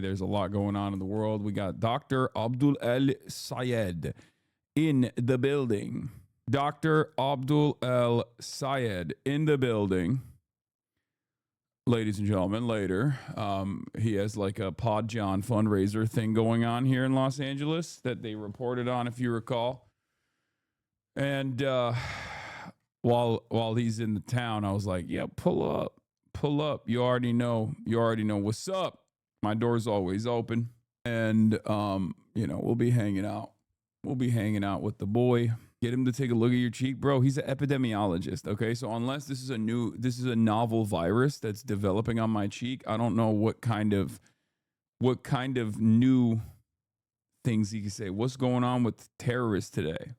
There's a lot going on in the world. We got Dr. Abdul El Sayed in the building. Dr. Abdul El Sayed in the building. Ladies and gentlemen, later, he has like a Pod John fundraiser thing going on here in Los Angeles that they reported on, if you recall. And while he's in the town, I was like, "Yeah, pull up. You already know what's up. My door's always open, and we'll be hanging out. We'll be hanging out with the boy. Get him to take a look at your cheek, bro. He's an epidemiologist. Okay, so unless this is a novel virus that's developing on my cheek, I don't know what kind of new things he can say. What's going on with terrorists today?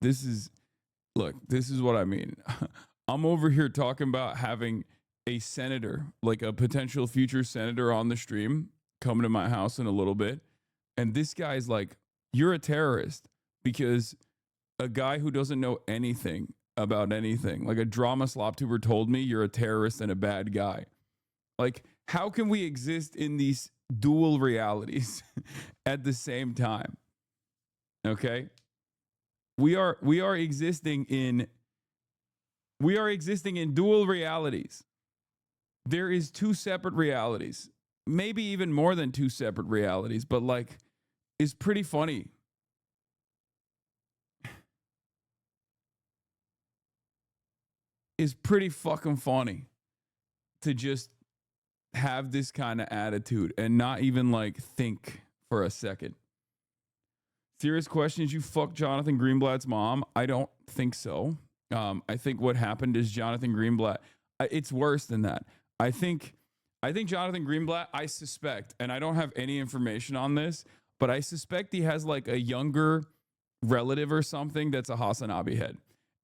This is what I mean. I'm over here talking about having a senator, like a potential future senator on the stream, coming to my house in a little bit. And this guy's like, you're a terrorist because a guy who doesn't know anything about anything, like a drama slop tuber told me you're a terrorist and a bad guy. Like, how can we exist in these dual realities at the same time? Okay? We are existing in dual realities. There is two separate realities, maybe even more than two separate realities, but like, it's pretty funny. It's pretty fucking funny to just have this kind of attitude and not even like think for a second. Serious questions, you fuck Jonathan Greenblatt's mom? I don't think so. I think what happened is Jonathan Greenblatt, it's worse than that. I think Jonathan Greenblatt, I suspect, and I don't have any information on this, but I suspect he has like a younger relative or something that's a Hasanabi head.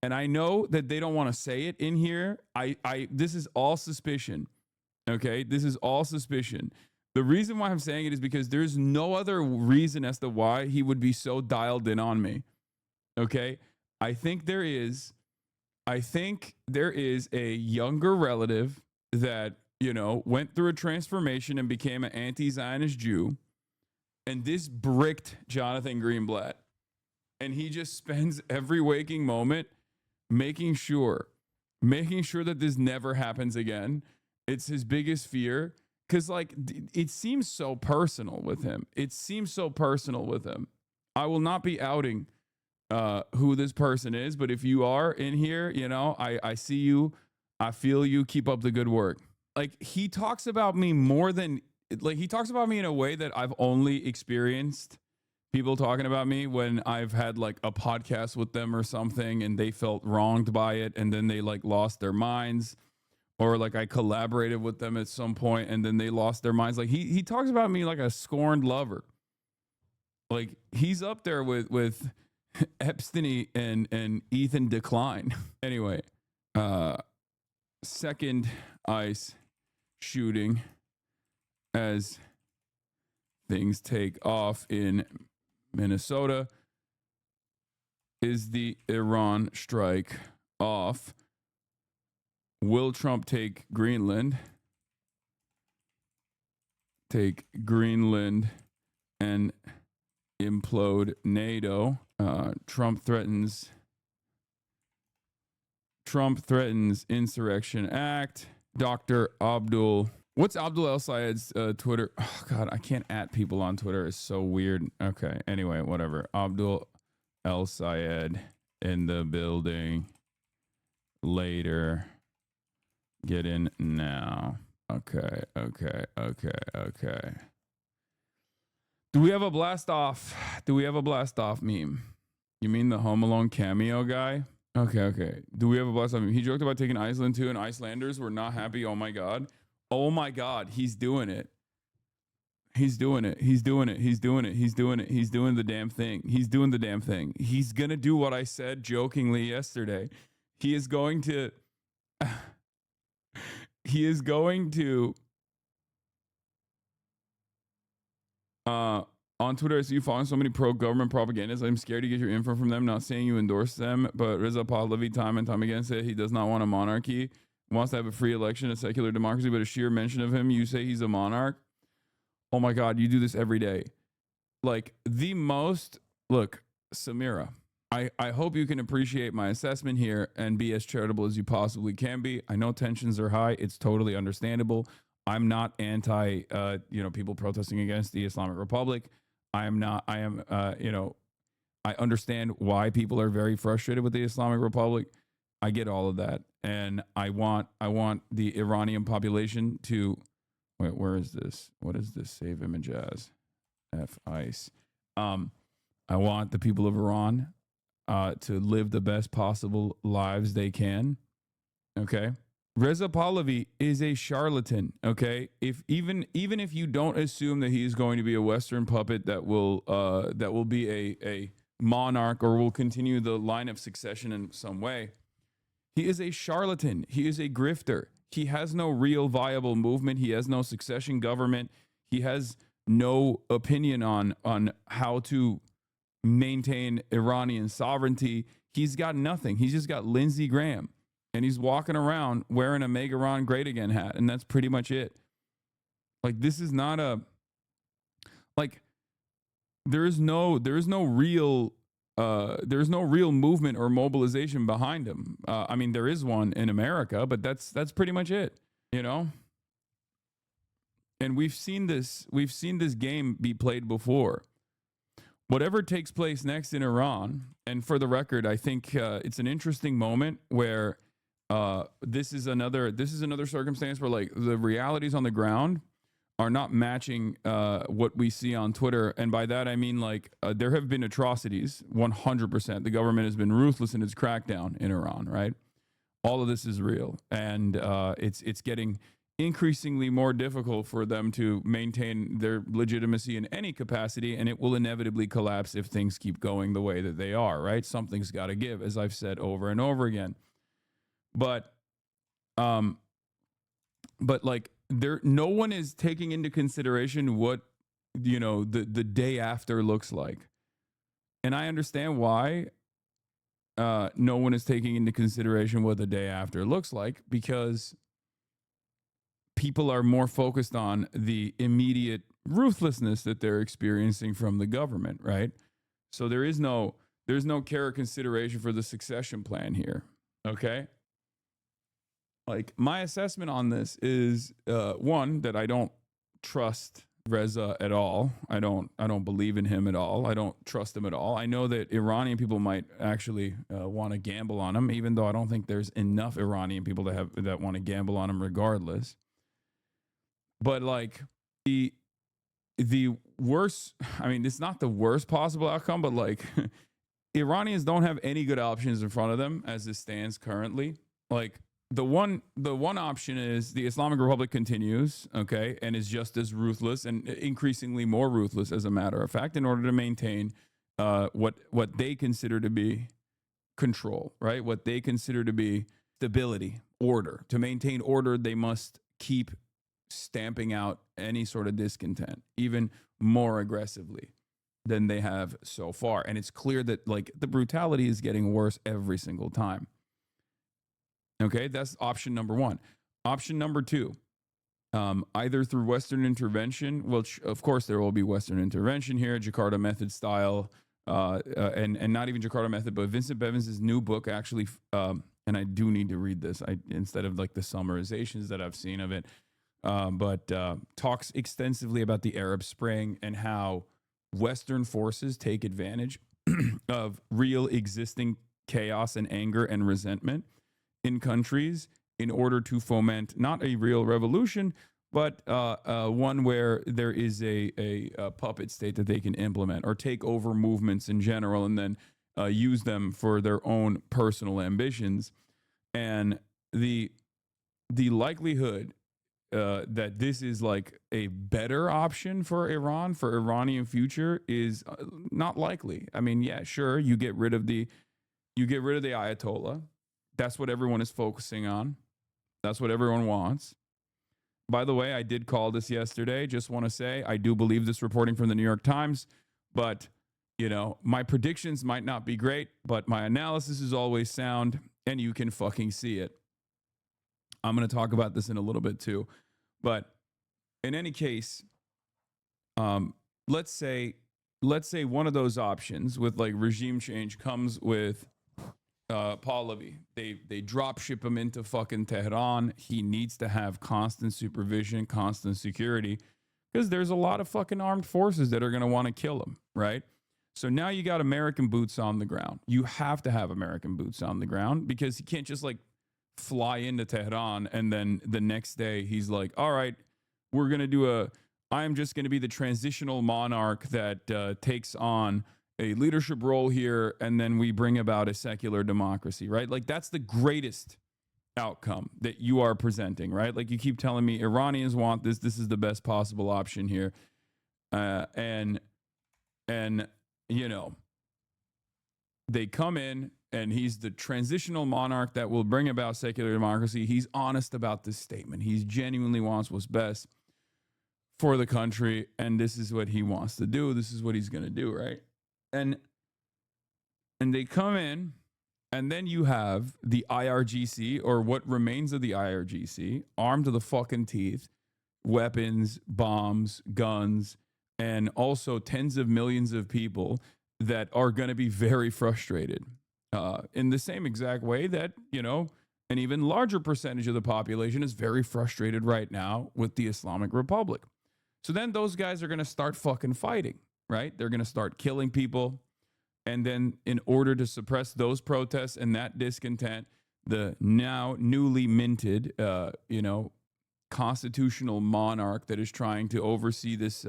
And I know that they don't want to say it in here. This is all suspicion. Okay? This is all suspicion. The reason why I'm saying it is because there's no other reason as to why he would be so dialed in on me. Okay? I think there is a younger relative that, went through a transformation and became an anti-Zionist Jew. And this bricked Jonathan Greenblatt. And he just spends every waking moment making sure that this never happens again. It's his biggest fear. Because, like, it seems so personal with him. I will not be outing who this person is, but if you are in here, I see you. I feel you. Keep up the good work. Like, he talks about me he talks about me in a way that I've only experienced people talking about me when I've had, like, a podcast with them or something, and they felt wronged by it, and then they, like, lost their minds. Or like I collaborated with them at some point and then they lost their minds. Like he talks about me like a scorned lover. Like he's up there with Epstein and Ethan Decline. Anyway, second ICE shooting as things take off in Minnesota. Is the Iran strike off? Will Trump take Greenland? Take Greenland and implode NATO. Trump threatens Insurrection Act. Dr. Abdul. What's Abdul El Sayed's Twitter? Oh, God, I can't at people on Twitter. It's so weird. Okay, anyway, whatever. Abdul El Sayed in the building later. Get in now. Okay. Do we have a blast off meme? You mean the Home Alone cameo guy? Okay. Do we have a blast off meme? He joked about taking Iceland too, and Icelanders were not happy. Oh my God. He's doing it. He's doing the damn thing. He's gonna do what I said jokingly yesterday. He is going to on Twitter, I see you following so many pro-government propagandists. I'm scared to get your info from them. Not saying you endorse them, but Reza Pahlavi time and time again said he does not want a monarchy, wants to have a free election, a secular democracy, but a sheer mention of him, you say he's a monarch. Oh my God, you do this every day. Like the most, look, Samira, I hope you can appreciate my assessment here and be as charitable as you possibly can be. I know tensions are high. It's totally understandable. I'm not anti, people protesting against the Islamic Republic. I am not, I am, I understand why people are very frustrated with the Islamic Republic. I get all of that. And I want the Iranian population to, wait, where is this? What is this save image as? F ice. I want the people of Iran to live the best possible lives they can. Okay. Reza Pahlavi is a charlatan. Okay. If even if you don't assume that he is going to be a Western puppet that will be a monarch or will continue the line of succession in some way, he is a charlatan. He is a grifter. He has no real viable movement. He has no succession government. He has no opinion on how to maintain Iranian sovereignty. He's got nothing. He's just got Lindsey Graham, and he's walking around wearing a Make Iran Great Again hat, and that's pretty much it. Like, this is not a, like, there's no real movement or mobilization behind him. I mean, there is one in America, but that's pretty much it, you know. And we've seen this game be played before. Whatever takes place next in Iran, and for the record, I think it's an interesting moment where this is another circumstance where, like, the realities on the ground are not matching what we see on Twitter. And by that, I mean, like, there have been atrocities, 100%. The government has been ruthless in its crackdown in Iran, right? All of this is real. And it's getting increasingly more difficult for them to maintain their legitimacy in any capacity, and it will inevitably collapse if things keep going the way that they are, right? Something's got to give, as I've said over and over again. But like, no one is taking into consideration what, the day after looks like. And I understand why no one is taking into consideration what the day after looks like, because people are more focused on the immediate ruthlessness that they're experiencing from the government, right? So there's no care or consideration for the succession plan here, okay? Like, my assessment on this is one, that I don't trust Reza at all. I don't believe in him at all. I don't trust him at all. I know that Iranian people might actually want to gamble on him, even though I don't think there's enough Iranian people that want to gamble on him regardless. But, like, the worst, I mean, it's not the worst possible outcome, but, like, Iranians don't have any good options in front of them as it stands currently. Like, the one option is the Islamic Republic continues, okay, and is just as ruthless and increasingly more ruthless, as a matter of fact, in order to maintain what they consider to be control, right? What they consider to be stability, order. To maintain order, they must keep stamping out any sort of discontent, even more aggressively than they have so far. And it's clear that, like, the brutality is getting worse every single time. Okay, that's option number one. Option number two, either through Western intervention, which of course there will be Western intervention here, Jakarta method style, and not even Jakarta method, but Vincent Bevins' new book actually, and I do need to read this instead of, like, the summarizations that I've seen of it, but talks extensively about the Arab Spring and how Western forces take advantage of real existing chaos and anger and resentment in countries in order to foment not a real revolution, but one where there is a puppet state that they can implement or take over movements in general, and then use them for their own personal ambitions. And the likelihood that this is, like, a better option for Iran, for Iranian future, is not likely. I mean, yeah, sure, you get rid of the Ayatollah. That's what everyone is focusing on. That's what everyone wants. By the way, I did call this yesterday. Just want to say, I do believe this reporting from the New York Times, but, my predictions might not be great, but my analysis is always sound, and you can fucking see it. I'm going to talk about this in a little bit too. But in any case, let's say one of those options with like regime change comes with Pahlavi. They drop ship him into fucking Tehran. He needs to have constant supervision, constant security, because there's a lot of fucking armed forces that are going to want to kill him, right? So now you got American boots on the ground. You have to have American boots on the ground because he can't just like fly into Tehran and then the next day he's like, all right, we're going to do I'm just going to be the transitional monarch that takes on a leadership role here, and then we bring about a secular democracy, right? Like that's the greatest outcome that you are presenting, right? Like you keep telling me Iranians want this. This is the best possible option here, and you know they come in and he's the transitional monarch that will bring about secular democracy. He's honest about this statement. He genuinely wants what's best for the country, and this is what he wants to do. This is what he's going to do, right? And they come in, and then you have the IRGC, or what remains of the IRGC, armed to the fucking teeth, weapons, bombs, guns, and also tens of millions of people that are going to be very frustrated in the same exact way that, you know, an even larger percentage of the population is very frustrated right now with the Islamic Republic. So then those guys are going to start fucking fighting, right? They're going to start killing people. And then in order to suppress those protests and that discontent, the now newly minted, constitutional monarch that is trying to oversee this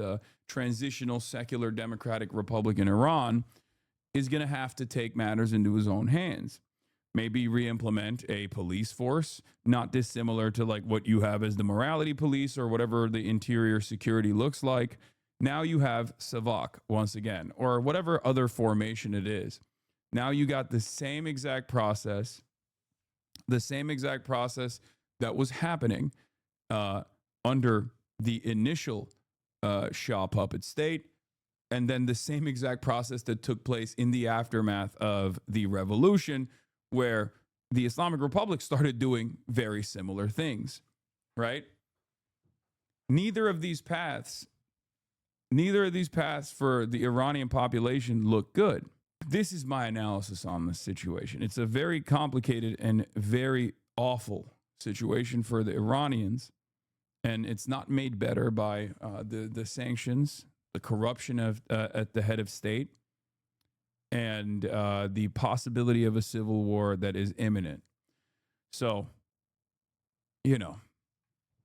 transitional secular democratic republic in Iran is going to have to take matters into his own hands. Maybe re-implement a police force, not dissimilar to like what you have as the morality police or whatever the interior security looks like. Now you have Savak once again, or whatever other formation it is. Now you got the same exact process that was happening under the initial Shah puppet state, and then the same exact process that took place in the aftermath of the revolution, where the Islamic Republic started doing very similar things, right? Neither of these paths for the Iranian population look good. This is my analysis on this situation. It's a very complicated and very awful situation for the Iranians, and it's not made better by the sanctions, the corruption of at the head of state, and the possibility of a civil war that is imminent. So, you know,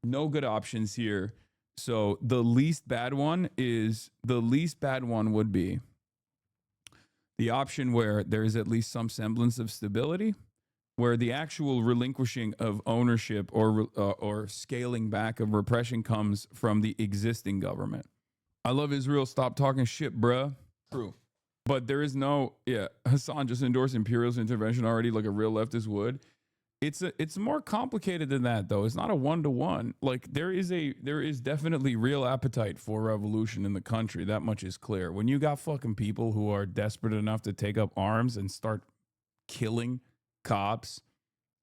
no good options here. So the least bad one would be the option where there is at least some semblance of stability, where the actual relinquishing of ownership or scaling back of repression comes from the existing government. I love Israel. Stop talking shit, bruh. True. But there is no, Hassan just endorsed imperialist intervention already like a real leftist would. It's more complicated than that, though. It's not a one-to-one. Like there is definitely real appetite for revolution in the country. That much is clear. When you got fucking people who are desperate enough to take up arms and start killing cops,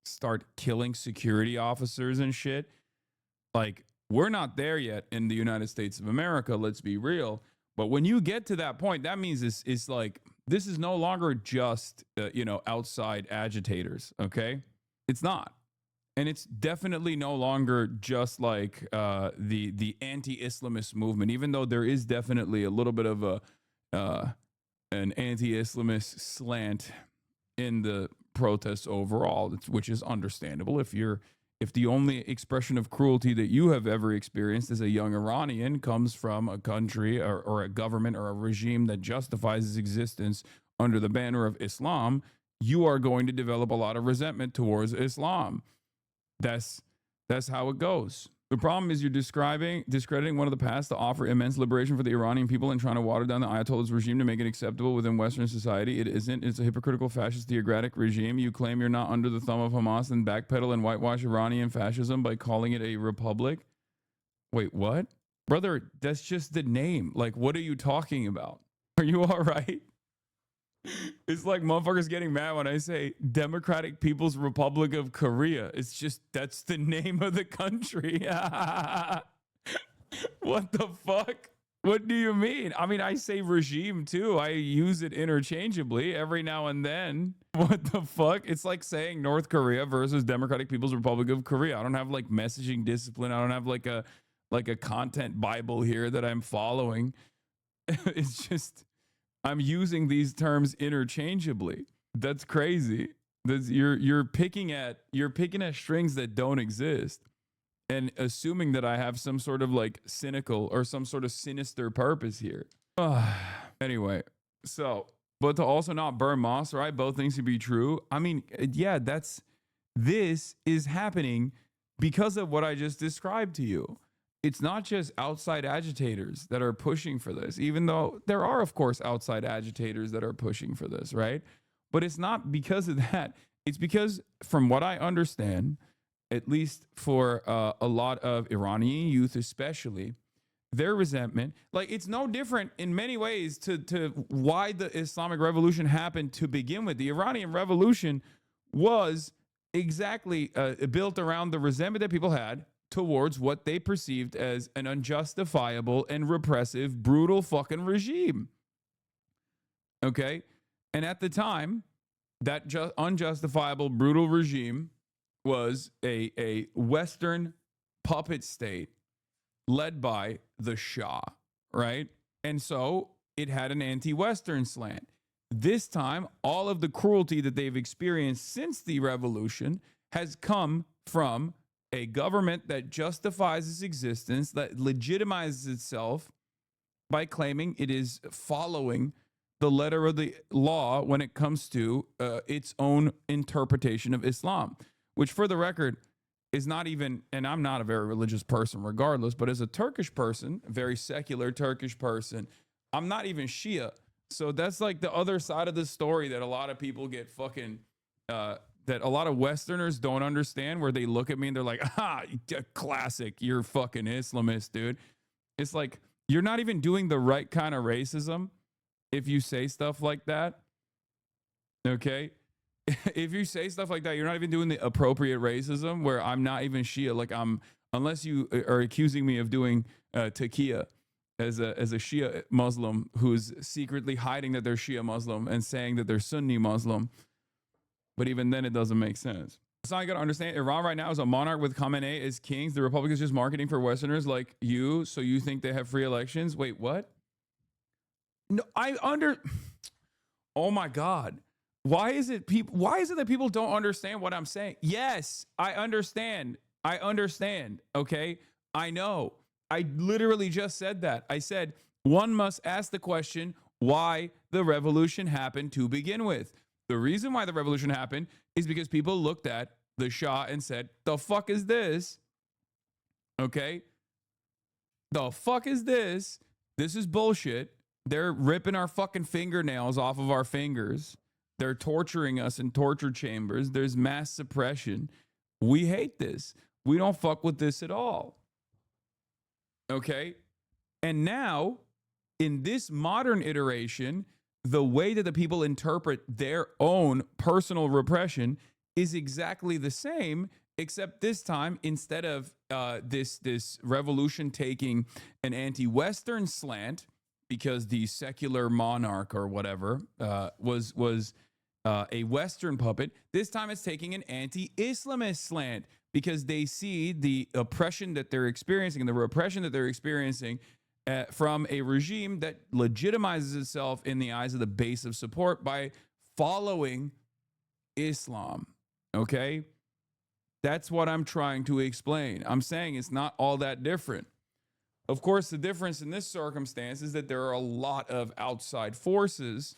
start killing security officers and shit, like we're not there yet in the United States of America. Let's be real. But when you get to that point, that means it's like this is no longer just outside agitators. Okay. It's not. And it's definitely no longer just like the anti-Islamist movement, even though there is definitely a little bit of an anti-Islamist slant in the protests overall, which is understandable. If the only expression of cruelty that you have ever experienced as a young Iranian comes from a country or a government or a regime that justifies its existence under the banner of Islam, you are going to develop a lot of resentment towards Islam. That's how it goes. The problem is you're discrediting one of the paths to offer immense liberation for the Iranian people and trying to water down the Ayatollah's regime to make it acceptable within Western society. It isn't. It's a hypocritical fascist theocratic regime. You claim you're not under the thumb of Hamas and backpedal and whitewash Iranian fascism by calling it a republic. Wait, what? Brother, that's just the name. Like, what are you talking about? Are you all right? It's like motherfuckers getting mad when I say Democratic People's Republic of Korea. It's just, that's the name of the country. What the fuck? What do you mean? I mean, I say regime too. I use it interchangeably every now and then. What the fuck? It's like saying North Korea versus Democratic People's Republic of Korea. I don't have like messaging discipline. I don't have like a content Bible here that I'm following. It's just I'm using these terms interchangeably. That's crazy. You're picking at strings that don't exist and assuming that I have some sort of like cynical or some sort of sinister purpose here. Anyway, so but to also not burn moss, right? Both things can be true. I mean, yeah, this is happening because of what I just described to you. It's not just outside agitators that are pushing for this, even though there are, of course, outside agitators that are pushing for this, right? But it's not because of that. It's because, from what I understand, at least for a lot of Iranian youth, especially, their resentment, like it's no different in many ways to why the Islamic Revolution happened to begin with. The Iranian Revolution was exactly built around the resentment that people had towards what they perceived as an unjustifiable and repressive, brutal fucking regime. Okay? And at the time, that unjustifiable, brutal regime was a Western puppet state led by the Shah, right? And so it had an anti-Western slant. This time, all of the cruelty that they've experienced since the revolution has come from a government that justifies its existence, that legitimizes itself by claiming it is following the letter of the law when it comes to its own interpretation of Islam, which, for the record, is not even, and I'm not a very religious person regardless, but as a Turkish person, a very secular Turkish person, I'm not even Shia. So that's like the other side of the story that a lot of people get fucking, that a lot of Westerners don't understand, where they look at me and they're like, classic, you're fucking Islamist, dude. It's like, you're not even doing the right kind of racism if you say stuff like that. Okay? If you say stuff like that, you're not even doing the appropriate racism, where I'm not even Shia. Like, unless you are accusing me of doing taqiyya as a Shia Muslim who's secretly hiding that they're Shia Muslim and saying that they're Sunni Muslim. But even then, it doesn't make sense. So I got to understand, Iran right now is a monarch with Khamenei as kings. The Republic is just marketing for Westerners like you, so you think they have free elections? Wait, what? No, oh my God. Why is it that people don't understand what I'm saying? Yes, I understand. Okay? I know. I literally just said that. I said one must ask the question why the revolution happened to begin with. The reason why the revolution happened is because people looked at the Shah and said, "The fuck is this?" Okay? The fuck is this? This is bullshit. They're ripping our fucking fingernails off of our fingers. They're torturing us in torture chambers. There's mass suppression. We hate this. We don't fuck with this at all. Okay? And now, in this modern iteration, the way that the people interpret their own personal repression is exactly the same, except this time, instead of this revolution taking an anti-Western slant, because the secular monarch or whatever was a Western puppet, this time it's taking an anti-Islamist slant, because they see the oppression that they're experiencing and the repression that they're experiencing from a regime that legitimizes itself in the eyes of the base of support by following Islam. Okay? That's what I'm trying to explain. I'm saying it's not all that different. Of course, the difference in this circumstance is that there are a lot of outside forces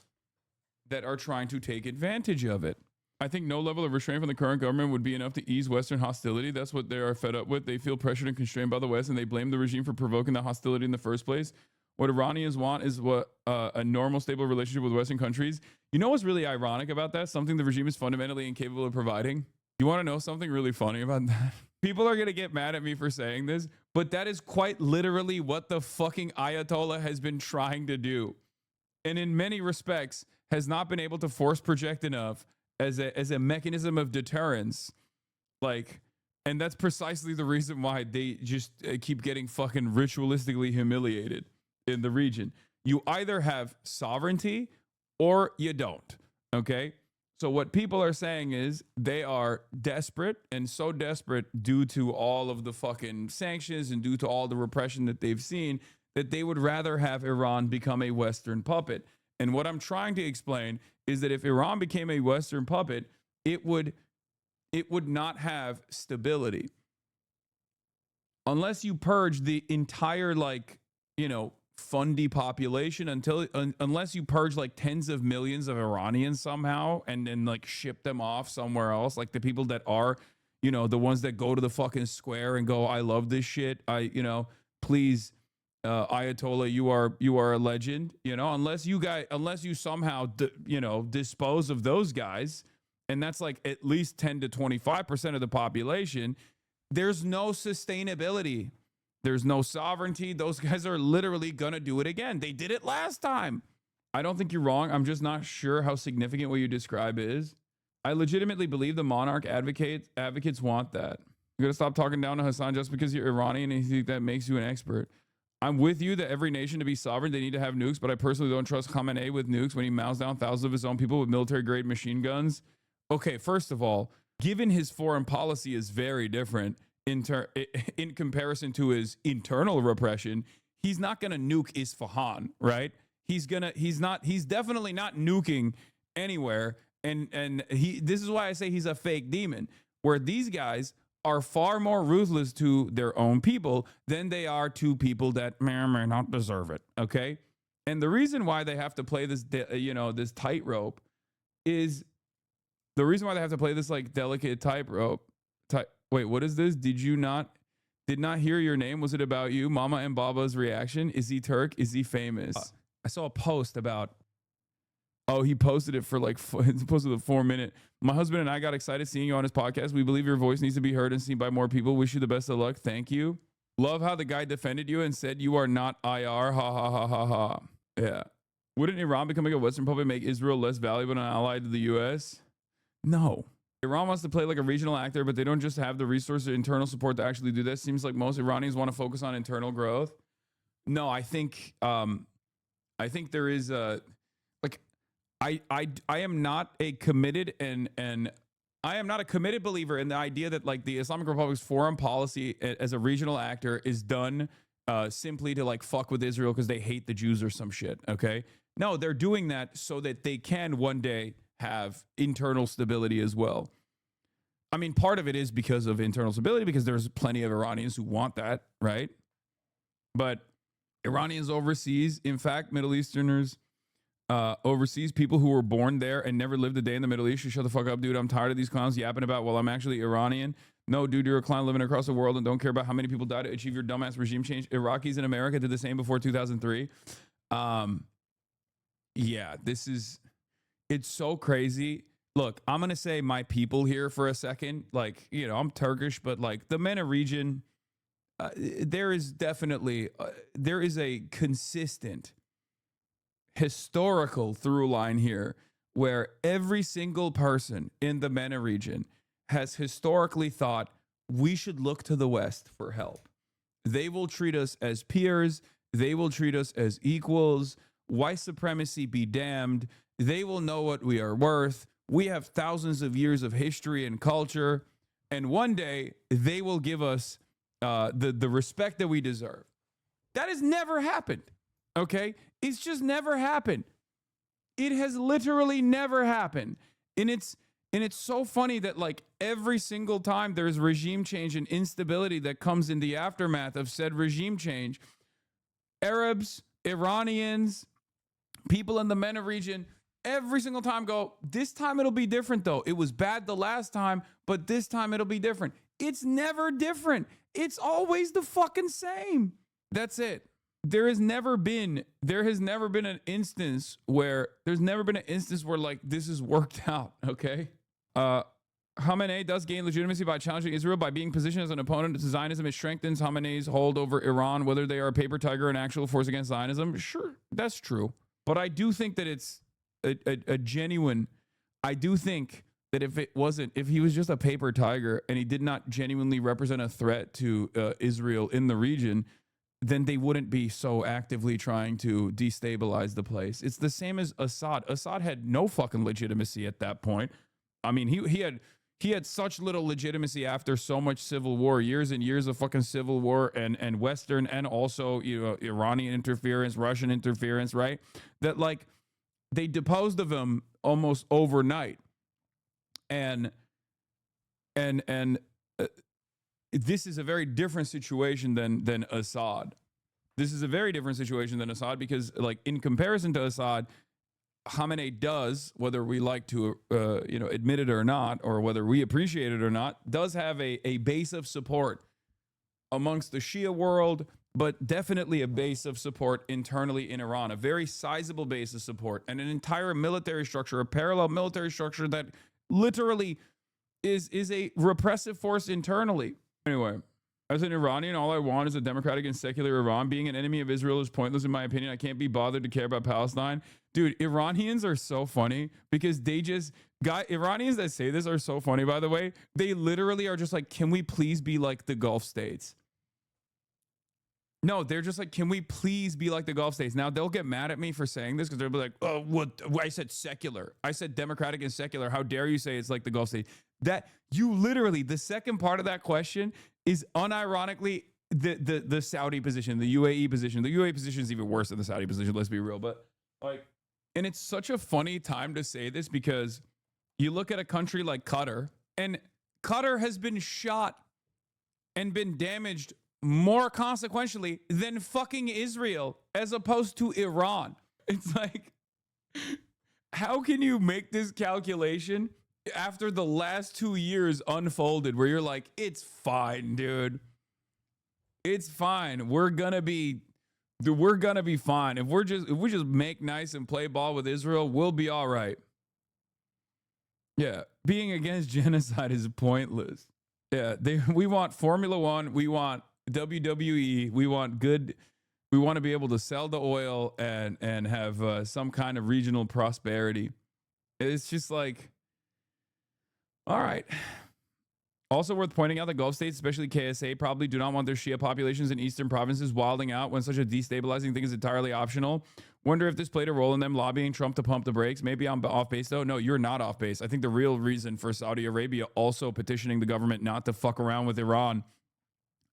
that are trying to take advantage of it. I think no level of restraint from the current government would be enough to ease Western hostility. That's what they are fed up with. They feel pressured and constrained by the West, and they blame the regime for provoking the hostility in the first place. What Iranians want is what a normal, stable relationship with Western countries. You know what's really ironic about that? Something the regime is fundamentally incapable of providing. You want to know something really funny about that? People are going to get mad at me for saying this, but that is quite literally what the fucking Ayatollah has been trying to do. And in many respects, has not been able to force project enough as a mechanism of deterrence. Like, and that's precisely the reason why they just keep getting fucking ritualistically humiliated, in the region. You either have sovereignty or you don't. Okay. So what people are saying is they are desperate, and so desperate due to all of the fucking sanctions and due to all the repression that they've seen, that they would rather have Iran become a Western puppet. And what I'm trying to explain is that if Iran became a Western puppet, it would not have stability. Unless you purge the entire, like, you know, fundy population, unless you purge like tens of millions of Iranians somehow and then like ship them off somewhere else, like the people that are, you know, the ones that go to the fucking square and go, I love this shit, please, Ayatollah, you are a legend, you know, unless you somehow dispose of those guys, and that's like at least 10 to 25% of the population, there's no sustainability. There's no sovereignty. Those guys are literally going to do it again. They did it last time. I don't think you're wrong. I'm just not sure how significant what you describe is. I legitimately believe the monarch advocates want that. You got to stop talking down to Hassan just because you're Iranian and you think that makes you an expert. I'm with you that every nation to be sovereign, they need to have nukes, but I personally don't trust Khamenei with nukes when he mows down thousands of his own people with military-grade machine guns. Okay, first of all, given his foreign policy is very different, in comparison to his internal repression, he's not going to nuke Isfahan, right? He's definitely not nuking anywhere. And this is why I say he's a fake demon, where these guys are far more ruthless to their own people than they are to people that may or may not deserve it. Okay. And the reason why they have to play this, this tightrope is the reason why they have to play this like delicate tightrope. Wait, what is this? Did not hear your name? Was it about you? Mama and Baba's reaction? Is he Turk? Is he famous? I saw a post about, he posted it for like, he posted a 4-minute. My husband and I got excited seeing you on his podcast. We believe your voice needs to be heard and seen by more people. Wish you the best of luck. Thank you. Love how the guy defended you and said you are not IR. Ha ha ha ha ha. Yeah. Wouldn't Iran becoming a Western puppet make Israel less valuable and an ally to the U.S.? No. Iran wants to play like a regional actor, but they don't just have the resources or internal support to actually do this. Seems like most Iranians want to focus on internal growth. No, I think there is a, like, I am not a committed and I am not a committed believer in the idea that like the Islamic Republic's foreign policy as a regional actor is done simply to like fuck with Israel because they hate the Jews or some shit. Okay. No, they're doing that so that they can one day have internal stability as well. I mean, part of it is because of internal stability, because there's plenty of Iranians who want that, right? But Iranians overseas, in fact, Middle Easterners overseas, people who were born there and never lived a day in the Middle East, should shut the fuck up, dude. I'm tired of these clowns yapping about, well, I'm actually Iranian. No, dude, you're a clown living across the world and don't care about how many people died to achieve your dumbass regime change. Iraqis in America did the same before 2003. Yeah, it's so crazy. Look, I'm going to say my people here for a second. Like, you know, I'm Turkish, but like the MENA region, there is definitely, there is a consistent historical through line here where every single person in the MENA region has historically thought we should look to the West for help. They will treat us as peers. They will treat us as equals. White supremacy be damned. They will know what we are worth. We have thousands of years of history and culture. And one day they will give us the respect that we deserve. That has never happened. Okay? It's just never happened. It has literally never happened. And it's so funny that like every single time there's regime change and instability that comes in the aftermath of said regime change, Arabs, Iranians, people in the MENA region, every single time go, this time it'll be different though. It was bad the last time, but this time it'll be different. It's never different. It's always the fucking same. That's it. There has never been an instance where like this has worked out. Okay. Khamenei does gain legitimacy by challenging Israel by being positioned as an opponent to Zionism. It strengthens Khamenei's hold over Iran, whether they are a paper tiger or an actual force against Zionism. Sure, that's true. But I do think that it's a genuine, I do think that if he was just a paper tiger and he did not genuinely represent a threat to Israel in the region, then they wouldn't be so actively trying to destabilize the place. It's the same as Assad. Assad had no fucking legitimacy at that point. I mean, he had such little legitimacy after so much civil war, years and years of fucking civil war and Western and also, you know, Iranian interference, Russian interference, right? That like they deposed of him almost overnight. And this is a very different situation than Assad. This is a very different situation than Assad because, like, in comparison to Assad, Khamenei does, whether we like to, admit it or not, or whether we appreciate it or not, does have a base of support amongst the Shia world, but definitely a base of support internally in Iran, a very sizable base of support, and an entire military structure, a parallel military structure that literally is a repressive force internally. Anyway, as an Iranian, all I want is a democratic and secular Iran. Being an enemy of Israel is pointless in my opinion. I can't be bothered to care about Palestine. Dude, Iranians are so funny because they just Iranians that say this are so funny, by the way. They literally are just like, can we please be like the Gulf states? No, they're just like, can we please be like the Gulf states? Now, they'll get mad at me for saying this because they'll be like, oh, what? I said secular. I said democratic and secular. How dare you say it's like the Gulf states? That you literally, the second part of that question is unironically the Saudi position, the UAE position. The UAE position is even worse than the Saudi position, let's be real. But like, and it's such a funny time to say this because you look at a country like Qatar, and Qatar has been shot and been damaged more consequentially than fucking Israel as opposed to Iran. It's like, how can you make this calculation after the last 2 years unfolded where you're like, it's fine, dude. It's fine. We're gonna be fine. If we just make nice and play ball with Israel, we'll be all right. Yeah, being against genocide is pointless. Yeah, we want Formula One, we want WWE, we want to be able to sell the oil and have some kind of regional prosperity. It's just like, all right. Also worth pointing out that Gulf states, especially KSA, probably do not want their Shia populations in eastern provinces wilding out when such a destabilizing thing is entirely optional. Wonder if this played a role in them lobbying Trump to pump the brakes. Maybe I'm off base, though. No, you're not off base. I think the real reason for Saudi Arabia also petitioning the government not to fuck around with Iran,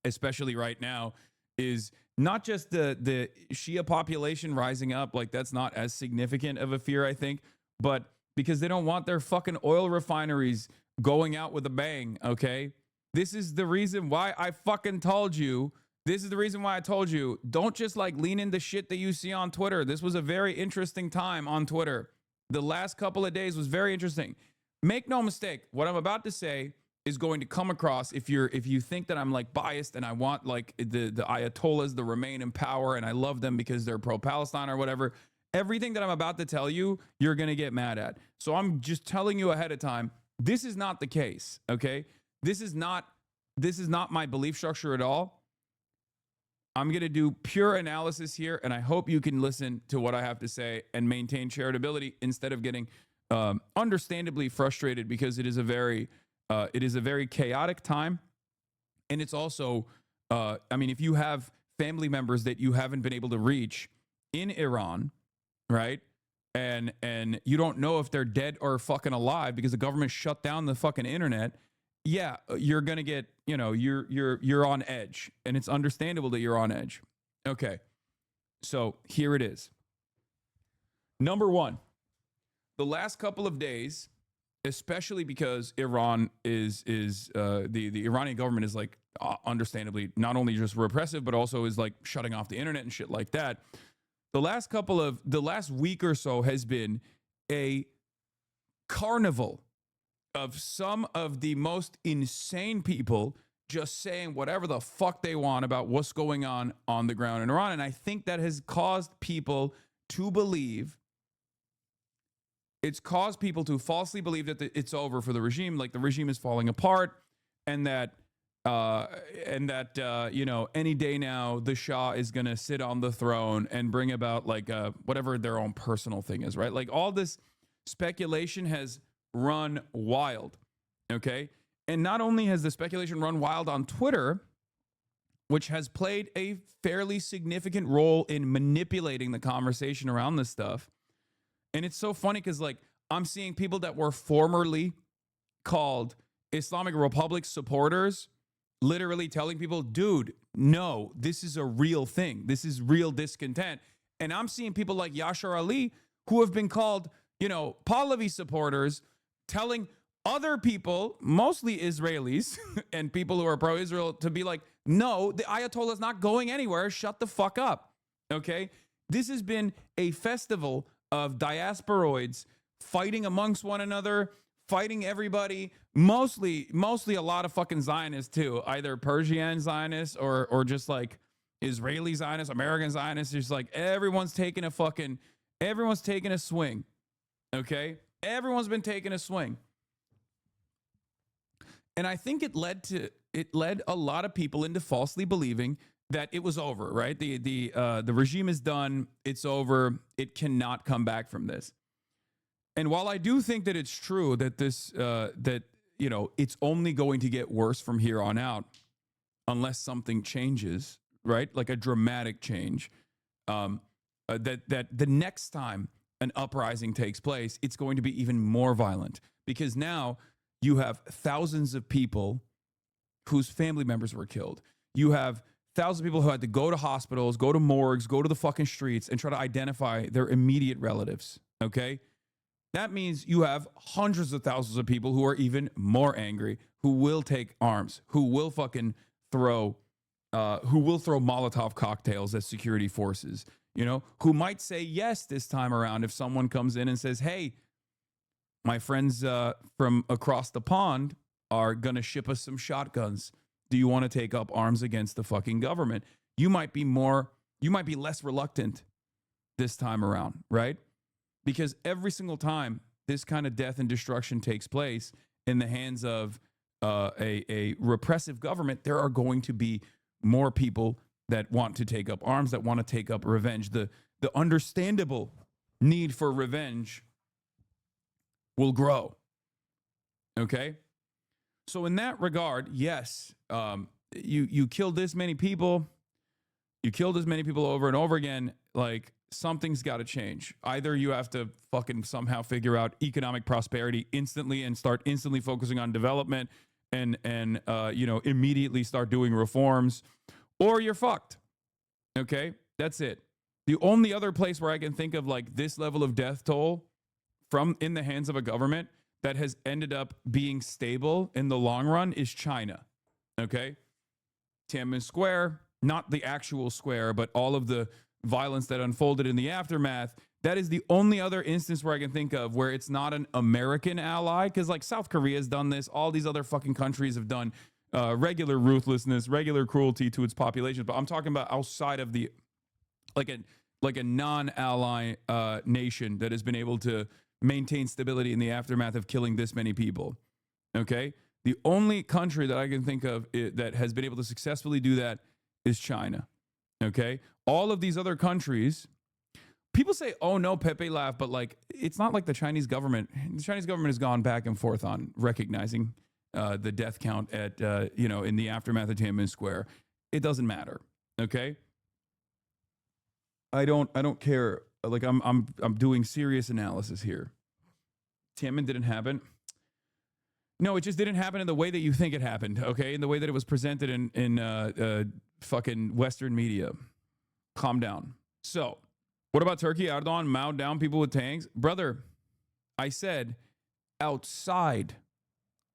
especially right now, is not just the Shia population rising up. Like, that's not as significant of a fear, I think, but because they don't want their fucking oil refineries going out with a bang, okay? This is the reason why I fucking told you. This is the reason why I told you, don't just like lean into shit that you see on Twitter. This was a very interesting time on Twitter. The last couple of days was very interesting. Make no mistake, what I'm about to say is going to come across, if you think that I'm like biased and I want like the Ayatollahs to remain in power and I love them because they're pro-Palestine or whatever, everything that I'm about to tell you, you're going to get mad at. So I'm just telling you ahead of time, this is not the case, okay? This is not my belief structure at all. I'm going to do pure analysis here, and I hope you can listen to what I have to say and maintain charitability instead of getting understandably frustrated, because it is a very chaotic time. And it's also, if you have family members that you haven't been able to reach in Iran, right? And you don't know if they're dead or fucking alive because the government shut down the fucking internet. Yeah, you're going to get, you're on edge, and it's understandable that you're on edge. Okay. So here it is. Number one, the last couple of days, especially because Iran is the Iranian government is like understandably not only just repressive, but also is like shutting off the internet and shit like that. The last week or so has been a carnival of some of the most insane people just saying whatever the fuck they want about what's going on the ground in Iran. And I think that has caused people to believe, it's caused people to falsely believe that it's over for the regime, like the regime is falling apart, and that any day now the Shah is going to sit on the throne and bring about like whatever their own personal thing is, right? Like all this speculation has run wild, okay? And not only has the speculation run wild on Twitter, which has played a fairly significant role in manipulating the conversation around this stuff. And it's so funny because, like, I'm seeing people that were formerly called Islamic Republic supporters literally telling people, dude, no, this is a real thing. This is real discontent. And I'm seeing people like Yashar Ali, who have been called, Pahlavi supporters, telling other people, mostly Israelis and people who are pro-Israel, to be like, no, the Ayatollah is not going anywhere. Shut the fuck up. Okay? This has been a festival of diasporoids fighting amongst one another, fighting everybody, mostly a lot of fucking Zionists too, either Persian Zionists or just like Israeli Zionists, American Zionists. Just like everyone's taking a swing. Okay? Everyone's been taking a swing. And I think it led a lot of people into falsely believing that it was over, right? The regime is done, it's over, it cannot come back from this. And while I do think that it's true that this it's only going to get worse from here on out unless something changes, right? Like a dramatic change. That the next time an uprising takes place, it's going to be even more violent because now you have thousands of people whose family members were killed. You have thousands of people who had to go to hospitals, go to morgues, go to the fucking streets and try to identify their immediate relatives, okay? That means you have hundreds of thousands of people who are even more angry, who will take arms, who will fucking throw Molotov cocktails at security forces, who might say yes this time around if someone comes in and says, hey, my friends from across the pond are going to ship us some shotguns. Do you want to take up arms against the fucking government? You might be less reluctant this time around, right? Because every single time this kind of death and destruction takes place in the hands of a repressive government, there are going to be more people that want to take up arms, that want to take up revenge. The understandable need for revenge will grow. Okay? So in that regard, yes, you killed this many people. You killed as many people over and over again. Like, something's got to change. Either you have to fucking somehow figure out economic prosperity instantly and start instantly focusing on development and immediately start doing reforms, or you're fucked. Okay? That's it. The only other place where I can think of like this level of death toll from in the hands of a government that has ended up being stable in the long run is China. Okay? Tiananmen Square, not the actual square, but all of the violence that unfolded in the aftermath. That is the only other instance where I can think of where it's not an American ally, because like South Korea has done this. All these other fucking countries have done regular ruthlessness, regular cruelty to its populations. But I'm talking about outside of the like a non-ally nation that has been able to maintain stability in the aftermath of killing this many people. Okay? The only country that I can think of that has been able to successfully do that is China. Okay? All of these other countries, people say, oh no, Pepe laugh, but like, it's not like the Chinese government has gone back and forth on recognizing the death count at, in the aftermath of Tiananmen Square. It doesn't matter. Okay? I don't care. Like I'm doing serious analysis here. Tiananmen didn't happen. No, it just didn't happen in the way that you think it happened. Okay, in the way that it was presented in fucking Western media. Calm down. So, what about Turkey? Erdogan mowed down people with tanks, brother. I said outside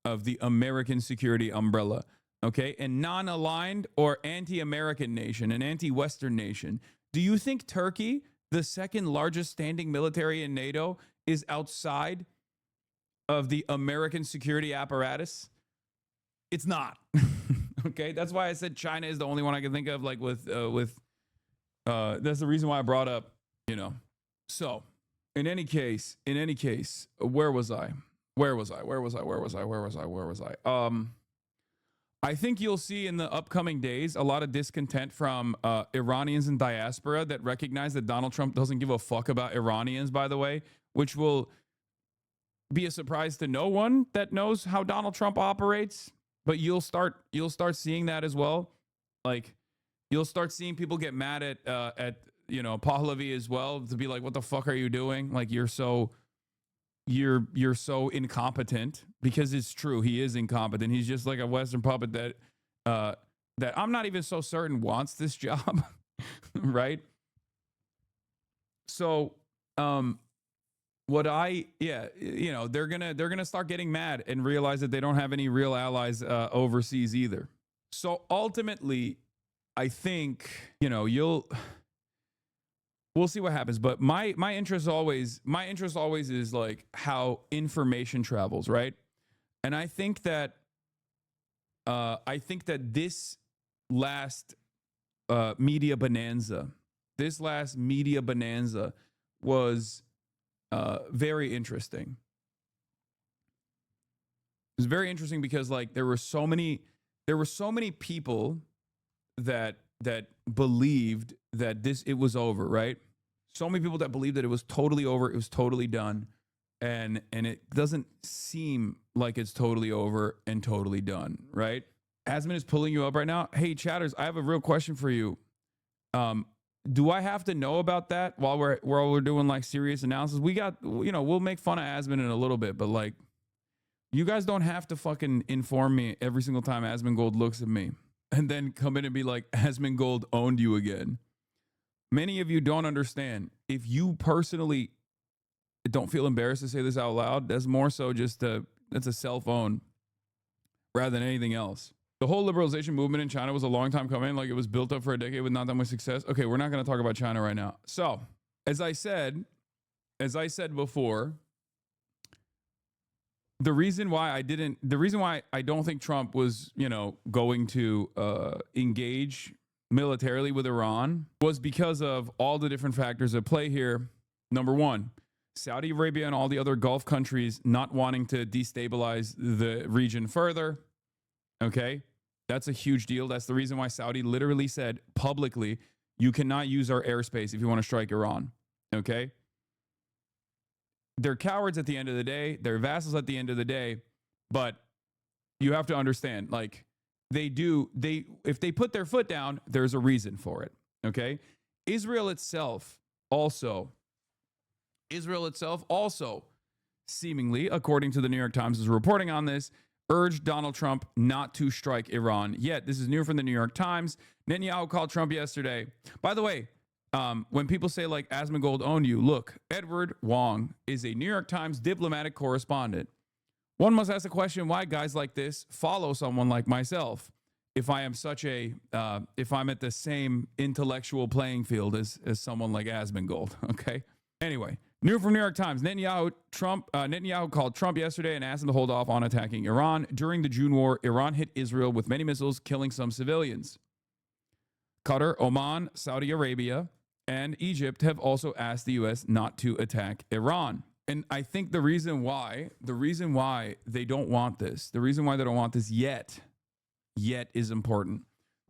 of the American security umbrella. Okay, a non-aligned or anti-American nation, an anti-Western nation. Do you think Turkey, the second largest standing military in NATO, is outside of the American security apparatus? It's not. Okay, that's why I said China is the only one I can think of. Like with that's the reason why I brought up. So in any case, where was I? I think you'll see in the upcoming days a lot of discontent from Iranians in diaspora that recognize that Donald Trump doesn't give a fuck about Iranians, by the way, which will be a surprise to no one that knows how Donald Trump operates. But you'll start seeing that as well. Like, You'll start seeing people get mad at Pahlavi as well, to be like, what the fuck are you doing? Like, you're so incompetent, because it's true. He is incompetent. He's just like a Western puppet that I'm not even so certain wants this job. Right? So, they're gonna start getting mad and realize that they don't have any real allies overseas either. So ultimately, I think we'll see what happens. But my interest always is like how information travels, right? And I think that this last media bonanza was very interesting. It was very interesting because like there were so many people that believed that it was over, right? So many people that believed that it was totally over, it was totally done, and it doesn't seem like it's totally over and totally done, right? Asman is pulling you up right now. Hey, chatters, I have a real question for you. Do I have to know about that while we're doing like serious analysis? We got, we'll make fun of Asman in a little bit, but like, you guys don't have to fucking inform me every single time Asmongold looks at me and then come in and be like, Asmongold owned you again. Many of you don't understand. If you personally don't feel embarrassed to say this out loud, that's more so just that's a self-own rather than anything else. The whole liberalization movement in China was a long time coming. Like, it was built up for a decade with not that much success. Okay, we're not going to talk about China right now. So, as I said before, the reason why I don't think Trump was, going to engage militarily with Iran was because of all the different factors at play here. Number one, Saudi Arabia and all the other Gulf countries not wanting to destabilize the region further. Okay, that's a huge deal. That's the reason why Saudi literally said publicly, you cannot use our airspace if you want to strike Iran. Okay. They're cowards at the end of the day. They're vassals at the end of the day. But you have to understand, like, if they put their foot down, there's a reason for it. Okay. Israel itself also, seemingly, according to the New York Times is reporting on this, urged Donald Trump not to strike Iran. Yet, this is new from the New York Times. Netanyahu called Trump yesterday. By the way, when people say like Asmongold owned you, look, Edward Wong is a New York Times diplomatic correspondent. One must ask the question why guys like this follow someone like myself. If I am if I'm at the same intellectual playing field as someone like Asmongold, okay? Anyway, new from New York Times. Netanyahu called Trump yesterday and asked him to hold off on attacking Iran. During the June war, Iran hit Israel with many missiles, killing some civilians. Qatar, Oman, Saudi Arabia, and Egypt have also asked the U.S. not to attack Iran. And I think the reason why they don't want this, yet is important.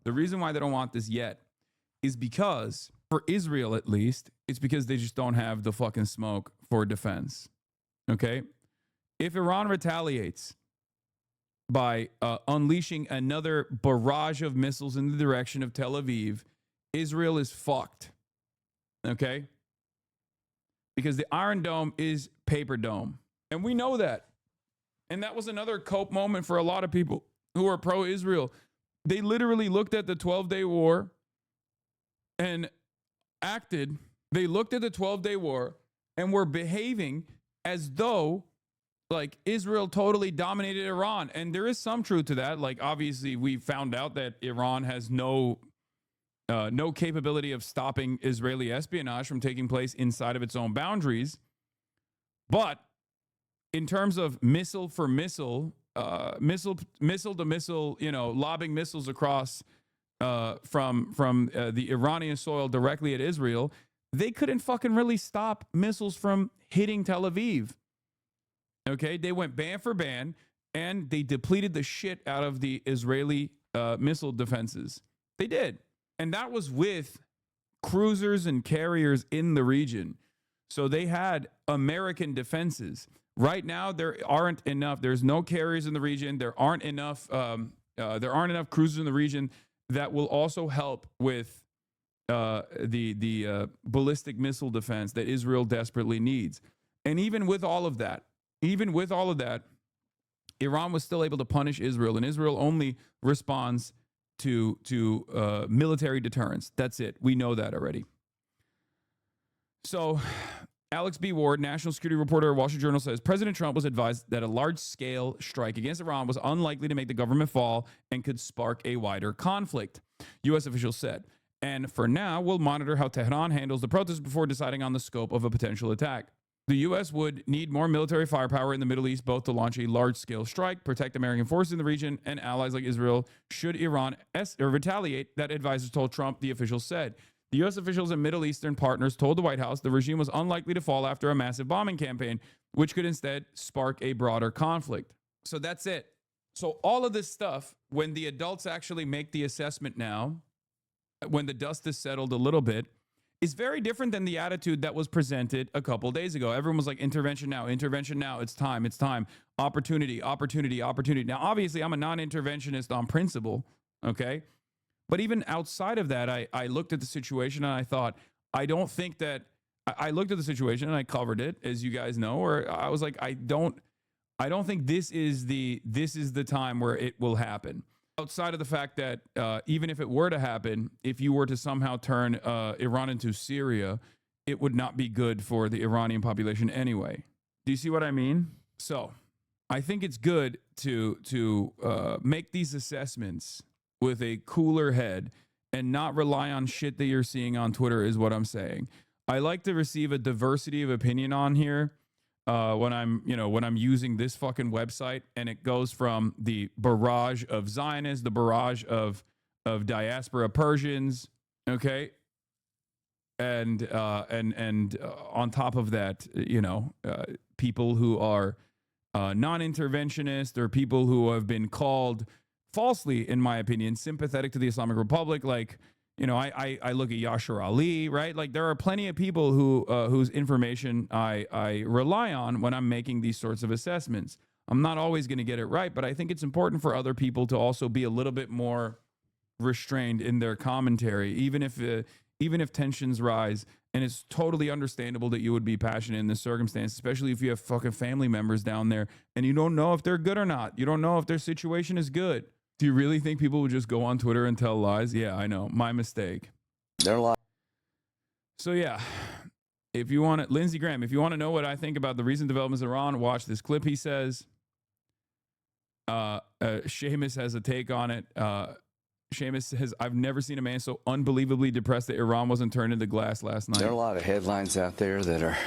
The reason why they don't want this yet is because, for Israel at least, it's because they just don't have the fucking smoke for defense. Okay? If Iran retaliates by unleashing another barrage of missiles in the direction of Tel Aviv, Israel is fucked. Okay? Because the Iron Dome is paper dome. And we know that. And that was another cope moment for a lot of people who are pro-Israel. They literally looked at the 12-day war and acted. They looked at the 12-day war and were behaving as though like Israel totally dominated Iran. And there is some truth to that. Like, obviously, we found out that Iran has no capability of stopping Israeli espionage from taking place inside of its own boundaries. But in terms of missile for missile, missile to missile, lobbing missiles across from the Iranian soil directly at Israel, they couldn't fucking really stop missiles from hitting Tel Aviv. Okay, they went ban for ban, and they depleted the shit out of the Israeli missile defenses. They did. And that was with cruisers and carriers in the region. So they had American defenses. Right now, there aren't enough. There's no carriers in the region. There aren't enough cruisers in the region. that will also help with the ballistic missile defense that Israel desperately needs. And even with all of that, Iran was still able to punish Israel, and Israel only responds to military deterrence. That's it. We know that already. So Alex B. Ward, national security reporter at Wall Street Journal, says President Trump was advised that a large-scale strike against Iran was unlikely to make the government fall and could spark a wider conflict, U.S. officials said. And for now, we'll monitor how Tehran handles the protests before deciding on the scope of a potential attack. The U.S. would need more military firepower in the Middle East, both to launch a large-scale strike, protect American forces in the region, and allies like Israel should Iran retaliate, that advisors told Trump, the officials said. The U.S. officials and Middle Eastern partners told the White House the regime was unlikely to fall after a massive bombing campaign, which could instead spark a broader conflict. So that's it. So all of this stuff, when the adults actually make the assessment now, when the dust is settled a little bit, is very different than the attitude that was presented a couple of days ago. Everyone was like, intervention now, it's time, opportunity. Now, obviously, I'm a non-interventionist on principle, okay? But even outside of that, I looked at the situation and I thought, I looked at the situation and I covered it, as you guys know, or I was like, I don't think this is the time where it will happen. Outside of the fact that even if it were to happen, if you were to somehow turn Iran into Syria, it would not be good for the Iranian population anyway. Do you see what I mean? So I think it's good to make these assessments with a cooler head and not rely on shit that you're seeing on Twitter is what I'm saying. I like to receive a diversity of opinion on here. When I'm using this fucking website, and it goes from the barrage of Zionists, the barrage of diaspora Persians, okay, and on top of that, people who are non-interventionist, or people who have been called falsely, in my opinion, sympathetic to the Islamic Republic, like. I look at Yashar Ali, right? Like, there are plenty of people whose information I rely on when I'm making these sorts of assessments. I'm not always going to get it right, but I think it's important for other people to also be a little bit more restrained in their commentary, even if tensions rise. And it's totally understandable that you would be passionate in this circumstance, especially if you have fucking family members down there and you don't know if they're good or not. You don't know if their situation is good. Do you really think people would just go on Twitter and tell lies? Yeah, I know. My mistake. They're lying. So yeah, if you want to, Lindsey Graham, if you want to know what I think about the recent developments in Iran, watch this clip. He says, Seamus has a take on it. Seamus says, I've never seen a man so unbelievably depressed that Iran wasn't turned into glass last night. There are a lot of headlines out there that are,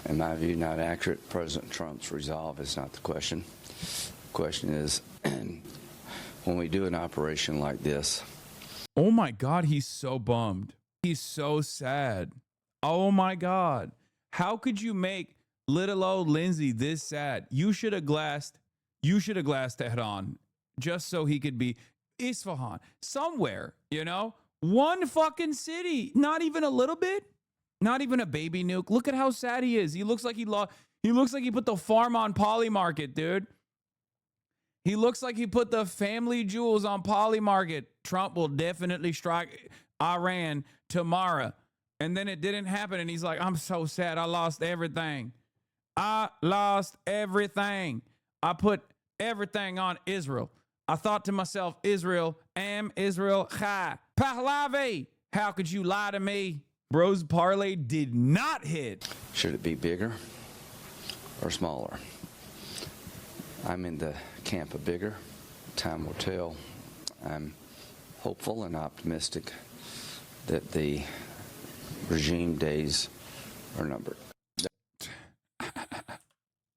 in my view, not accurate. President Trump's resolve is not the question. The question is, when we do an operation like this. Oh my God, he's so bummed. He's so sad. Oh my God. How could you make little old Lindsey this sad? You should have glassed Tehran just so he could be Isfahan, somewhere, one fucking city, not even a little bit, not even a baby nuke. Look at how sad he is. He looks like he put the farm on Polymarket, dude. He looks like he put the family jewels on Polymarket. Trump will definitely strike Iran tomorrow. And then it didn't happen. And he's like, I'm so sad. I lost everything. I put everything on Israel. I thought to myself, Israel, Israel, Chai, Pahlavi. How could you lie to me? Bro's parlay did not hit. Should it be bigger or smaller? I'm in the camp of bigger. Time will tell. I'm hopeful and optimistic that the regime days are numbered. There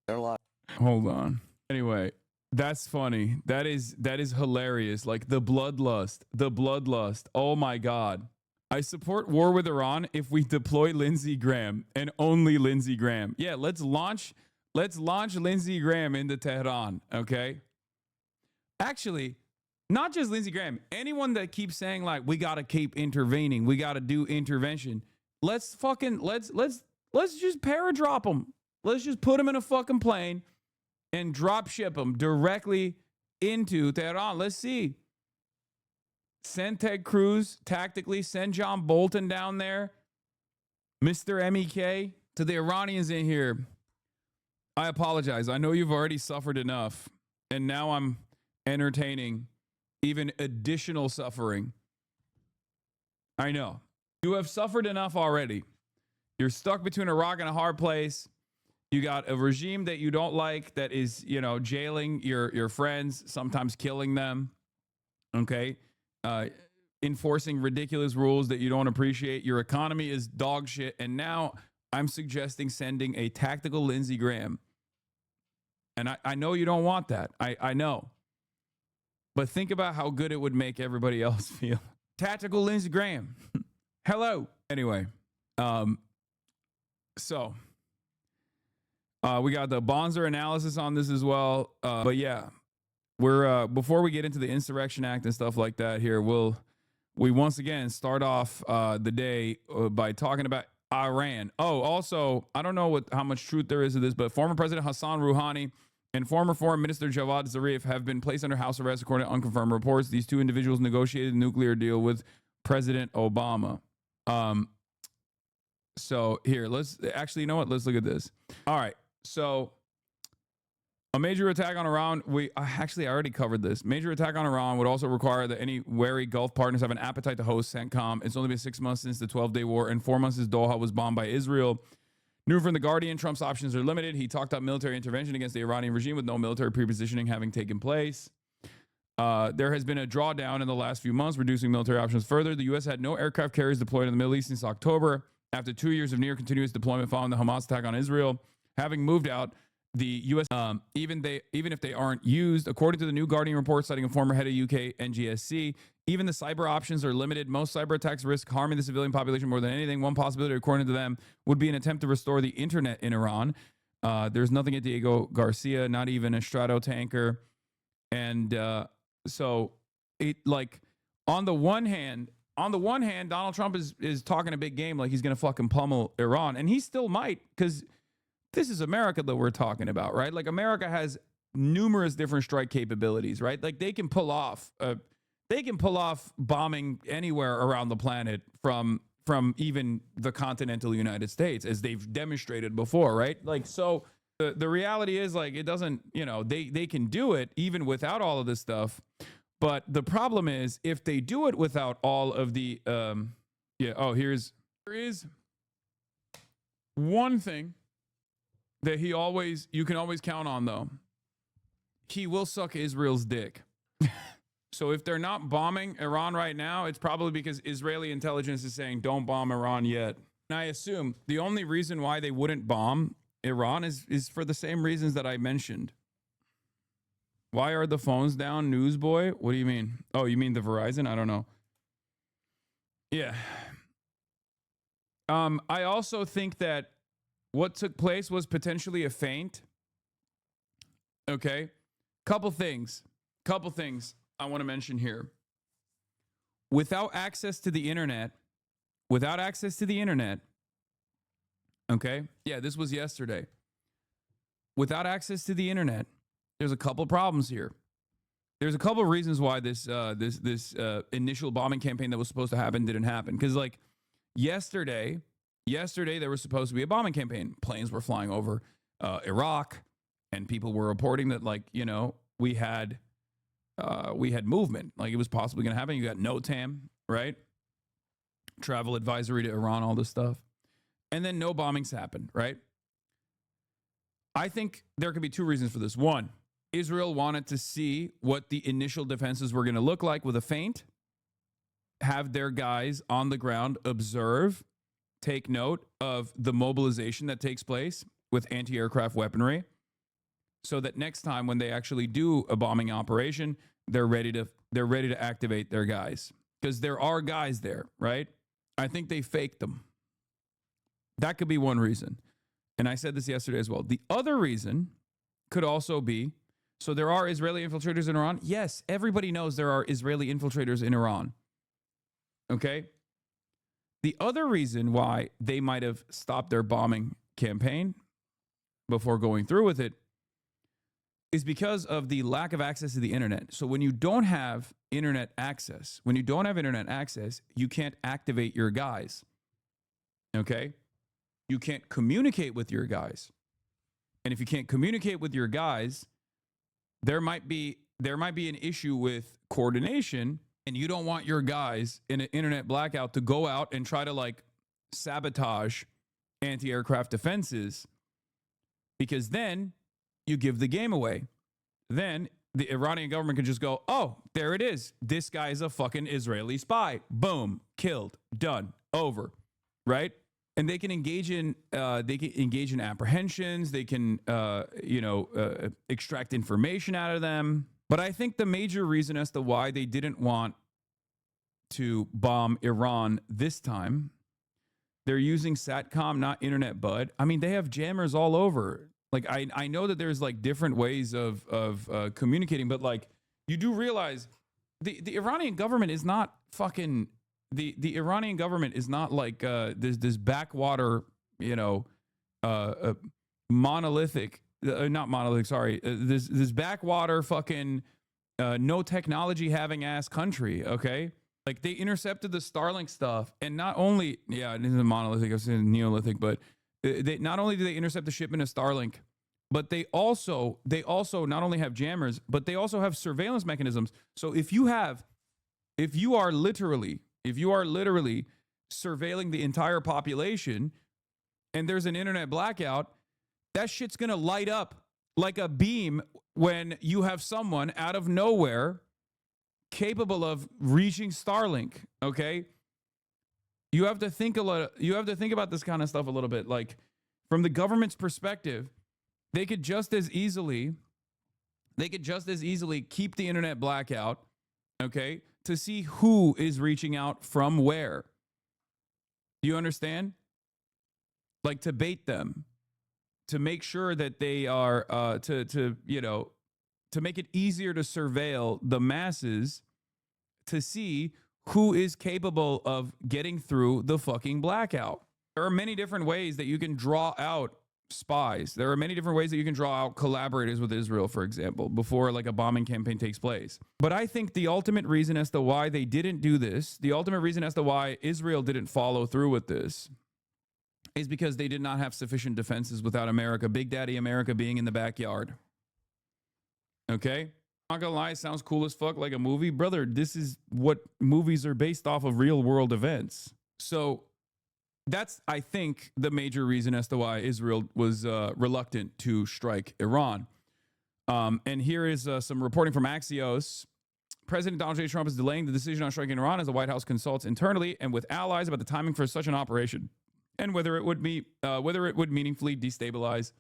are a lot. Hold on. Anyway, that's funny. That is hilarious. Like the bloodlust. Oh my God. I support war with Iran if we deploy Lindsey Graham and only Lindsey Graham. Yeah, let's launch Lindsey Graham into Tehran, okay? Actually, not just Lindsey Graham. Anyone that keeps saying like we got to keep intervening, we got to do intervention. Let's just paradrop them. Let's just put them in a fucking plane and drop ship them directly into Tehran. Let's see. Send Ted Cruz tactically. Send John Bolton down there. Mr. MEK. To the Iranians in here, I apologize. I know you've already suffered enough. And now I'm entertaining even additional suffering. I know. You have suffered enough already. You're stuck between a rock and a hard place. You got a regime that you don't like that is, jailing your friends, sometimes killing them. Okay? Enforcing ridiculous rules that you don't appreciate. Your economy is dog shit. And now I'm suggesting sending a tactical Lindsey Graham. And I know you don't want that. I know. But think about how good it would make everybody else feel. Tactical Lindsey Graham. Hello. Anyway, so we got the Bonzer analysis on this as well. But yeah, we're before we get into the Insurrection Act and stuff like that here, we once again start off the day by talking about Iran. Oh, also, I don't know how much truth there is to this, but former President Hassan Rouhani and former Foreign Minister Javad Zarif have been placed under house arrest according to unconfirmed reports. These two individuals negotiated a nuclear deal with President Obama. So here, let's actually, you know what? Let's look at this. All right. So a major attack on Iran. I already covered this. Major attack on Iran would also require that any wary Gulf partners have an appetite to host CENTCOM. It's only been 6 months since the 12-day war and 4 months since Doha was bombed by Israel. New from The Guardian, Trump's options are limited. He talked about military intervention against the Iranian regime with no military prepositioning having taken place. There has been a drawdown in the last few months, reducing military options further. The U.S. had no aircraft carriers deployed in the Middle East since October, after 2 years of near continuous deployment following the Hamas attack on Israel. Having moved out, the U.S. Even if they aren't used, according to the new Guardian report citing a former head of UK NGSC, even the cyber options are limited. Most cyber attacks risk harming the civilian population more than anything. One possibility, according to them, would be an attempt to restore the internet in Iran. There's nothing at Diego Garcia, not even a Strato tanker. And so it on the one hand, Donald Trump is talking a big game like he's going to fucking pummel Iran. And he still might, because this is America that we're talking about, right? Like America has numerous different strike capabilities, right? Like they can pull off bombing anywhere around the planet from even the continental United States, as they've demonstrated before, right? Like, so the reality is, like, it doesn't, they can do it even without all of this stuff. But the problem is if they do it without all of the, there is one thing that you can always count on, though. He will suck Israel's dick. So if they're not bombing Iran right now, it's probably because Israeli intelligence is saying, don't bomb Iran yet. And I assume the only reason why they wouldn't bomb Iran is for the same reasons that I mentioned. Why are the phones down, newsboy? What do you mean? Oh, you mean the Verizon? I don't know. Yeah. I also think that what took place was potentially a feint. Okay. Couple things I want to mention here. Without access to the internet, okay? Yeah, this was yesterday. Without access to the internet, there's a couple problems here. There's a couple of reasons why this initial bombing campaign that was supposed to happen didn't happen. Because, like, yesterday there was supposed to be a bombing campaign. Planes were flying over Iraq, and people were reporting that, like, we had movement, like it was possibly going to happen. You got NOTAM, right? Travel advisory to Iran, all this stuff. And then no bombings happened, right? I think there could be two reasons for this. One, Israel wanted to see what the initial defenses were going to look like with a feint, have their guys on the ground observe, take note of the mobilization that takes place with anti-aircraft weaponry, so that next time when they actually do a bombing operation, they're ready to activate their guys, because there are guys there, right? I think they faked them. That could be one reason. And I said this yesterday as well. The other reason could also be, so there are Israeli infiltrators in Iran. Yes, everybody knows there are Israeli infiltrators in Iran. Okay? The other reason why they might have stopped their bombing campaign before going through with it is because of the lack of access to the internet. So when you don't have internet access, you can't activate your guys. Okay? You can't communicate with your guys. And if you can't communicate with your guys, there might be an issue with coordination, and you don't want your guys in an internet blackout to go out and try to like sabotage anti-aircraft defenses, because then you give the game away. Then the Iranian government can just go, oh, there it is. This guy is a fucking Israeli spy. Boom, killed, done, over, right? And they can engage in apprehensions. They can extract information out of them. But I think the major reason as to why they didn't want to bomb Iran this time, they're using SATCOM, not internet, bud. I mean, they have jammers all over. Like, I know that there's like different ways of communicating, but like, you do realize the Iranian government is not fucking, the Iranian government is not like this backwater, monolithic, not monolithic, sorry, this backwater fucking no technology having ass country, okay? Like, they intercepted the Starlink stuff, and not only, yeah, it isn't monolithic, I was saying Neolithic, but they not only do they intercept the shipment of Starlink, but they also not only have jammers, but they also have surveillance mechanisms. So if you are literally surveilling the entire population and there's an internet blackout, that shit's gonna light up like a beam when you have someone out of nowhere capable of reaching Starlink, okay? You have to think about this kind of stuff a little bit. Like, from the government's perspective, they could just as easily keep the internet blackout, okay, to see who is reaching out from where. Do you understand? Like, to bait them, to make sure that they are to make it easier to surveil the masses, to see who is capable of getting through the fucking blackout. There are many different ways that you can draw out spies. There are many different ways that you can draw out collaborators with Israel, for example, before like a bombing campaign takes place. But I think the ultimate reason as to why they didn't do this, the ultimate reason as to why Israel didn't follow through with this, is because they did not have sufficient defenses without America, Big Daddy America being in the backyard. Okay? Not gonna lie, it sounds cool as fuck, like a movie. Brother, this is what movies are based off of, real world events. So that's, I think, the major reason as to why Israel was reluctant to strike Iran. And here is some reporting from Axios. President Donald J. Trump is delaying the decision on striking Iran as the White House consults internally and with allies about the timing for such an operation and whether it would meaningfully destabilize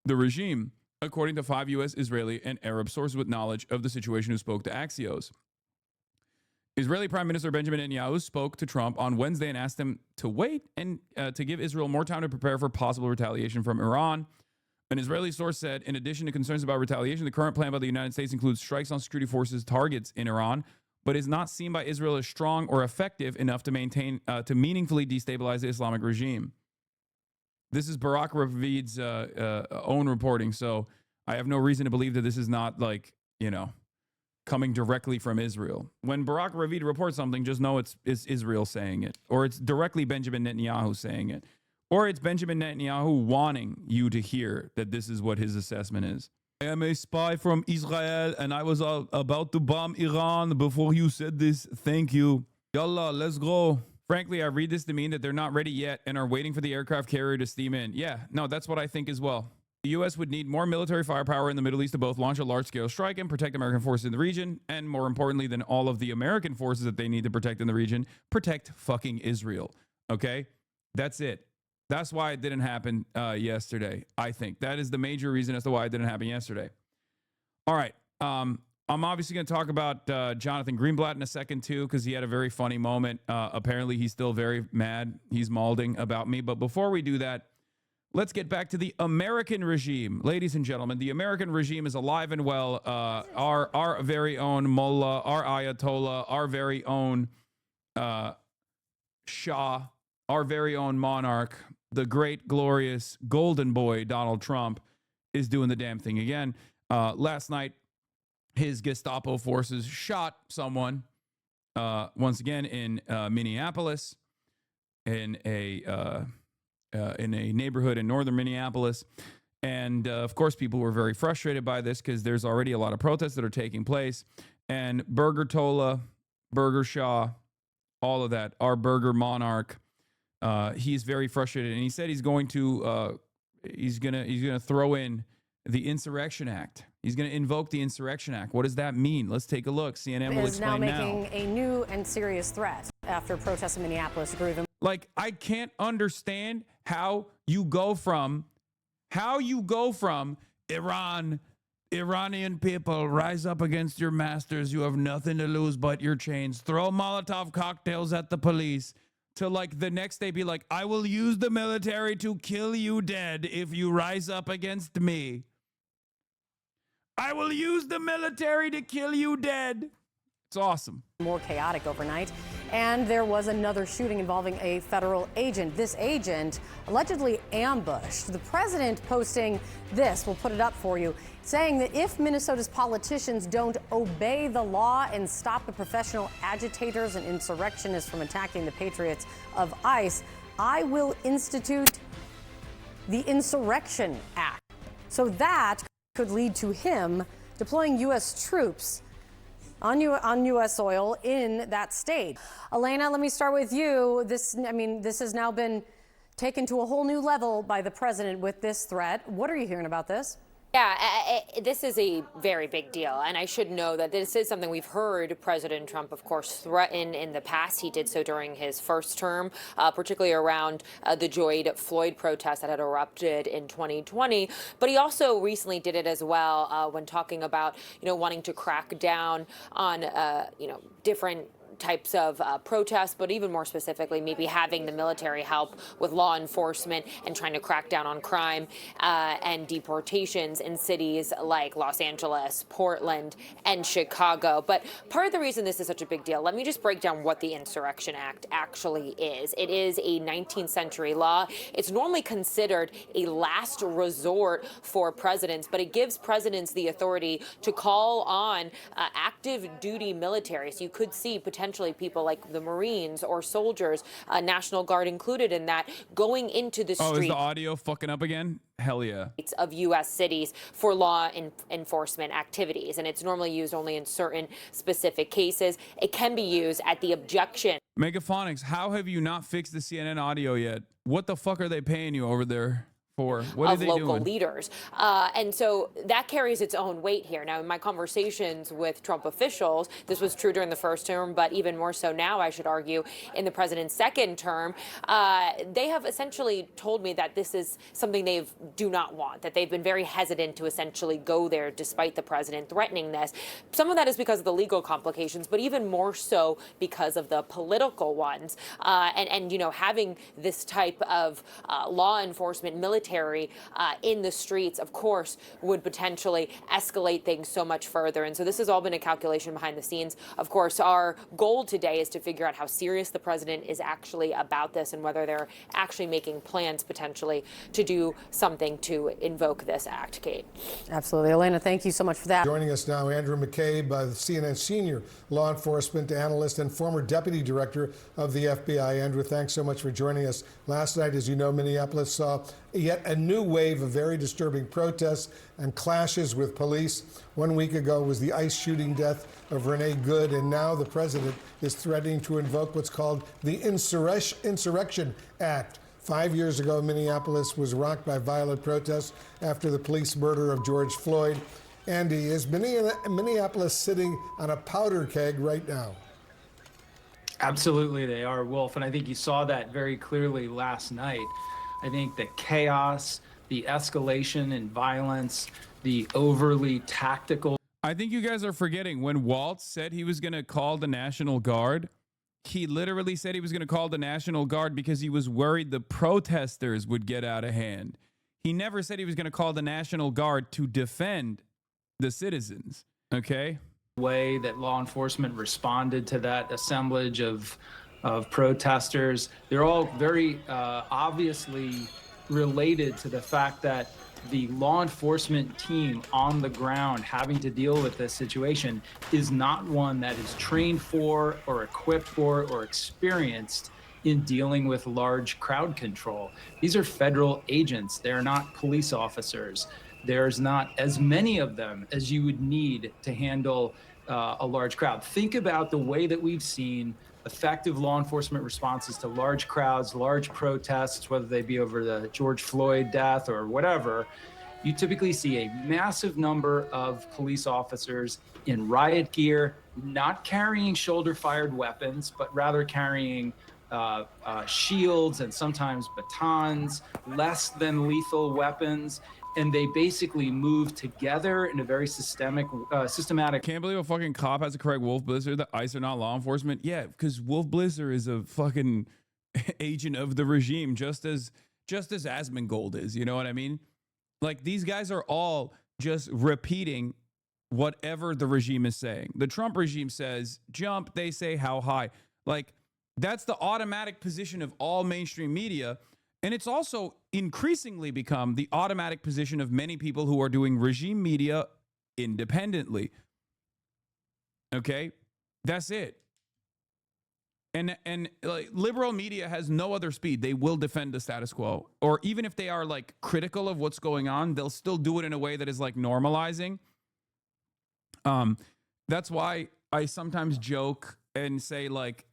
the regime, according to 5 U.S., Israeli, and Arab sources with knowledge of the situation who spoke to Axios. Israeli Prime Minister Benjamin Netanyahu spoke to Trump on Wednesday and asked him to wait and to give Israel more time to prepare for possible retaliation from Iran. An Israeli source said, in addition to concerns about retaliation, the current plan by the United States includes strikes on security forces targets in Iran, but is not seen by Israel as strong or effective enough to meaningfully destabilize the Islamic regime. This is Barak Ravid's own reporting, so I have no reason to believe that this is not coming directly from Israel. When Barak Ravid reports something, just know it's Israel saying it, or it's directly Benjamin Netanyahu saying it, or it's Benjamin Netanyahu wanting you to hear that this is what his assessment is. I am a spy from Israel, and I was about to bomb Iran before you said this. Thank you. Yallah, let's go. Frankly, I read this to mean that they're not ready yet and are waiting for the aircraft carrier to steam in. Yeah, no, that's what I think as well. The U.S. would need more military firepower in the Middle East to both launch a large-scale strike and protect American forces in the region, and more importantly than all of the American forces that they need to protect in the region, protect fucking Israel. Okay? That's it. That's why it didn't happen yesterday, I think. That is the major reason as to why it didn't happen yesterday. All right. I'm obviously going to talk about Jonathan Greenblatt in a second, too, because he had a very funny moment. Apparently, he's still very mad. He's malding about me. But before we do that, let's get back to the American regime. Ladies and gentlemen, the American regime is alive and well. Our very own mullah, our ayatollah, our very own Shah, our very own monarch, the great, glorious, golden boy, Donald Trump, is doing the damn thing again. Last night, his Gestapo forces shot someone, once again in Minneapolis, in a neighborhood in northern Minneapolis. And of course, people were very frustrated by this because there's already a lot of protests that are taking place. And Burger Shaw, all of that, our burger monarch, he's very frustrated, and he said he's going to throw in the Insurrection Act. He's going to invoke the Insurrection Act. What does that mean? Let's take a look. CNN will explain now. Is now making a new and serious threat after protests in Minneapolis grew even. Like, I can't understand how you go from Iranian people, rise up against your masters, you have nothing to lose but your chains, throw Molotov cocktails at the police, to like the next day be like, I will use the military to kill you dead if you rise up against me. I will use the military to kill you dead. It's awesome. More chaotic overnight. And there was another shooting involving a federal agent. This agent allegedly ambushed. The president posting this, we'll put it up for you, saying that if Minnesota's politicians don't obey the law and stop the professional agitators and insurrectionists from attacking the patriots of ICE, I will institute the Insurrection Act. So that could lead to him deploying U.S. troops on U.S. soil in that state. Elena, let me start with you. This has now been taken to a whole new level by the president with this threat. What are you hearing about this? Yeah, this is a very big deal. And I should know that this is something we've heard President Trump, of course, threaten in the past. He did so during his first term, particularly around the George Floyd protests that had erupted in 2020. But he also recently did it as well when talking about, wanting to crack down on, different types of protests, but even more specifically, maybe having the military help with law enforcement and trying to crack down on crime and deportations in cities like Los Angeles, Portland, and Chicago. But part of the reason this is such a big deal, let me just break down what the Insurrection Act actually is. It is a 19th century law. It's normally considered a last resort for presidents, but it gives presidents the authority to call on active duty military. So you could see potentially people like the Marines or soldiers, National Guard included in that, going into the streets. Oh, is the audio fucking up again? Hell yeah. Of U.S. cities for law enforcement activities. And it's normally used only in certain specific cases. It can be used at the objection. Megaphonics, how have you not fixed the CNN audio yet? What the fuck are they paying you over there for? What are they doing? Of local leaders. And so that carries its own weight here. Now, in my conversations with Trump officials, this was true during the first term, but even more so now, I should argue, in the president's second term, they have essentially told me that this is something they do not want, that they've been very hesitant to essentially go there despite the president threatening this. Some of that is because of the legal complications, but even more so because of the political ones. And having this type of law enforcement, military in the streets, of course, would potentially escalate things so much further. And so this has all been a calculation behind the scenes. Of course, our goal today is to figure out how serious the president is actually about this and whether they're actually making plans potentially to do something to invoke this act, Kate. Absolutely. Elena, thank you so much for that. Joining us now, Andrew McCabe, the CNN senior law enforcement analyst and former deputy director of the FBI. Andrew, thanks so much for joining us. Last night, as you know, Minneapolis saw yet a new wave of very disturbing protests and clashes with police. 1 week ago was the ICE shooting death of Renee Good, and now the president is threatening to invoke what's called the Insurrection Act. 5 years ago, Minneapolis was rocked by violent protests after the police murder of George Floyd. Andy, is Minneapolis sitting on a powder keg right now? Absolutely, they are, Wolf, and I think you saw that very clearly last night. I think the chaos, the escalation in violence, the overly tactical. I think you guys are forgetting when Waltz said he was going to call the National Guard. He literally said he was going to call the National Guard because he was worried the protesters would get out of hand. He never said he was going to call the National Guard to defend the citizens. Okay? Way that law enforcement responded to that assemblage of protesters. They're all very obviously related to the fact that the law enforcement team on the ground having to deal with this situation is not one that is trained for or equipped for or experienced in dealing with large crowd control. These are federal agents. They're not police officers. There's not as many of them as you would need to handle a large crowd. Think about the way that we've seen effective law enforcement responses to large crowds, large protests, whether they be over the George Floyd death or whatever. You typically see a massive number of police officers in riot gear, not carrying shoulder-fired weapons, but rather carrying shields and sometimes batons, less than lethal weapons. And they basically move together in a very systematic. Can't believe a fucking cop has to correct Wolf Blitzer that ICE are not law enforcement. Yeah, because Wolf Blitzer is a fucking agent of the regime, just as Asmongold is. You know what I mean? Like, these guys are all just repeating whatever the regime is saying. The Trump regime says jump, they say how high. Like, that's the automatic position of all mainstream media. And it's also increasingly become the automatic position of many people who are doing regime media independently. Okay? That's it. And like, liberal media has no other speed. They will defend the status quo. Or even if they are like critical of what's going on, they'll still do it in a way that is like normalizing. That's why I sometimes joke and say, like,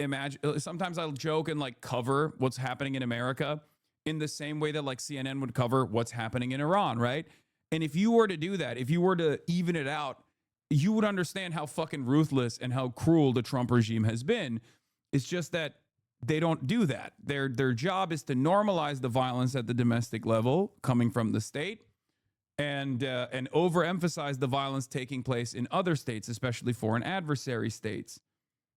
sometimes I'll joke and like cover what's happening in America in the same way that like CNN would cover what's happening in Iran, right? And if you were to do that, if you were to even it out, you would understand how fucking ruthless and how cruel the Trump regime has been. It's just that they don't do that. Their job is to normalize the violence at the domestic level coming from the state, and overemphasize the violence taking place in other states, especially foreign adversary states.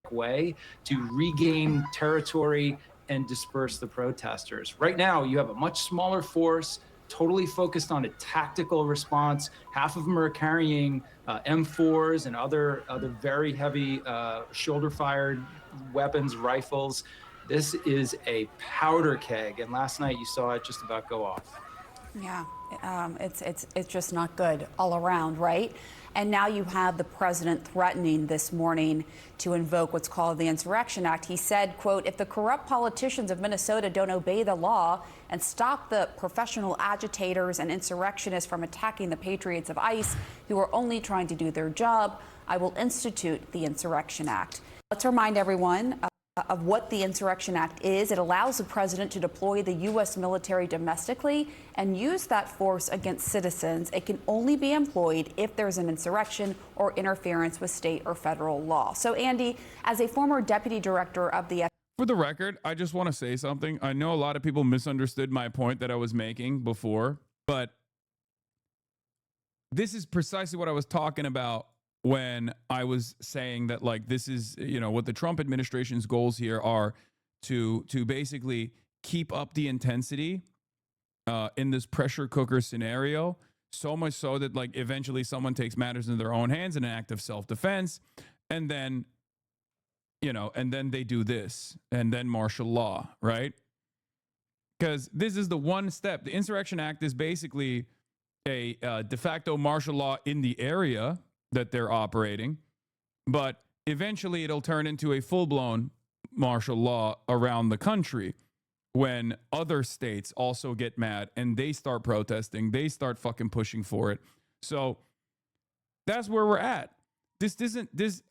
Way to regain territory and disperse the protesters. Right now, you have a much smaller force, totally focused on a tactical response. Half of them are carrying M4s and other very heavy shoulder-fired weapons, rifles. This is a powder keg, and last night you saw it just about go off. Yeah, it's just not good all around, right? And now you have the president threatening this morning to invoke what's called the Insurrection Act. He said, quote, if the corrupt politicians of Minnesota don't obey the law and stop the professional agitators and insurrectionists from attacking the patriots of ICE who are only trying to do their job, I will institute the Insurrection Act. Let's remind everyone of what the Insurrection Act is. It allows the president to deploy the U.S. military domestically and use that force against citizens. It can only be employed if there's an insurrection or interference with state or federal law. So, Andy, as a former deputy director of the For the record, I just want to say something. I know a lot of people misunderstood my point that I was making before, but this is precisely what I was talking about when I was saying that, like, this is, you know, what the Trump administration's goals here are to basically keep up the intensity in this pressure cooker scenario, so much so that, like, eventually someone takes matters in their own hands in an act of self-defense, and then, you know, and then they do this, and then martial law, right? Because this is the one step. The Insurrection Act is basically a de facto martial law in the area that they're operating, but eventually it'll turn into a full-blown martial law around the country when other states also get mad and they start protesting, they start fucking pushing for it. So that's where we're at.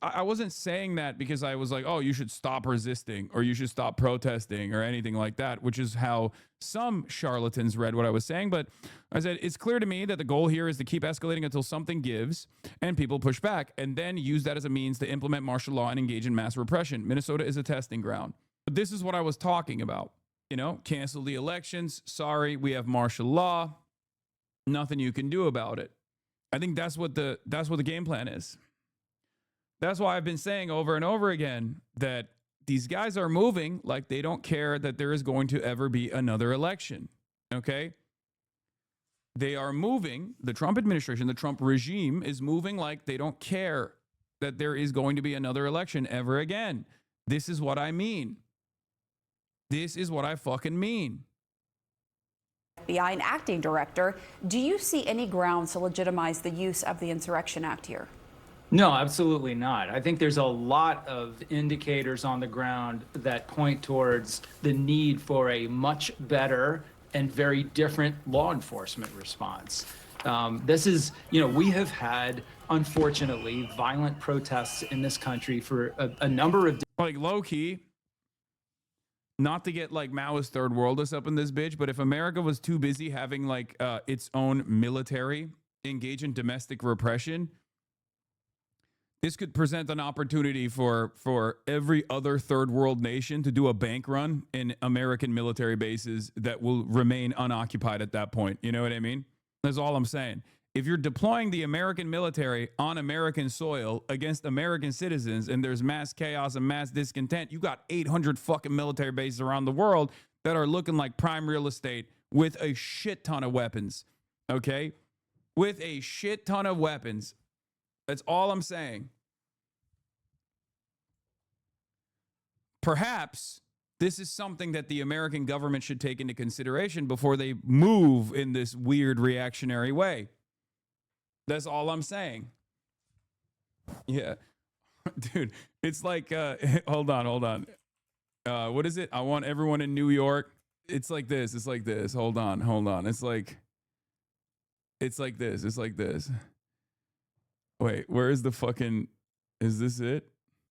I wasn't saying that because I was like, oh, you should stop resisting or you should stop protesting or anything like that, which is how some charlatans read what I was saying. But I said, it's clear to me that the goal here is to keep escalating until something gives and people push back, and then use that as a means to implement martial law and engage in mass repression. Minnesota is a testing ground. But this is what I was talking about. You know, cancel the elections. Sorry, we have martial law. Nothing you can do about it. I think that's what the game plan is. That's why I've been saying over and over again that these guys are moving like they don't care that there is going to ever be another election. Okay? They are moving, the Trump administration, the Trump regime is moving like they don't care that there is going to be another election ever again. This is what I mean. This is what I fucking mean. FBI and acting director. Do you see any grounds to legitimize the use of the Insurrection Act here? No, absolutely not. I think there's a lot of indicators on the ground that point towards the need for a much better and very different law enforcement response. This is, we have had, unfortunately, violent protests in this country for a number of like low key. Not to get like Maoist third worldist up in this bitch, but if America was too busy having like its own military engage in domestic repression, this could present an opportunity for every other third world nation to do a bank run in American military bases that will remain unoccupied at that point. You know what I mean? That's all I'm saying. If you're deploying the American military on American soil against American citizens and there's mass chaos and mass discontent, you got 800 fucking military bases around the world that are looking like prime real estate with a shit ton of weapons. Okay? With a shit ton of weapons. That's all I'm saying. Perhaps this is something that the American government should take into consideration before they move in this weird reactionary way. That's all I'm saying. Yeah. Dude, it's like, hold on. What is it? I want everyone in New York. It's like this. Hold on. It's like this. Wait, where is the fucking, is this it?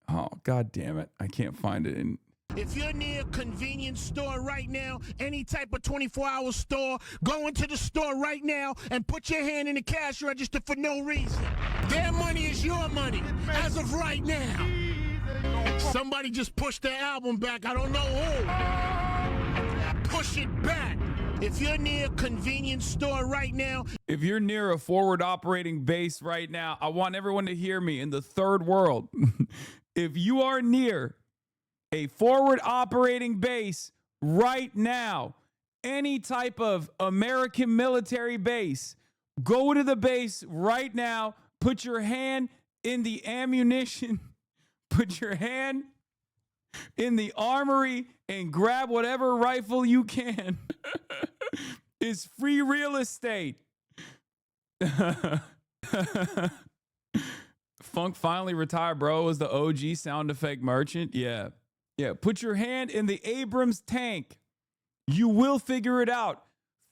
Oh, God damn it. I can't find it in. If you're near a convenience store right now, any type of 24-hour store, go into the store right now and put your hand in the cash register for no reason. Their money is your money as of right now. Somebody just pushed their album back. I don't know who. Push it back. If you're near a convenience store right now. If you're near a forward operating base right now, I want everyone to hear me in the third world. If you are near a forward operating base right now, any type of American military base, go to the base right now, put your hand in the ammunition, put your hand in the armory and grab whatever rifle you can. It's free real estate. Funk finally retired, bro. Was the OG sound effect merchant? Yeah. Put your hand in the Abrams tank. You will figure it out.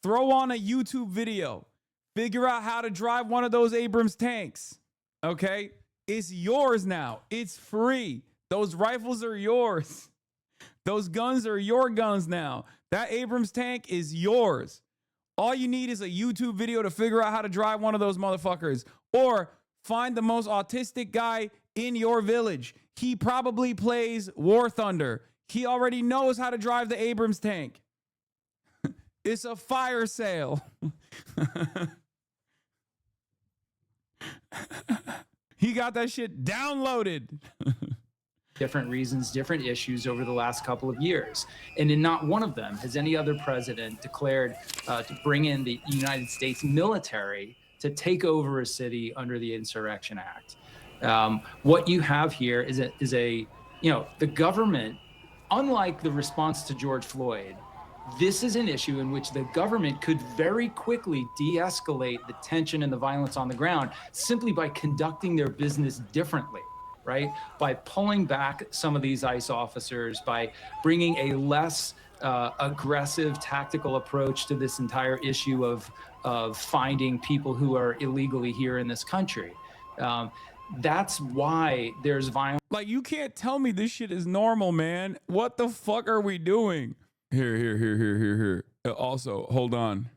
Throw on a YouTube video. Figure out how to drive one of those Abrams tanks. Okay? It's yours now. It's free. Those rifles are yours. Those guns are your guns now. That Abrams tank is yours. All you need is a YouTube video to figure out how to drive one of those motherfuckers. Or find the most autistic guy in your village. He probably plays War Thunder. He already knows how to drive the Abrams tank. It's a fire sale. He got that shit downloaded. Different reasons, different issues over the last couple of years. And in not one of them has any other president declared to bring in the United States military to take over a city under the Insurrection Act. What you have here is the government, unlike the response to George Floyd, this is an issue in which the government could very quickly de-escalate the tension and the violence on the ground simply by conducting their business differently, right? By pulling back some of these ICE officers, by bringing a less aggressive tactical approach to this entire issue of finding people who are illegally here in this country. That's why there's violence. Like, you can't tell me this shit is normal, man. What the fuck are we doing? Here. Also, hold on.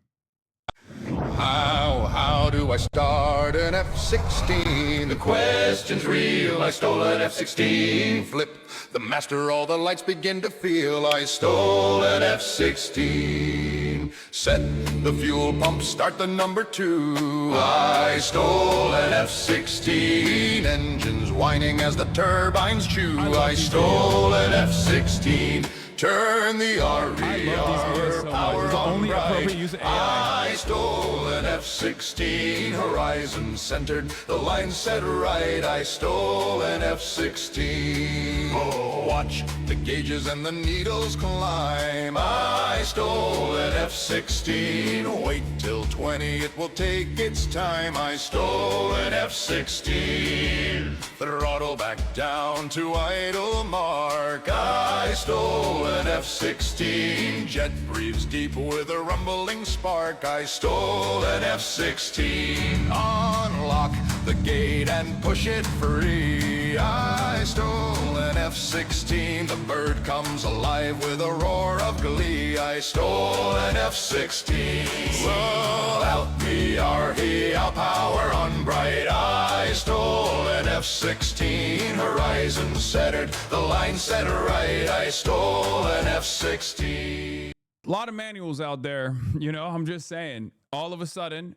How do I start an F-16? The question's real. I stole an F-16. Flip the master, all the lights begin to feel. I stole an F-16. Set the fuel pump, start the number 2. I stole an F-16. Engines whining as the turbines chew. I stole an F-16. Turn the I love these videos so much. power It's the on only bright. appropriate use of AI. I stole an F-16, horizon centered, the line set right. I stole an F-16. Oh, watch the gauges and the needles climb. I stole an F-16. Wait till 20, it will take its time. I stole an F-16. Throttle back down to idle mark. I stole an F-16. Jet breathes deep with a rumbling spark. I stole an F-16. Unlock the gate and push it free. I stole an F-16. The bird comes alive with a roar of glee. I stole an F-16. Roll out the REL power on bright. I stole an F-16. Horizon centered, the line set right. I stole an F-16. A lot of manuals out there, you know, I'm just saying. All of a sudden,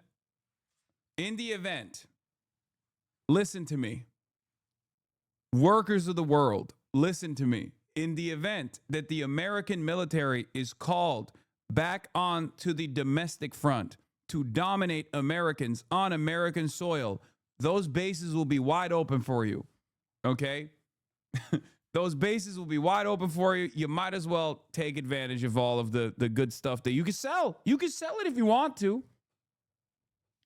in the event, listen to me. Workers of the world, listen to me. In the event that the American military is called back on to the domestic front to dominate Americans on American soil, those bases will be wide open for you. Okay? Those bases will be wide open for you. You might as well take advantage of all of the good stuff that you can sell. You can sell it if you want to.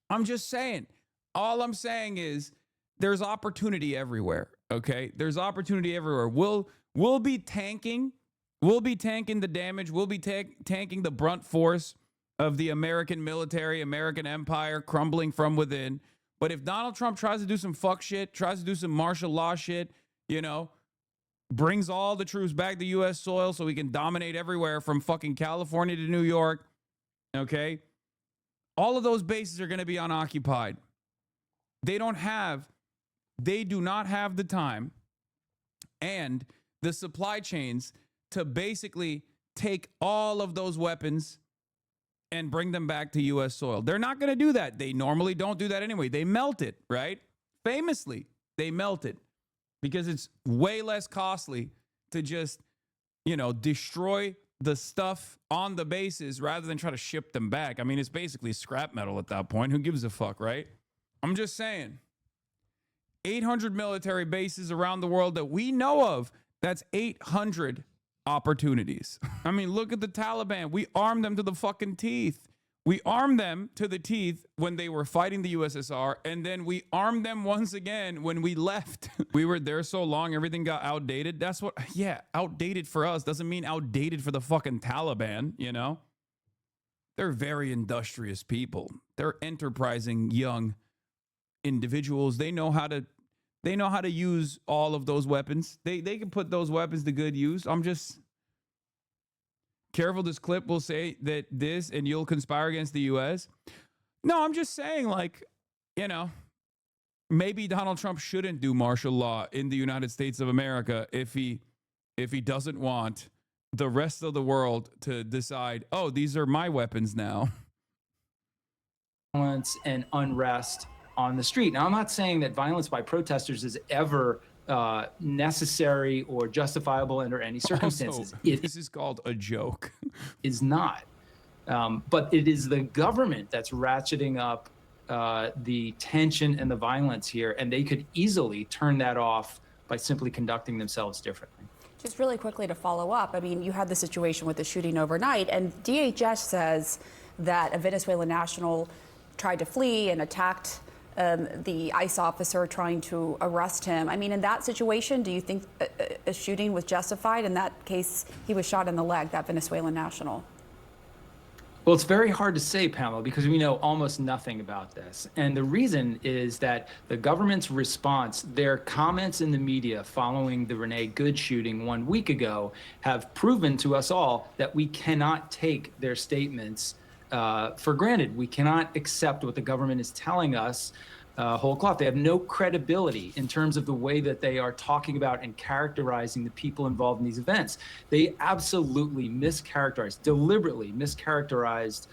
I'm just saying. All I'm saying is there's opportunity everywhere. Okay? There's opportunity everywhere. We'll be tanking. We'll be tanking the damage. We'll be tanking the brunt force of the American military, American empire crumbling from within. But if Donald Trump tries to do some fuck shit, tries to do some martial law shit, you know, brings all the troops back to U.S. soil so we can dominate everywhere from fucking California to New York, okay? All of those bases are going to be unoccupied. They do not have the time and the supply chains to basically take all of those weapons and bring them back to U.S. soil. They're not going to do that. They normally don't do that anyway. They melt it, right? Famously, they melt it because it's way less costly to just, you know, destroy the stuff on the bases rather than try to ship them back. I mean, it's basically scrap metal at that point. Who gives a fuck, right? I'm just saying. 800 military bases around the world that we know of. That's 800 opportunities. I mean, look at the Taliban. We armed them to the fucking teeth. We armed them to the teeth when they were fighting the USSR, and then we armed them once again when we left. We were there so long, everything got outdated. That's what, yeah, outdated for us doesn't mean outdated for the fucking Taliban, you know? They're very industrious people. They're enterprising young individuals. They know how to use all of those weapons. They can put those weapons to good use. I'm just careful. This clip will say that this and you'll conspire against the U.S. No, I'm just saying, like, you know, maybe Donald Trump shouldn't do martial law in the United States of America if he doesn't want the rest of the world to decide, oh, these are my weapons now. Violence and unrest on the street. Now, I'm not saying that violence by protesters is ever necessary or justifiable under any circumstances. Also, this is called a joke. Is not. But it is the government that's ratcheting up the tension and the violence here, and they could easily turn that off by simply conducting themselves differently. Just really quickly to follow up, I mean, you had the situation with the shooting overnight, and DHS says that a Venezuelan national tried to flee and attacked the ICE officer trying to arrest him. I mean, in that situation, do you think a shooting was justified? In that case, he was shot in the leg, that Venezuelan national. Well, it's very hard to say, Pamela, because we know almost nothing about this. And the reason is that the government's response, their comments in the media following the Renee Good shooting 1 week ago, have proven to us all that we cannot take their statements for granted. We cannot accept what the government is telling us whole cloth. They have no credibility in terms of the way that they are talking about and characterizing the people involved in these events. They absolutely mischaracterized, deliberately mischaracterized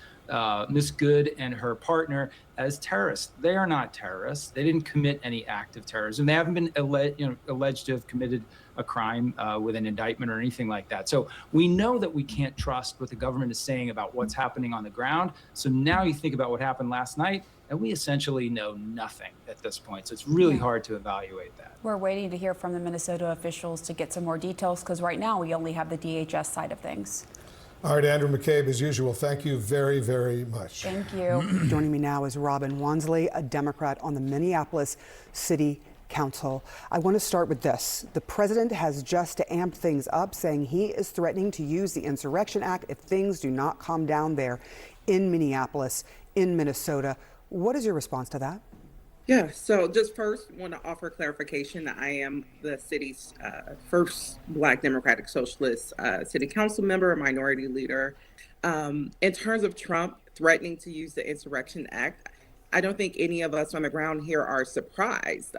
Miss Good and her partner as terrorists. They are not terrorists. They didn't commit any act of terrorism. They haven't been alleged to have committed a crime with an indictment or anything like that. So we know that we can't trust what the government is saying about what's happening on the ground. So now you think about what happened last night, and we essentially know nothing at this point. So it's really hard to evaluate that. We're waiting to hear from the Minnesota officials to get some more details, because right now we only have the DHS side of things. All right, Andrew McCabe, as usual, thank you very, very much. Thank you. Joining me now is Robin Wansley, a Democrat on the Minneapolis City Council. I want to start with this. The president has just amped things up, saying he is threatening to use the Insurrection Act if things do not calm down there in Minneapolis, in Minnesota. What is your response to that? Yeah, so just first want to offer clarification. I am the city's first Black Democratic Socialist city council member, minority leader. In terms of Trump threatening to use the Insurrection Act, I don't think any of us on the ground here are surprised.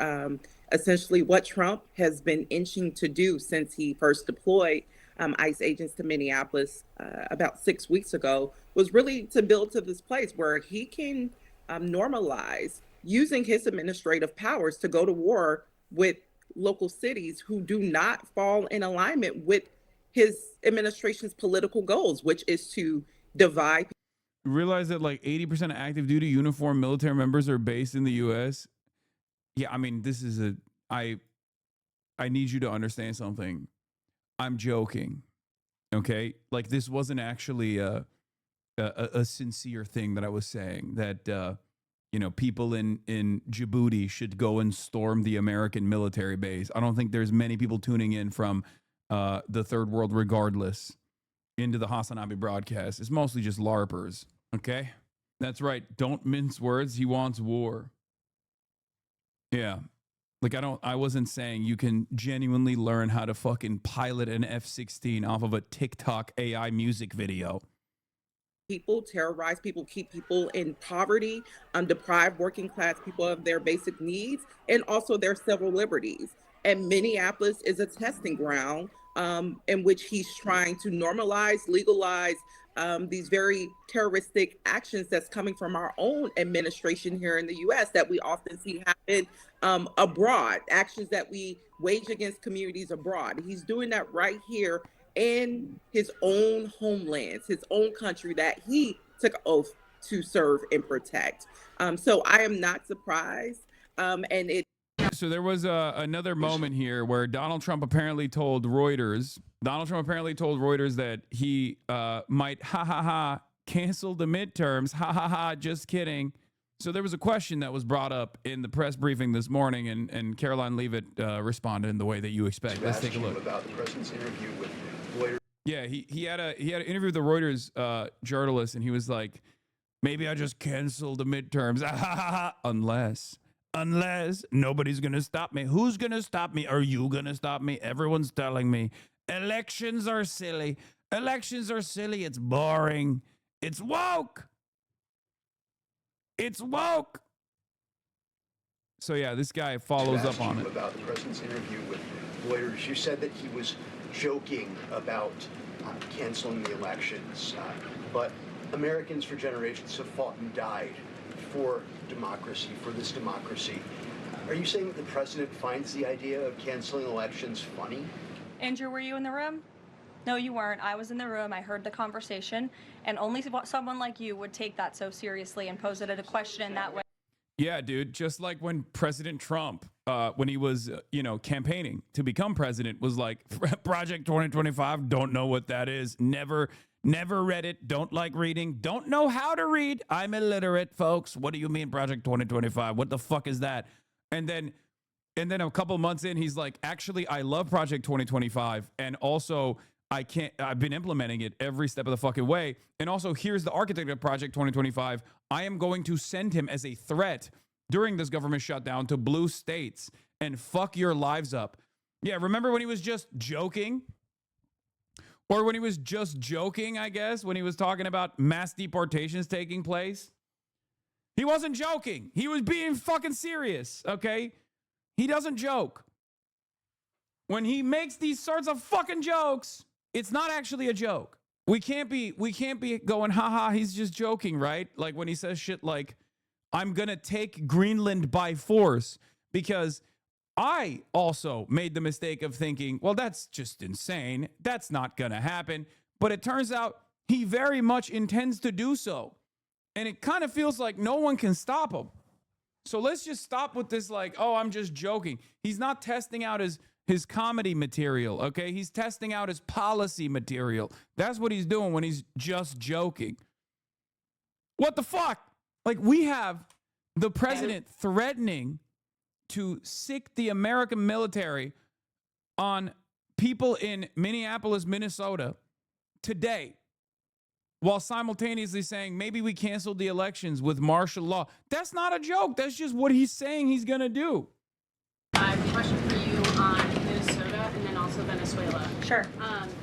Essentially, what Trump has been inching to do since he first deployed ICE agents to Minneapolis about 6 weeks ago was really to build to this place where he can normalize using his administrative powers to go to war with local cities who do not fall in alignment with his administration's political goals, which is to divide. Realize that like 80% of active duty uniformed military members are based in the U.S. Yeah, I mean, this is I need you to understand something. I'm joking, okay? Like, this wasn't actually a sincere thing that I was saying, that people in Djibouti should go and storm the American military base. I don't think there's many people tuning in from the third world regardless into the Hasanabi broadcast. It's mostly just LARPers, okay? That's right. Don't mince words. He wants war. Yeah. Like, I wasn't saying you can genuinely learn how to fucking pilot an F-16 off of a TikTok AI music video. People, terrorize people, keep people in poverty, deprive working class people of their basic needs and also their civil liberties. And Minneapolis is a testing ground in which he's trying to normalize, legalize these very terroristic actions that's coming from our own administration here in the U.S. that we often see happen abroad, actions that we wage against communities abroad. He's doing that right here in his own homelands, his own country that he took an oath to serve and protect. So I am not surprised. So there was another moment here where Donald Trump apparently told Reuters that he might cancel the midterms. Just kidding. So there was a question that was brought up in the press briefing this morning, and Caroline Leavitt responded in the way that you expect. Let's take a look. About the president's interview with Reuters. Yeah, he had an interview with the Reuters journalist, and he was like, maybe I just cancel the midterms. Unless nobody's going to stop me. Who's going to stop me? Are you going to stop me? Everyone's telling me elections are silly. Elections are silly. It's boring. It's woke. It's woke. So yeah, this guy follows up on it. About the president's interview with Reuters, you said that he was joking about canceling the elections, but Americans for generations have fought and died for democracy, for this democracy. Are you saying that the president finds the idea of canceling elections funny? Andrew, were you in the room? No, you weren't. I was in the room. I heard the conversation, and only someone like you would take that so seriously and pose it as a question in that way. Yeah, dude, just like when President Trump, when he was, campaigning to become president, was like, Project 2025, don't know what that is. Never read it. Don't like reading. Don't know how to read. I'm illiterate, folks. What do you mean, Project 2025? What the fuck is that? And then a couple months in, he's like, actually, I love Project 2025. And also, I've been implementing it every step of the fucking way. And also, here's the architect of Project 2025. I am going to send him as a threat during this government shutdown to blue states and fuck your lives up. Yeah, remember when he was just joking? Or when he was just joking, I guess, when he was talking about mass deportations taking place? He wasn't joking. He was being fucking serious, okay? He doesn't joke. When he makes these sorts of fucking jokes, it's not actually a joke. We can't be going, haha, he's just joking, right? Like when he says shit like, I'm gonna take Greenland by force because I also made the mistake of thinking, well, that's just insane. That's not going to happen. But it turns out he very much intends to do so. And it kind of feels like no one can stop him. So let's just stop with this like, oh, I'm just joking. He's not testing out his comedy material, okay? He's testing out his policy material. That's what he's doing when he's just joking. What the fuck? Like, we have the president threatening to sic the American military on people in Minneapolis, Minnesota today, while simultaneously saying maybe we canceled the elections with martial law. That's not a joke. That's just what he's saying he's going to do. I have a question for you on Minnesota and then also Venezuela. Sure.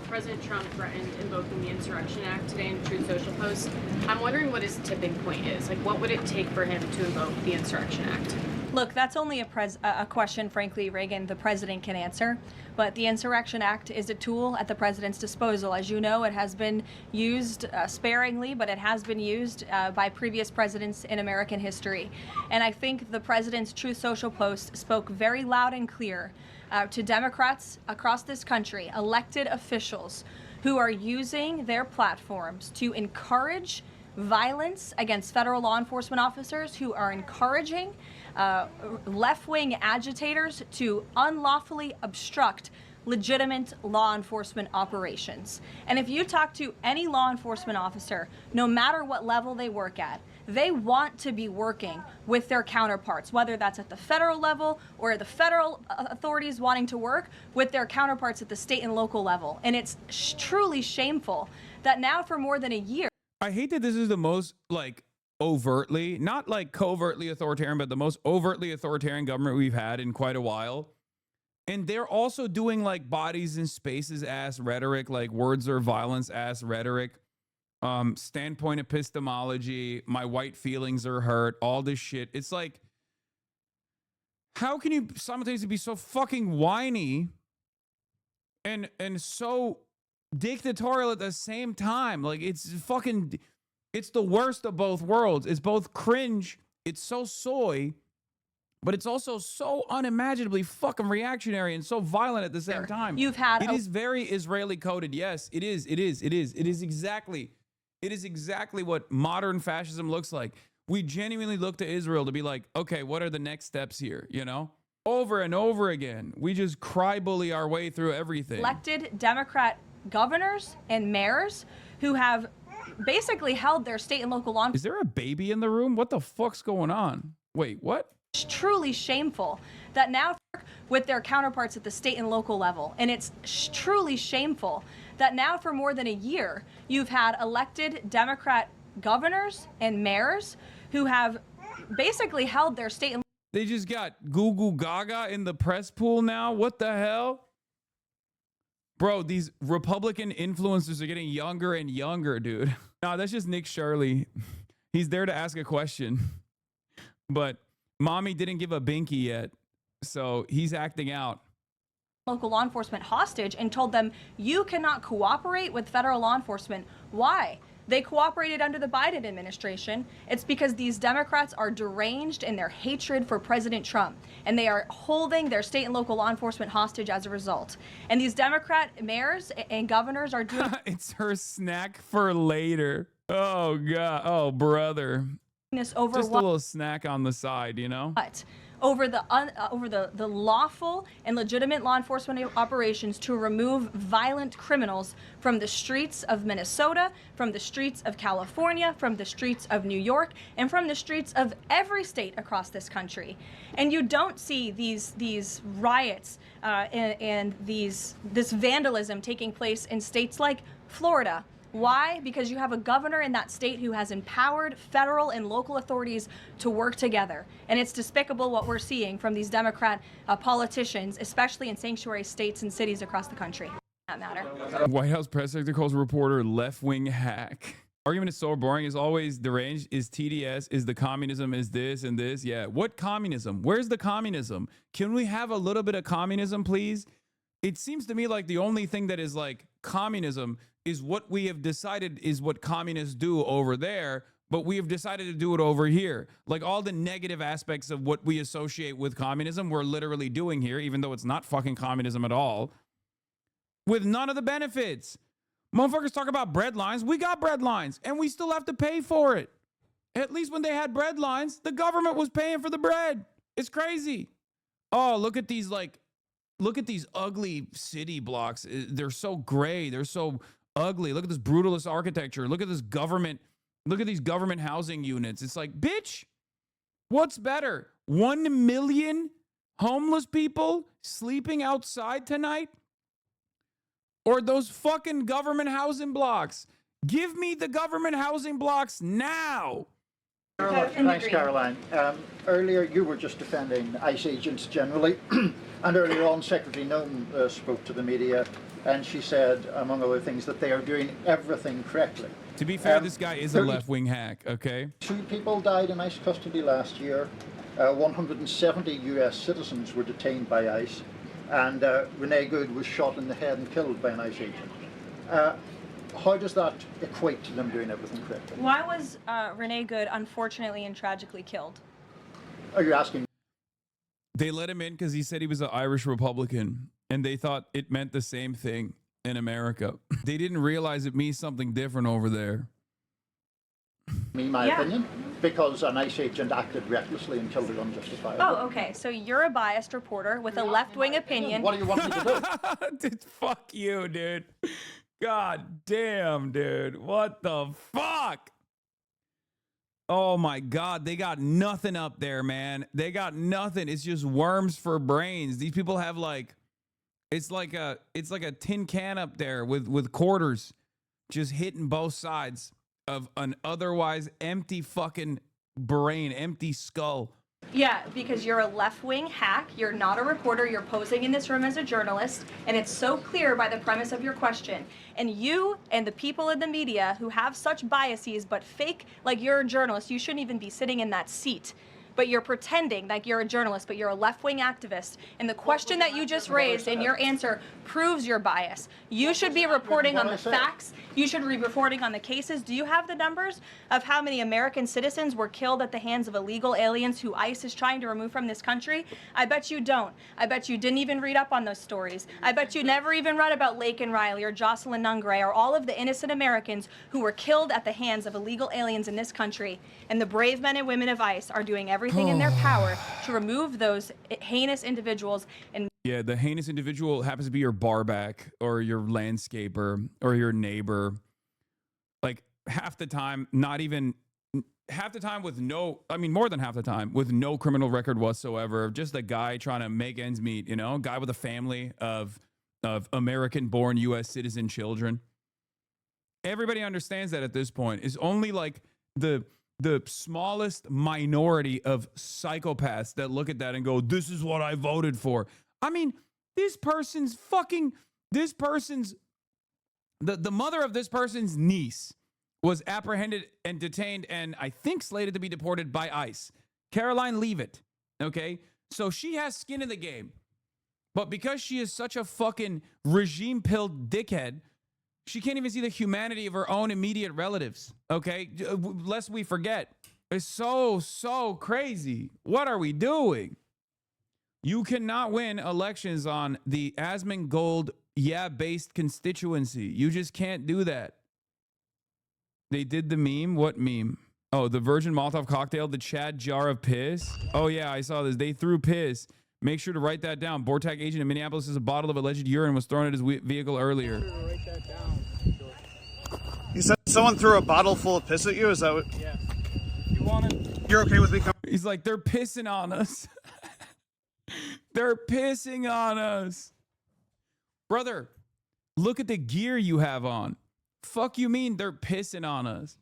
President Trump threatened invoking the Insurrection Act today in Truth Social post. I'm wondering what his tipping point is. Like, what would it take for him to invoke the Insurrection Act? Look, that's only a question, frankly, Reagan, the president can answer. But the Insurrection Act is a tool at the president's disposal. As you know, it has been used sparingly, but it has been used by previous presidents in American history. And I think the president's Truth Social post spoke very loud and clear to Democrats across this country, elected officials who are using their platforms to encourage violence against federal law enforcement officers, who are encouraging left-wing agitators to unlawfully obstruct legitimate law enforcement operations. And if you talk to any law enforcement officer, no matter what level they work at, they want to be working with their counterparts, whether that's at the federal level or the federal authorities wanting to work with their counterparts at the state and local level. And it's truly shameful that now for more than a year. I hate that this is the most like overtly, not like covertly authoritarian, but the most overtly authoritarian government we've had in quite a while. And they're also doing like bodies and spaces ass rhetoric, like words are violence ass rhetoric, standpoint epistemology, my white feelings are hurt, all this shit. It's like, how can you simultaneously be so fucking whiny and so dictatorial at the same time? Like, it's fucking, it's the worst of both worlds. It's both cringe, it's so soy, but it's also so unimaginably fucking reactionary and so violent at the same time. You've had it is very Israeli coded. Yes, it is. It is exactly what modern fascism looks like. We genuinely look to Israel to be like, okay, what are the next steps here? You know, over and over again, we just cry bully our way through everything. Elected Democrat governors and mayors who have basically held their state and local law. Is there a baby in the room? What the fuck's going on? Wait, what? It's truly shameful that now with their counterparts at the state and local level. And it's truly shameful that now for more than a year, you've had elected Democrat governors and mayors who have basically held their state and they just got Google Gaga in the press pool now. What the hell? Bro, these Republican influencers are getting younger and younger, dude. No, that's just Nick Shirley. He's there to ask a question. But mommy didn't give a binky yet, so he's acting out. Local law enforcement hostage and told them, you cannot cooperate with federal law enforcement. Why? They cooperated under the Biden administration. It's because these Democrats are deranged in their hatred for President Trump, and they are holding their state and local law enforcement hostage as a result. And these Democrat mayors and governors are doing it's her snack for later. Oh God. Oh brother. This over just a little snack on the side, you know? What? Over the lawful and legitimate law enforcement operations to remove violent criminals from the streets of Minnesota, from the streets of California, from the streets of New York, and from the streets of every state across this country. And you don't see these riots and this vandalism taking place in states like Florida. Why? Because you have a governor in that state who has empowered federal and local authorities to work together. And it's despicable what we're seeing from these Democrat politicians, especially in sanctuary states and cities across the country. That matter. White House press secretary calls reporter left-wing hack. Argument is so boring, is always deranged, is TDS, is the communism, is this and this. Yeah, what communism? Where's the communism? Can we have a little bit of communism, please? It seems to me like the only thing that is like communism is what we have decided is what communists do over there, but we have decided to do it over here. Like all the negative aspects of what we associate with communism, we're literally doing here, even though it's not fucking communism at all, with none of the benefits. Motherfuckers talk about bread lines. We got bread lines, and we still have to pay for it. At least when they had bread lines, the government was paying for the bread. It's crazy. Oh, look at these ugly city blocks. They're so gray. They're so ugly. Look at this brutalist architecture. Look at this government. Look at these government housing units. It's like, bitch, what's better? 1 million homeless people sleeping outside tonight? Or those fucking government housing blocks? Give me the government housing blocks now. Thanks, Caroline. Earlier, you were just defending ICE agents generally, and earlier on, Secretary Noem spoke to the media, and she said, among other things, that they are doing everything correctly. To be fair, this guy is a left-wing hack, okay? 2 people died in ICE custody last year. 170 U.S. citizens were detained by ICE, and Renee Good was shot in the head and killed by an ICE agent. How does that equate to them doing everything correctly? Why was Renee Good unfortunately and tragically killed? Are you asking? They let him in because he said he was an Irish Republican, and they thought it meant the same thing in America. They didn't realize it means something different over there. My opinion, because an ICE agent acted recklessly and killed it unjustifiably. Oh, okay. So you're a biased reporter with a left-wing opinion. What do you want me to do? Dude, fuck you, dude. God damn, dude. What the fuck? Oh my God. They got nothing up there, man. They got nothing. It's just worms for brains. These people have like, it's like a tin can up there with quarters just hitting both sides of an otherwise empty fucking brain, empty skull. Yeah, because you're a left-wing hack. You're not a reporter. You're posing in this room as a journalist, and it's so clear by the premise of your question. And you and the people in the media who have such biases but fake like you're a journalist, you shouldn't even be sitting in that seat. But you're pretending like you're a journalist, but you're a left-wing activist. And the question that you just raised and your answer proves your bias. You should be reporting on the facts. You should be reporting on the cases. Do you have the numbers of how many American citizens were killed at the hands of illegal aliens who ICE is trying to remove from this country? I bet you don't. I bet you didn't even read up on those stories. I bet you never even read about Laken Riley or Jocelyn Nungray or all of the innocent Americans who were killed at the hands of illegal aliens in this country. And the brave men and women of ICE are doing everything in their power to remove those heinous individuals. And yeah, the heinous individual happens to be your barback or your landscaper or your neighbor. Like half the time, not even half the time with no, I mean, more than half the time with no criminal record whatsoever. Just a guy trying to make ends meet, you know, a guy with a family of American-born U.S. citizen children. Everybody understands that at this point. It's only like the smallest minority of psychopaths that look at that and go, this is what I voted for. I mean, the mother of this person's niece was apprehended and detained and I think slated to be deported by ICE. Caroline Leavitt, okay? So she has skin in the game. But because she is such a fucking regime-pilled dickhead, she can't even see the humanity of her own immediate relatives, okay? Lest we forget. It's so crazy. What are we doing? You cannot win elections on the Asmongold, based constituency. You just can't do that. They did the meme. What meme? Oh, the Virgin Molotov cocktail, the Chad jar of piss. Oh, yeah, I saw this. They threw piss. Make sure to write that down. Bortac agent in Minneapolis says a bottle of alleged urine was thrown at his vehicle earlier. Write that down. You said someone threw a bottle full of piss at you? Is that what? Yeah. You want it? You're okay with me coming? He's like, they're pissing on us. They're pissing on us. Brother, look at the gear you have on. Fuck you mean they're pissing on us?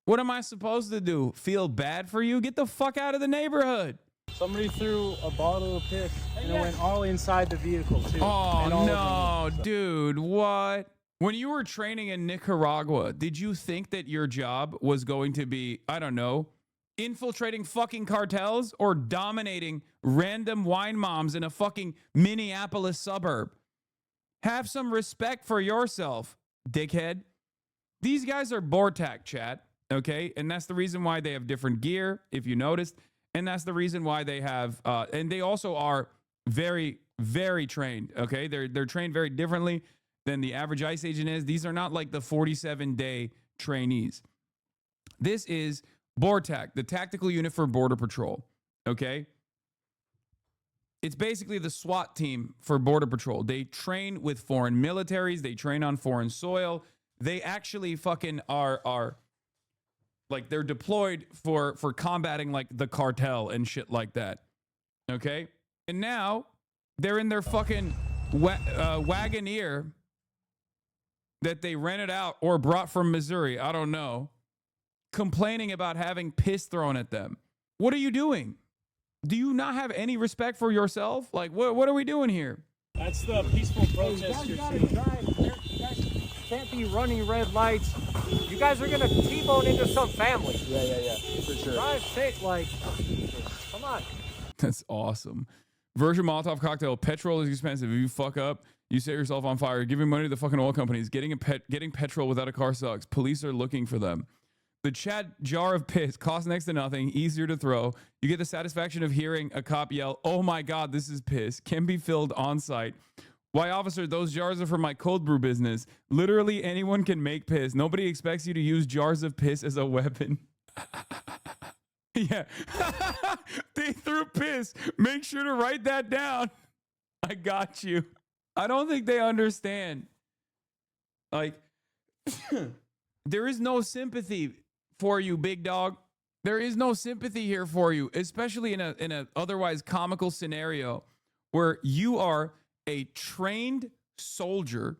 What am I supposed to do? Feel bad for you? Get the fuck out of the neighborhood. Somebody threw a bottle of piss and it went all inside the vehicle too. Oh no, dude, what? When you were training in Nicaragua, did you think that your job was going to be, I don't know, infiltrating fucking cartels or dominating random wine moms in a fucking Minneapolis suburb? Have some respect for yourself, dickhead. These guys are Bortac, chat. Okay. And that's the reason why they have different gear, if you noticed. And that's the reason why they have, and they also are very, very trained. Okay. They're trained very differently than the average ICE agent is. These are not like the 47-day trainees. This is BORTAC, the tactical unit for Border Patrol. Okay. It's basically the SWAT team for Border Patrol. They train with foreign militaries. They train on foreign soil. They actually fucking are like, they're deployed for combating like the cartel and shit like that. Okay. And now they're in their fucking Wagoneer that they rented out or brought from Missouri. I don't know. Complaining about having piss thrown at them. What are you doing? Do you not have any respect for yourself? Like, what are we doing here? That's the peaceful protest you're seeing. You guys can't be running red lights. You guys are gonna T-bone into some family. Yeah, for sure. Drive safe, like, come on. That's awesome. Version Molotov cocktail. Petrol is expensive. If you fuck up, you set yourself on fire. Giving money to the fucking oil companies. Getting petrol without a car sucks. Police are looking for them. The Chad jar of piss costs next to nothing, easier to throw. You get the satisfaction of hearing a cop yell, "Oh my God, this is piss," can be filled on site. Why, officer, those jars are for my cold brew business. Literally anyone can make piss. Nobody expects you to use jars of piss as a weapon. Yeah. They threw piss. Make sure to write that down. I got you. I don't think they understand. Like, there is no sympathy for you, big dog. There is no sympathy here for you, especially in a otherwise comical scenario where you are a trained soldier,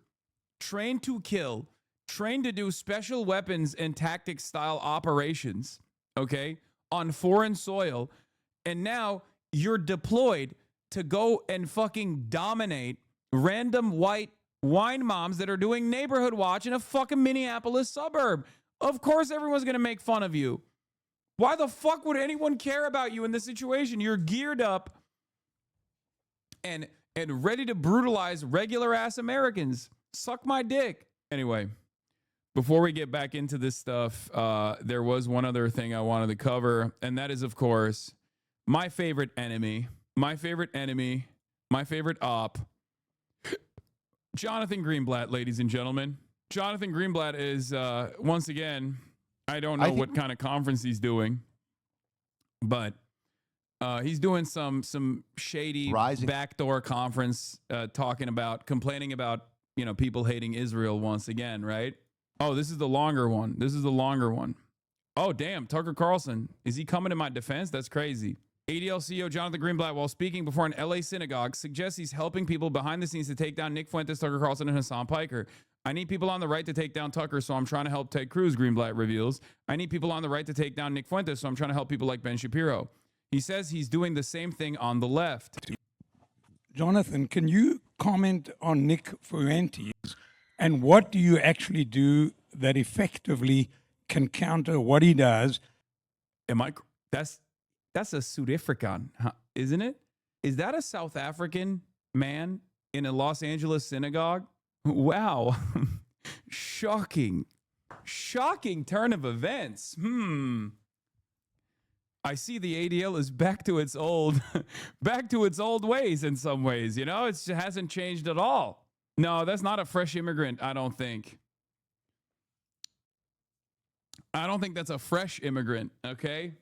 trained to kill, trained to do special weapons and tactics style operations, okay, on foreign soil, and now you're deployed to go and fucking dominate random white wine moms that are doing neighborhood watch in a fucking Minneapolis suburb. Of course everyone's going to make fun of you. Why the fuck would anyone care about you in this situation? You're geared up and ready to brutalize regular ass Americans. Suck my dick. Anyway, before we get back into this stuff, there was one other thing I wanted to cover, and that is, of course, my favorite enemy, my favorite op, Jonathan Greenblatt, ladies and gentlemen. Jonathan Greenblatt is, once again, I don't know what kind of conference he's doing, but he's doing some shady backdoor conference, complaining about, people hating Israel once again, right? Oh, this is the longer one. Oh, damn, Tucker Carlson. Is he coming to my defense? That's crazy. ADL CEO Jonathan Greenblatt, while speaking before an LA synagogue, suggests he's helping people behind the scenes to take down Nick Fuentes, Tucker Carlson, and Hassan Piker. I need people on the right to take down Tucker, so I'm trying to help Ted Cruz, Greenblatt reveals. I need people on the right to take down Nick Fuentes, so I'm trying to help people like Ben Shapiro. He says he's doing the same thing on the left. Jonathan, can you comment on Nick Fuentes, and what do you actually do that effectively can counter what he does? That's a South African, isn't it? Is that a South African man in a Los Angeles synagogue? Wow. Shocking turn of events. I see the ADL is back to its old ways in some ways. It just hasn't changed at all. No, that's not a fresh immigrant, I don't think. I don't think that's a fresh immigrant, okay?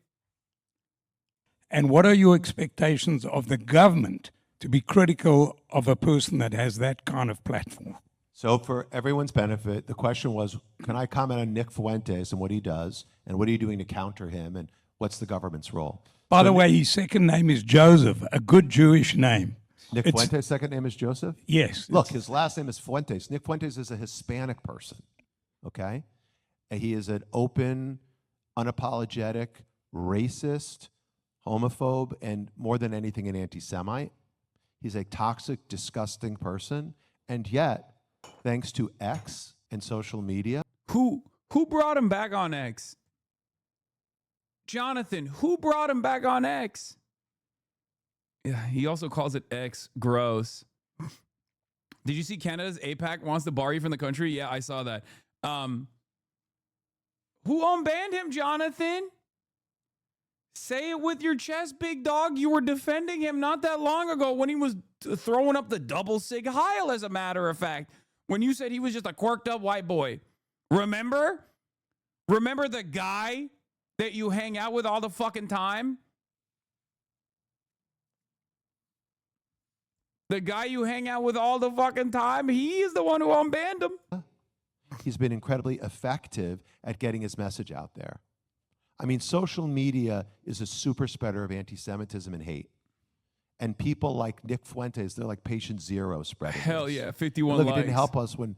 And what are your expectations of the government to be critical of a person that has that kind of platform? So for everyone's benefit, the question was, can I comment on Nick Fuentes and what he does, and what are you doing to counter him, and what's the government's role? By the way, his second name is Joseph, a good Jewish name. Nick Fuentes' second name is Joseph? Yes. Look, his last name is Fuentes. Nick Fuentes is a Hispanic person, okay? And he is an open, unapologetic, racist, homophobe, and more than anything, an anti-Semite. He's a toxic, disgusting person. And yet, thanks to X and social media. Who brought him back on X? Jonathan, who brought him back on X? Yeah, he also calls it X. Gross. Did you see Canada's APAC wants to bar you from the country? Yeah, I saw that. Who unbanned him, Jonathan? Say it with your chest, big dog. You were defending him not that long ago when he was throwing up the double sig Heil, as a matter of fact. When you said he was just a quirked up white boy. Remember? Remember the guy that you hang out with all the fucking time? The guy you hang out with all the fucking time, he is the one who unbanned him. He's been incredibly effective at getting his message out there. I mean, social media is a super spreader of anti-Semitism and hate. And people like Nick Fuentes, they're like patient zero spreading Hell this. yeah, 51 Look, likes. it didn't help us when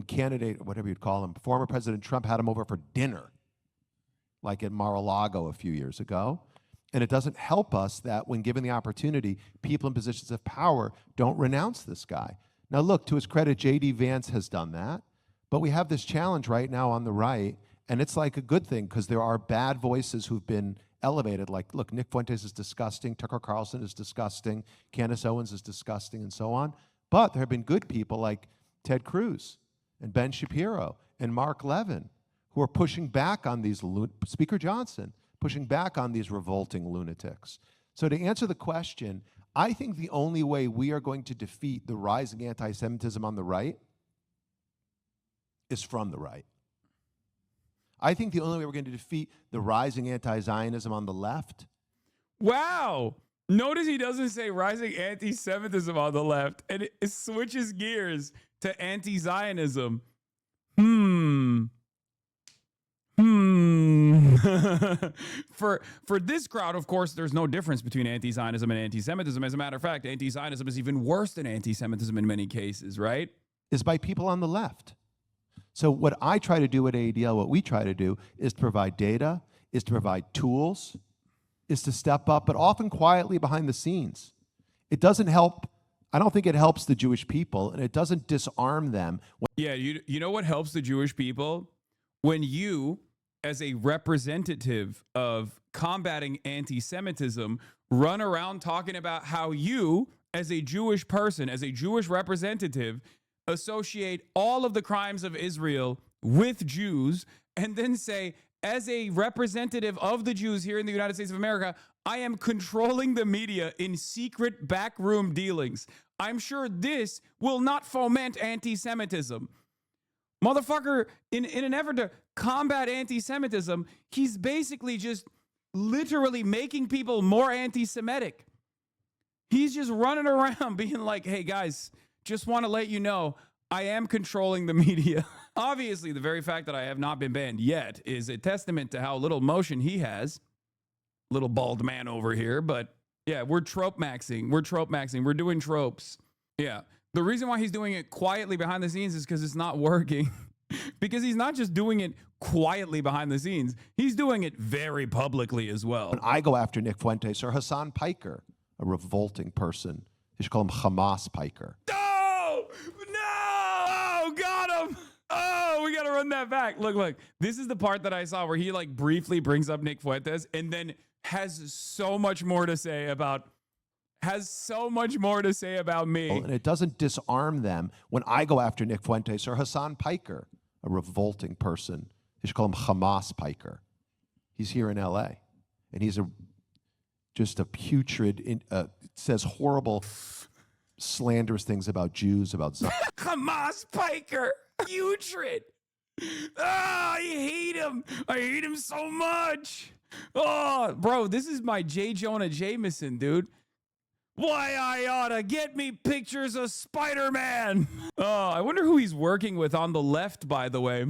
candidate, or whatever you'd call him, former President Trump had him over for dinner, like at Mar-a-Lago a few years ago. And it doesn't help us that when given the opportunity, people in positions of power don't renounce this guy. Now, look, to his credit, J.D. Vance has done that. But we have this challenge right now on the right, and it's like a good thing because there are bad voices who've been elevated. Like, look, Nick Fuentes is disgusting. Tucker Carlson is disgusting. Candace Owens is disgusting, and so on. But there have been good people like Ted Cruz and Ben Shapiro and Mark Levin who are pushing back on these, Speaker Johnson, pushing back on these revolting lunatics. So to answer the question, I think the only way we are going to defeat the rising anti-Semitism on the right is from the right. I think the only way we're going to defeat the rising anti-Zionism on the left. Wow. Notice he doesn't say rising anti-Semitism on the left, and it switches gears to anti-Zionism. For this crowd, of course, there's no difference between anti-Zionism and anti-Semitism. As a matter of fact, anti-Zionism is even worse than anti-Semitism in many cases, right? Is by people on the left. So what I try to do at ADL, what we try to do, is to provide data, is to provide tools, is to step up, but often quietly behind the scenes. It doesn't help. I don't think it helps the Jewish people, and it doesn't disarm them. Yeah, you know what helps the Jewish people? When you, as a representative of combating anti-Semitism, run around talking about how you, as a Jewish person, as a Jewish representative, associate all of the crimes of Israel with Jews, and then say, as a representative of the Jews here in the United States of America, I am controlling the media in secret backroom dealings. I'm sure this will not foment anti-Semitism. Motherfucker, in an effort to combat anti-Semitism, he's basically just literally making people more anti-Semitic. He's just running around being like, hey guys, just want to let you know, I am controlling the media. Obviously, the very fact that I have not been banned yet is a testament to how little motion he has. Little bald man over here. But yeah, we're trope maxing. We're doing tropes. Yeah. The reason why he's doing it quietly behind the scenes is because it's not working. Because he's not just doing it quietly behind the scenes. He's doing it very publicly as well. When I go after Nick Fuentes or Hassan Piker, a revolting person, they should call him Hamas Piker. No! Got him! Oh, we got to run that back. Look. This is the part that I saw where he like briefly brings up Nick Fuentes and then has so much more to say about me. And it doesn't disarm them when I go after Nick Fuentes or Hassan Piker, a revolting person. They should call him Hamas Piker. He's here in LA, and he's just a putrid, says horrible, slanderous things about Jews, about Zion. Hamas Piker, putrid. I hate him. I hate him so much. Oh, bro, this is my J. Jonah Jameson, dude. Why I oughta get me pictures of Spider-Man. Oh, I wonder who he's working with on the left, by the way.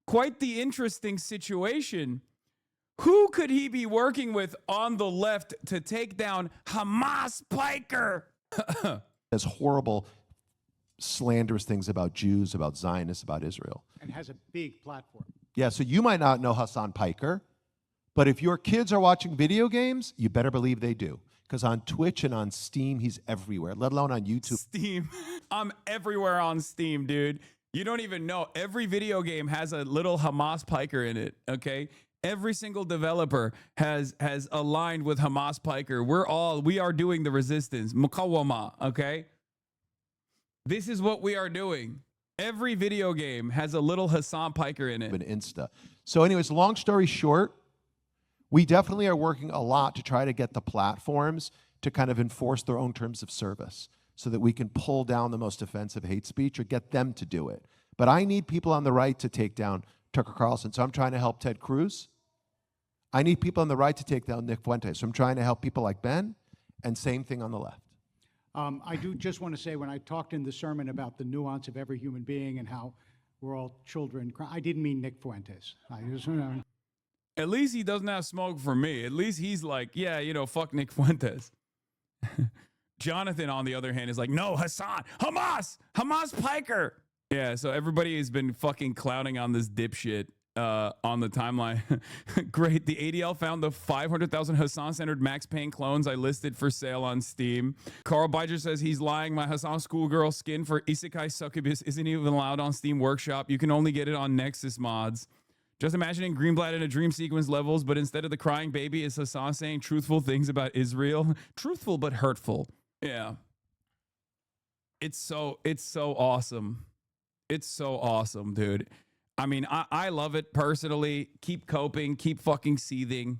Quite the interesting situation. Who could he be working with on the left to take down Hamas Piker? Says horrible, slanderous things about Jews, about Zionists, about Israel. And has a big platform. Yeah, so you might not know Hassan Piker, but if your kids are watching video games, you better believe they do. Because on Twitch and on Steam, he's everywhere, let alone on YouTube. Steam. I'm everywhere on Steam, dude. You don't even know. Every video game has a little Hamas Piker in it, okay? Every single developer has aligned with Hamas Piker. We are doing the resistance. Mukawama, okay? This is what we are doing. Every video game has a little Hassan Piker in it. An Insta. So anyways, long story short, we definitely are working a lot to try to get the platforms to kind of enforce their own terms of service so that we can pull down the most offensive hate speech or get them to do it. But I need people on the right to take down Tucker Carlson. So I'm trying to help Ted Cruz. I need people on the right to take down Nick Fuentes. So I'm trying to help people like Ben, and same thing on the left. I do just want to say, when I talked in the sermon about the nuance of every human being and how we're all children, I didn't mean Nick Fuentes. I just, At least he doesn't have smoke for me. At least he's like, yeah, fuck Nick Fuentes. Jonathan, on the other hand, is like, no, Hassan, Hamas Piker. Yeah, so everybody has been fucking clowning on this dipshit on the timeline. Great. The ADL found the 500,000 Hassan-centered Max Payne clones I listed for sale on Steam. Carl Biger says he's lying. My Hassan schoolgirl skin for Isekai Succubus isn't even allowed on Steam Workshop. You can only get it on Nexus mods. Just imagining Greenblatt in a dream sequence levels, but instead of the crying baby is Hassan saying truthful things about Israel. Truthful but hurtful. Yeah. It's so awesome. It's so awesome, dude. I mean, I love it personally. Keep coping. Keep fucking seething.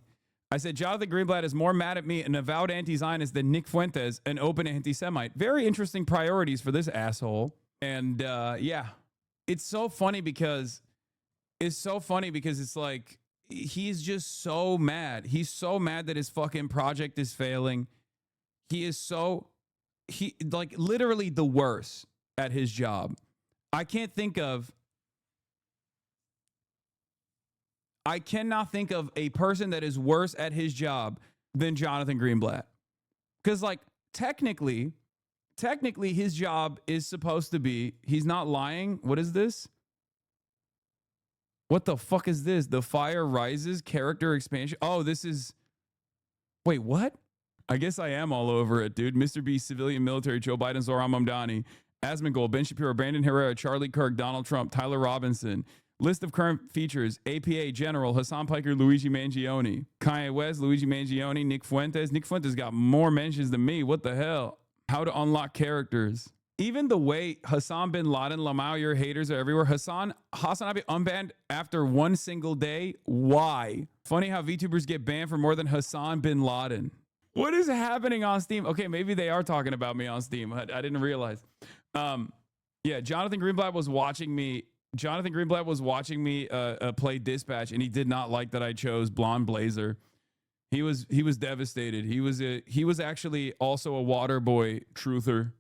I said, Jonathan Greenblatt is more mad at me, an avowed anti-Zionist, than Nick Fuentes, an open anti-Semite. Very interesting priorities for this asshole. And yeah, it's so funny because it's like, he's just so mad. He's so mad that his fucking project is failing. He like literally the worst at his job. I cannot think of a person that is worse at his job than Jonathan Greenblatt. Because, like, technically his job is supposed to be, he's not lying. What is this? What the fuck is this? The Fire Rises character expansion. Oh, this is, wait, what? I guess I am all over it, dude. Mr. Beast, civilian, military, Joe Biden, Zoran Mamdani, Asmongold, Ben Shapiro, Brandon Herrera, Charlie Kirk, Donald Trump, Tyler Robinson. List of current features: APA General, Hassan Piker, Luigi Mangione, Kanye West, Luigi Mangione, Nick Fuentes. Nick Fuentes got more mentions than me. What the hell? How to unlock characters. Even the way Hassan bin Laden, Lamau, your haters are everywhere. Hasanabi unbanned after one single day. Why? Funny how VTubers get banned for more than Hassan bin Laden. What is happening on Steam? Okay, maybe they are talking about me on Steam. I didn't realize. Yeah, Jonathan Greenblatt was watching me play Dispatch, and he did not like that I chose Blonde Blazer. He was devastated. He was actually also a Waterboy truther.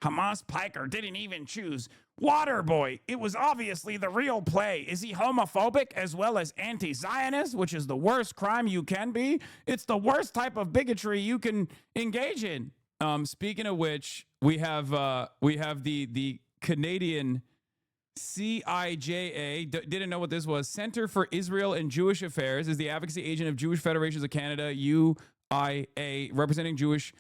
Hamas Piker didn't even choose Waterboy. It was obviously the real play. Is he homophobic as well as anti-Zionist, which is the worst crime you can be? It's the worst type of bigotry you can engage in. Speaking of which, we have the Canadian CIJA, didn't know what this was. Center for Israel and Jewish Affairs is the advocacy agent of Jewish Federations of Canada, UIA, representing Jewish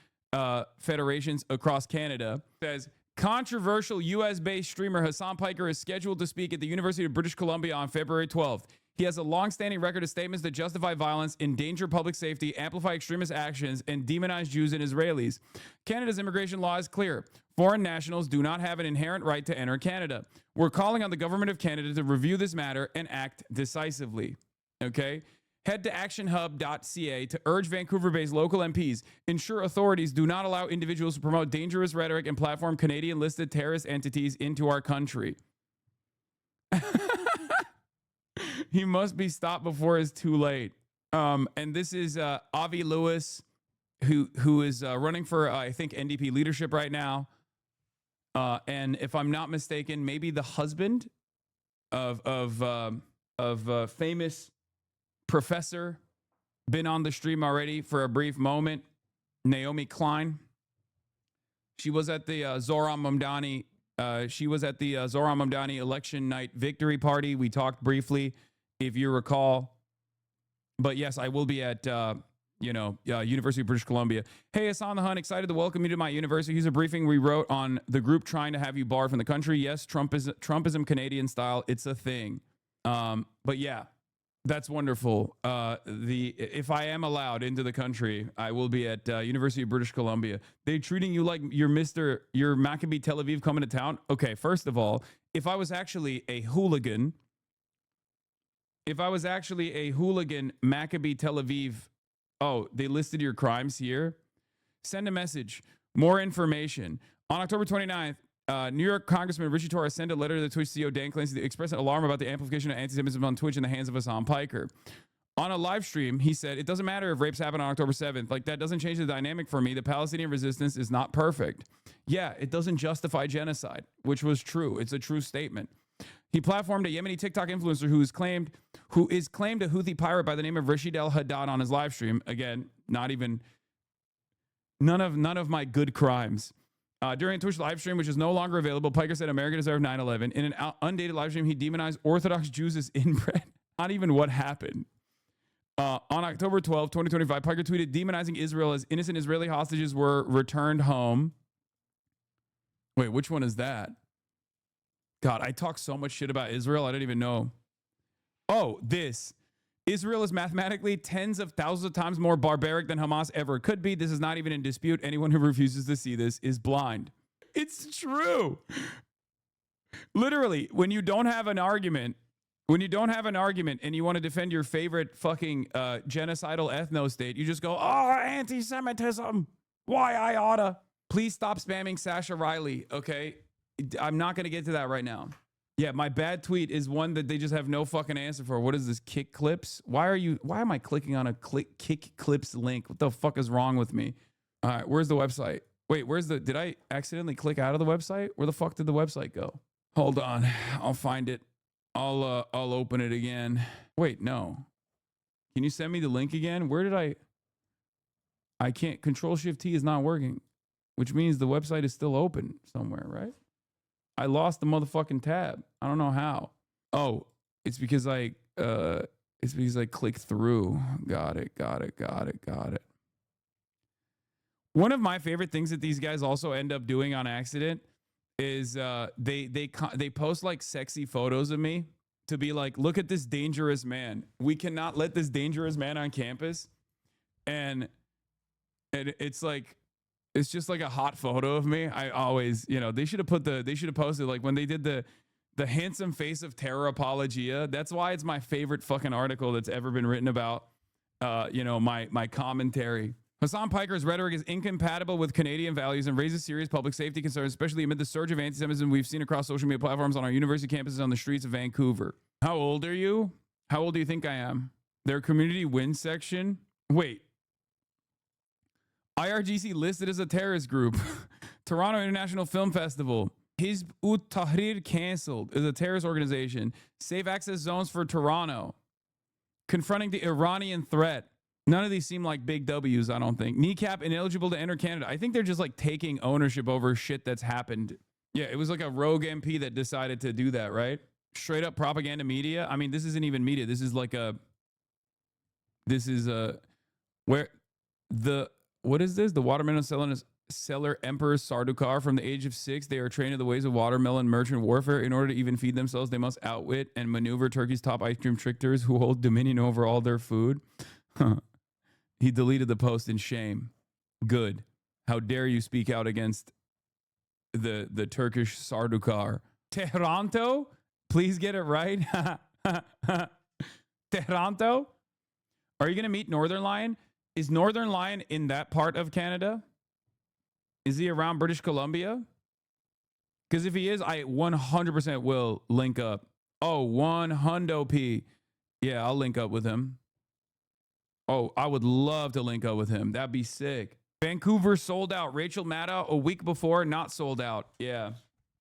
federations across Canada. Says controversial US-based streamer Hassan Piker is scheduled to speak at the University of British Columbia on February 12th. He has a long-standing record of statements that justify violence, endanger public safety, amplify extremist actions, and demonize Jews and Israelis. Canada's immigration law is clear. Foreign nationals do not have an inherent right to enter Canada. We're calling on the government of Canada to review this matter and act decisively. Okay? Head to actionhub.ca to urge Vancouver-based local MPs ensure authorities do not allow individuals to promote dangerous rhetoric and platform Canadian-listed terrorist entities into our country. He must be stopped before it's too late. And this is Avi Lewis, who is running for, I think, NDP leadership right now. And if I'm not mistaken, maybe the husband of famous professor, been on the stream already for a brief moment, Naomi Klein. She was at the Zoran Mamdani. She was at the Zoran Mamdani election night victory party. We talked briefly, if you recall. But yes, I will be at University of British Columbia. Hey, Hassan the Hun, excited to welcome you to my university. Here's a briefing we wrote on the group trying to have you barred from the country. Yes, Trumpism Canadian style. It's a thing. But yeah, That's wonderful. If I am allowed into the country, I will be at University of British Columbia. They treating you like you're Maccabi Tel Aviv coming to town. Okay, first of all, if I was actually a hooligan, Maccabi Tel Aviv, oh, they listed your crimes here. Send a message. More information. On October 29th, New York Congressman Richie Torres sent a letter to the Twitch CEO Dan Clancy to express an alarm about the amplification of anti-Semitism on Twitch in the hands of Hassan Piker. On a live stream, he said, "It doesn't matter if rapes happen on October 7th. Like, that doesn't change the dynamic for me. The Palestinian resistance is not perfect." Yeah, it doesn't justify genocide, which was true. It's a true statement. He platformed a Yemeni TikTok influencer who is claimed a Houthi pirate by the name of Rashid El Haddad on his live stream. Again, none of my good crimes. During a Twitch live stream, which is no longer available, Piker said America deserved 9/11. In an undated live stream, he demonized Orthodox Jews as inbred. Not even what happened. On October 12, 2025, Piker tweeted demonizing Israel as innocent Israeli hostages were returned home. Wait, which one is that? God, I talk so much shit about Israel, I don't even know. Oh, this. Israel is mathematically tens of thousands of times more barbaric than Hamas ever could be. This is not even in dispute. Anyone who refuses to see this is blind. It's true. Literally, when you don't have an argument and you want to defend your favorite fucking genocidal ethno-state, you just go, oh, anti-Semitism. Why I oughta. Please stop spamming Sasha Riley, okay? I'm not going to get to that right now. Yeah, my bad tweet is one that they just have no fucking answer for. What is this, Kick Clips? Why am I clicking on a Kick Clips link? What the fuck is wrong with me? All right, where's the website? Wait, did I accidentally click out of the website? Where the fuck did the website go? Hold on, I'll find it. I'll open it again. Wait, no. Can you send me the link again? Where did I can't, Control-Shift-T is not working, which means the website is still open somewhere, right? I lost the motherfucking tab. I don't know how. Oh, it's because I clicked through. Got it. One of my favorite things that these guys also end up doing on accident is they post like sexy photos of me to be like, look at this dangerous man. We cannot let this dangerous man on campus. And it's like, it's just like a hot photo of me. I always, they should have posted like when they did the handsome face of terror apologia. That's why it's my favorite fucking article that's ever been written about, my commentary. Hassan Piker's rhetoric is incompatible with Canadian values and raises serious public safety concerns, especially amid the surge of anti-Semitism we've seen across social media platforms on our university campuses on the streets of Vancouver. How old are you? How old do you think I am? Their community win section. Wait. IRGC listed as a terrorist group. Toronto International Film Festival. Hizb ut Tahrir canceled as a terrorist organization. Safe access zones for Toronto. Confronting the Iranian threat. None of these seem like big W's, I don't think. Kneecap ineligible to enter Canada. I think they're just like taking ownership over shit that's happened. Yeah, it was like a rogue MP that decided to do that, right? Straight up propaganda media. I mean, this isn't even media. This is what is this? The watermelon seller Emperor Sardukar. From the age of 6, they are trained in the ways of watermelon merchant warfare. In order to even feed themselves, they must outwit and maneuver Turkey's top ice cream tricksters who hold dominion over all their food. He deleted the post in shame. Good. How dare you speak out against the Turkish Sardukar. Tehranto? Please get it right. Tehranto? Are you going to meet Northern Lion? Is Northern Lion in that part of Canada? Is he around British Columbia? Because if he is, I 100% will link up. Oh, 100p. Yeah, I'll link up with him. Oh, I would love to link up with him. That'd be sick. Vancouver sold out. Rachel Maddow a week before, not sold out. Yeah.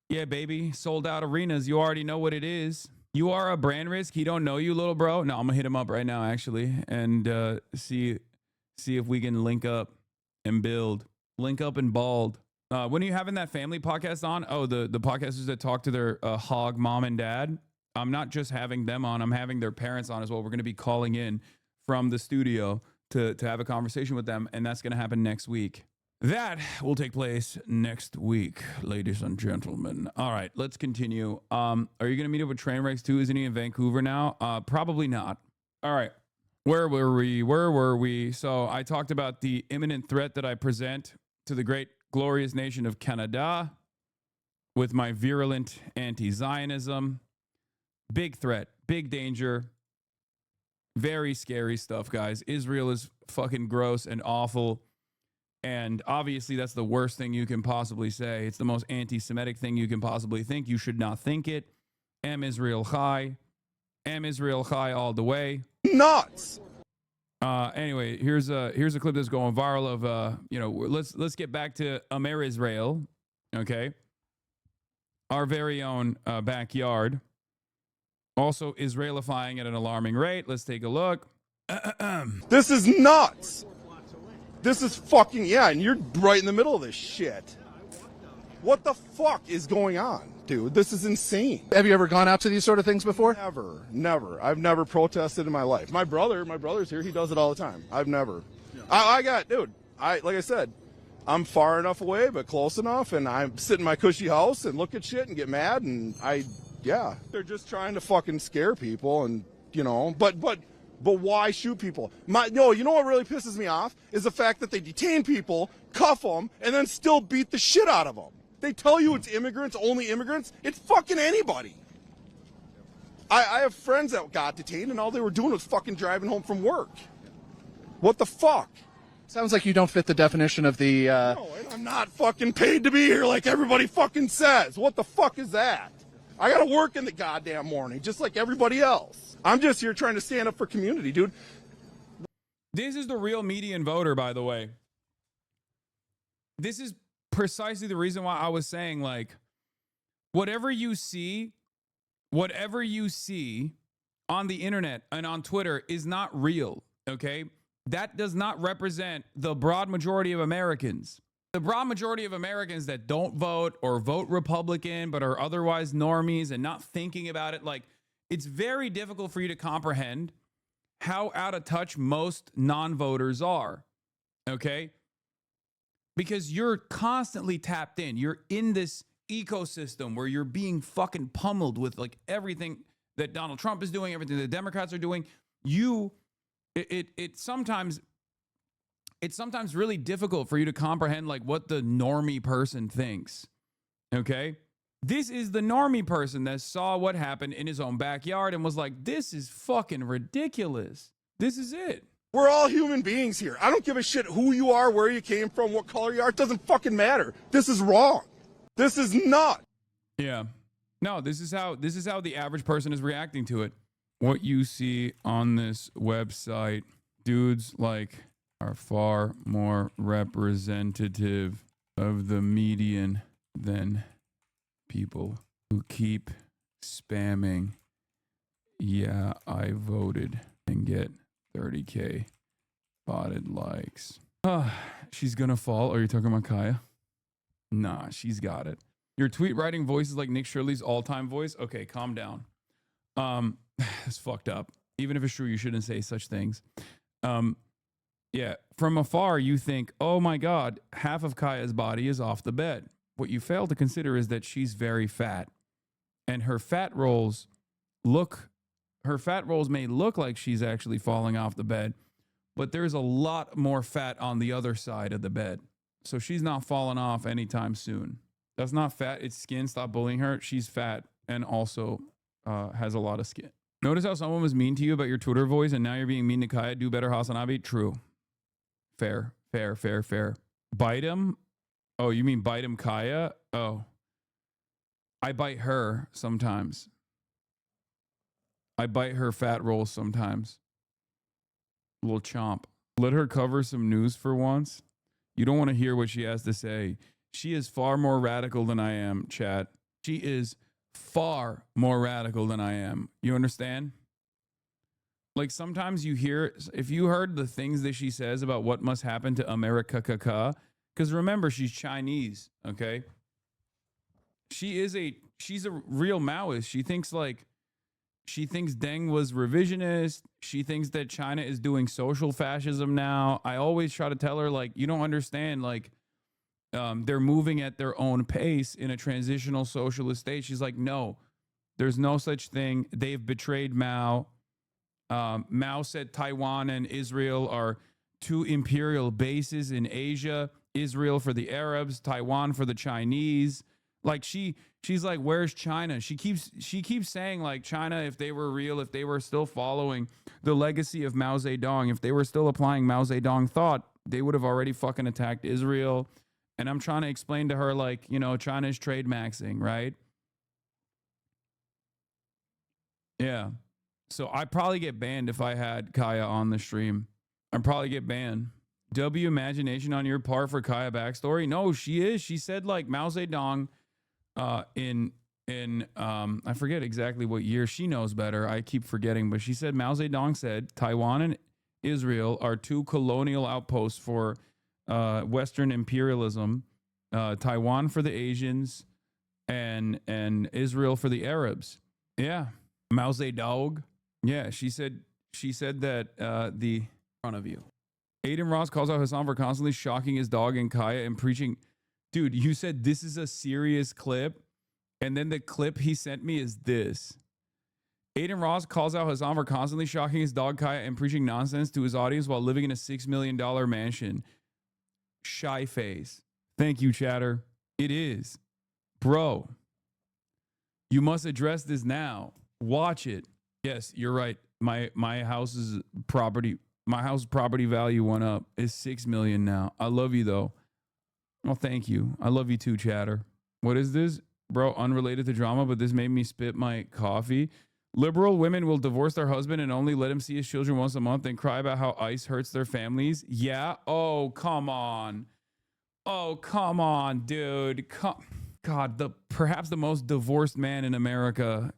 Yeah, baby. Sold out arenas. You already know what it is. You are a brand risk. He don't know you, little bro. No, I'm going to hit him up right now, actually, and see if we can link up and build. Link up and bald. When are you having that family podcast on? Oh, the podcasters that talk to their hog mom and dad. I'm not just having them on. I'm having their parents on as well. We're going to be calling in from the studio to have a conversation with them, and that's going to happen next week. That will take place next week, ladies and gentlemen. All right, let's continue. Are you going to meet up with Trainwrecks too? Isn't he in Vancouver now? Probably not. All right. Where were we? So I talked about the imminent threat that I present to the great, glorious nation of Canada with my virulent anti-Zionism. Big threat, big danger, very scary stuff, guys. Israel is fucking gross and awful. And obviously, that's the worst thing you can possibly say. It's the most anti-Semitic thing you can possibly think. You should not think it. Am Israel Chai. Am Israel Chai all the way. Nuts. Anyway, here's a clip that's going viral of let's get back to Amer Israel, okay? Our very own backyard. Also Israelifying at an alarming rate. Let's take a look. This is nuts. This is fucking, yeah, and you're right in the middle of this shit. What the fuck is going on, dude? This is insane. Have you ever gone out to these sort of things before? Never. I've never protested in my life. My brother's here. He does it all the time. I've never. Yeah. Like I said, I'm far enough away, but close enough, and I sit in my cushy house and look at shit and get mad, and they're just trying to fucking scare people, and but why shoot people? You know what really pisses me off is the fact that they detain people, cuff them, and then still beat the shit out of them. They tell you it's immigrants, only immigrants. It's fucking anybody. I have friends that got detained, and all they were doing was fucking driving home from work. What the fuck? Sounds like you don't fit the definition of the... No, and I'm not fucking paid to be here like everybody fucking says. What the fuck is that? I gotta work in the goddamn morning, just like everybody else. I'm just here trying to stand up for community, dude. This is the real median voter, by the way. This is precisely the reason why I was saying, like, whatever you see on the internet and on Twitter is not real, okay? That does not represent the broad majority of Americans. The broad majority of Americans that don't vote or vote Republican but are otherwise normies and not thinking about it, like, it's very difficult for you to comprehend how out of touch most non-voters are, okay? Because you're constantly tapped in. You're in this ecosystem where you're being fucking pummeled with like everything that Donald Trump is doing, everything the Democrats are doing. It's sometimes really difficult for you to comprehend like what the normie person thinks, okay? This is the normie person that saw what happened in his own backyard and was like, this is fucking ridiculous. This is it. We're all human beings here. I don't give a shit who you are, where you came from, what color you are. It doesn't fucking matter. This is wrong. This is not. Yeah. No, this is how the average person is reacting to it. What you see on this website, dudes like are far more representative of the median than people who keep spamming, yeah, I voted, and get 30K botted likes. She's gonna fall. Are you talking about Kaya? Nah, she's got it. Your tweet writing voice is like Nick Shirley's all-time voice. Okay, calm down. It's fucked up. Even if it's true, you shouldn't say such things. Yeah, from afar, you think, oh my God, half of Kaya's body is off the bed. What you fail to consider is that she's very fat, and her fat rolls may look like she's actually falling off the bed, but there's a lot more fat on the other side of the bed. So she's not falling off anytime soon. That's not fat, it's skin. Stop bullying her. She's fat and also has a lot of skin. Notice how someone was mean to you about your Twitter voice and now you're being mean to Kaya? Do better, Hasanabi? True. Fair. Bite him? Oh, you mean bite him, Kaya? Oh. I bite her sometimes. I bite her fat rolls sometimes. Little chomp. Let her cover some news for once. You don't want to hear what she has to say. She is far more radical than I am, chat. She is far more radical than I am. You understand? Like sometimes you hear, if you heard the things that she says about what must happen to America, because remember, she's Chinese, okay? She's a real Maoist. She thinks Deng was revisionist. She thinks that China is doing social fascism now. I always try to tell her, like, you don't understand, like, they're moving at their own pace in a transitional socialist state. She's like, no, there's no such thing. They've betrayed Mao. Mao said Taiwan and Israel are two imperial bases in Asia. Israel for the Arabs, Taiwan for the Chinese. Like she's like, where's China? She keeps saying like China, if they were real, if they were still following the legacy of Mao Zedong, if they were still applying Mao Zedong thought, they would have already fucking attacked Israel. And I'm trying to explain to her, like, you know, China's trade maxing, right? Yeah. So I'd probably get banned if I had Kaya on the stream. I'd probably get banned. W imagination on your part for Kaya backstory? No, she is. She said like Mao Zedong in I forget exactly what year. She knows better. I keep forgetting, but she said Mao Zedong said Taiwan and Israel are two colonial outposts for Western imperialism. Taiwan for the Asians and Israel for the Arabs. Yeah. Mao Zedong. Yeah, she said that the front of you. Aiden Ross calls out Hassan for constantly shocking his dog and Kaya and preaching. Dude, you said this is a serious clip, and then the clip he sent me is this. Aiden Ross calls out Hassan for constantly shocking his dog Kaya and preaching nonsense to his audience while living in a $6 million mansion. Shy face. Thank you, chatter. It is. Bro, you must address this now. Watch it. Yes, you're right. My house's property value went up. It's $6 million now. I love you though. Oh, thank you. I love you too, chatter. What is this? Bro, unrelated to drama, but this made me spit my coffee. Liberal women will divorce their husband and only let him see his children once a month and cry about how ICE hurts their families. Yeah. Oh, come on. Oh, come on, dude. God, perhaps the most divorced man in America.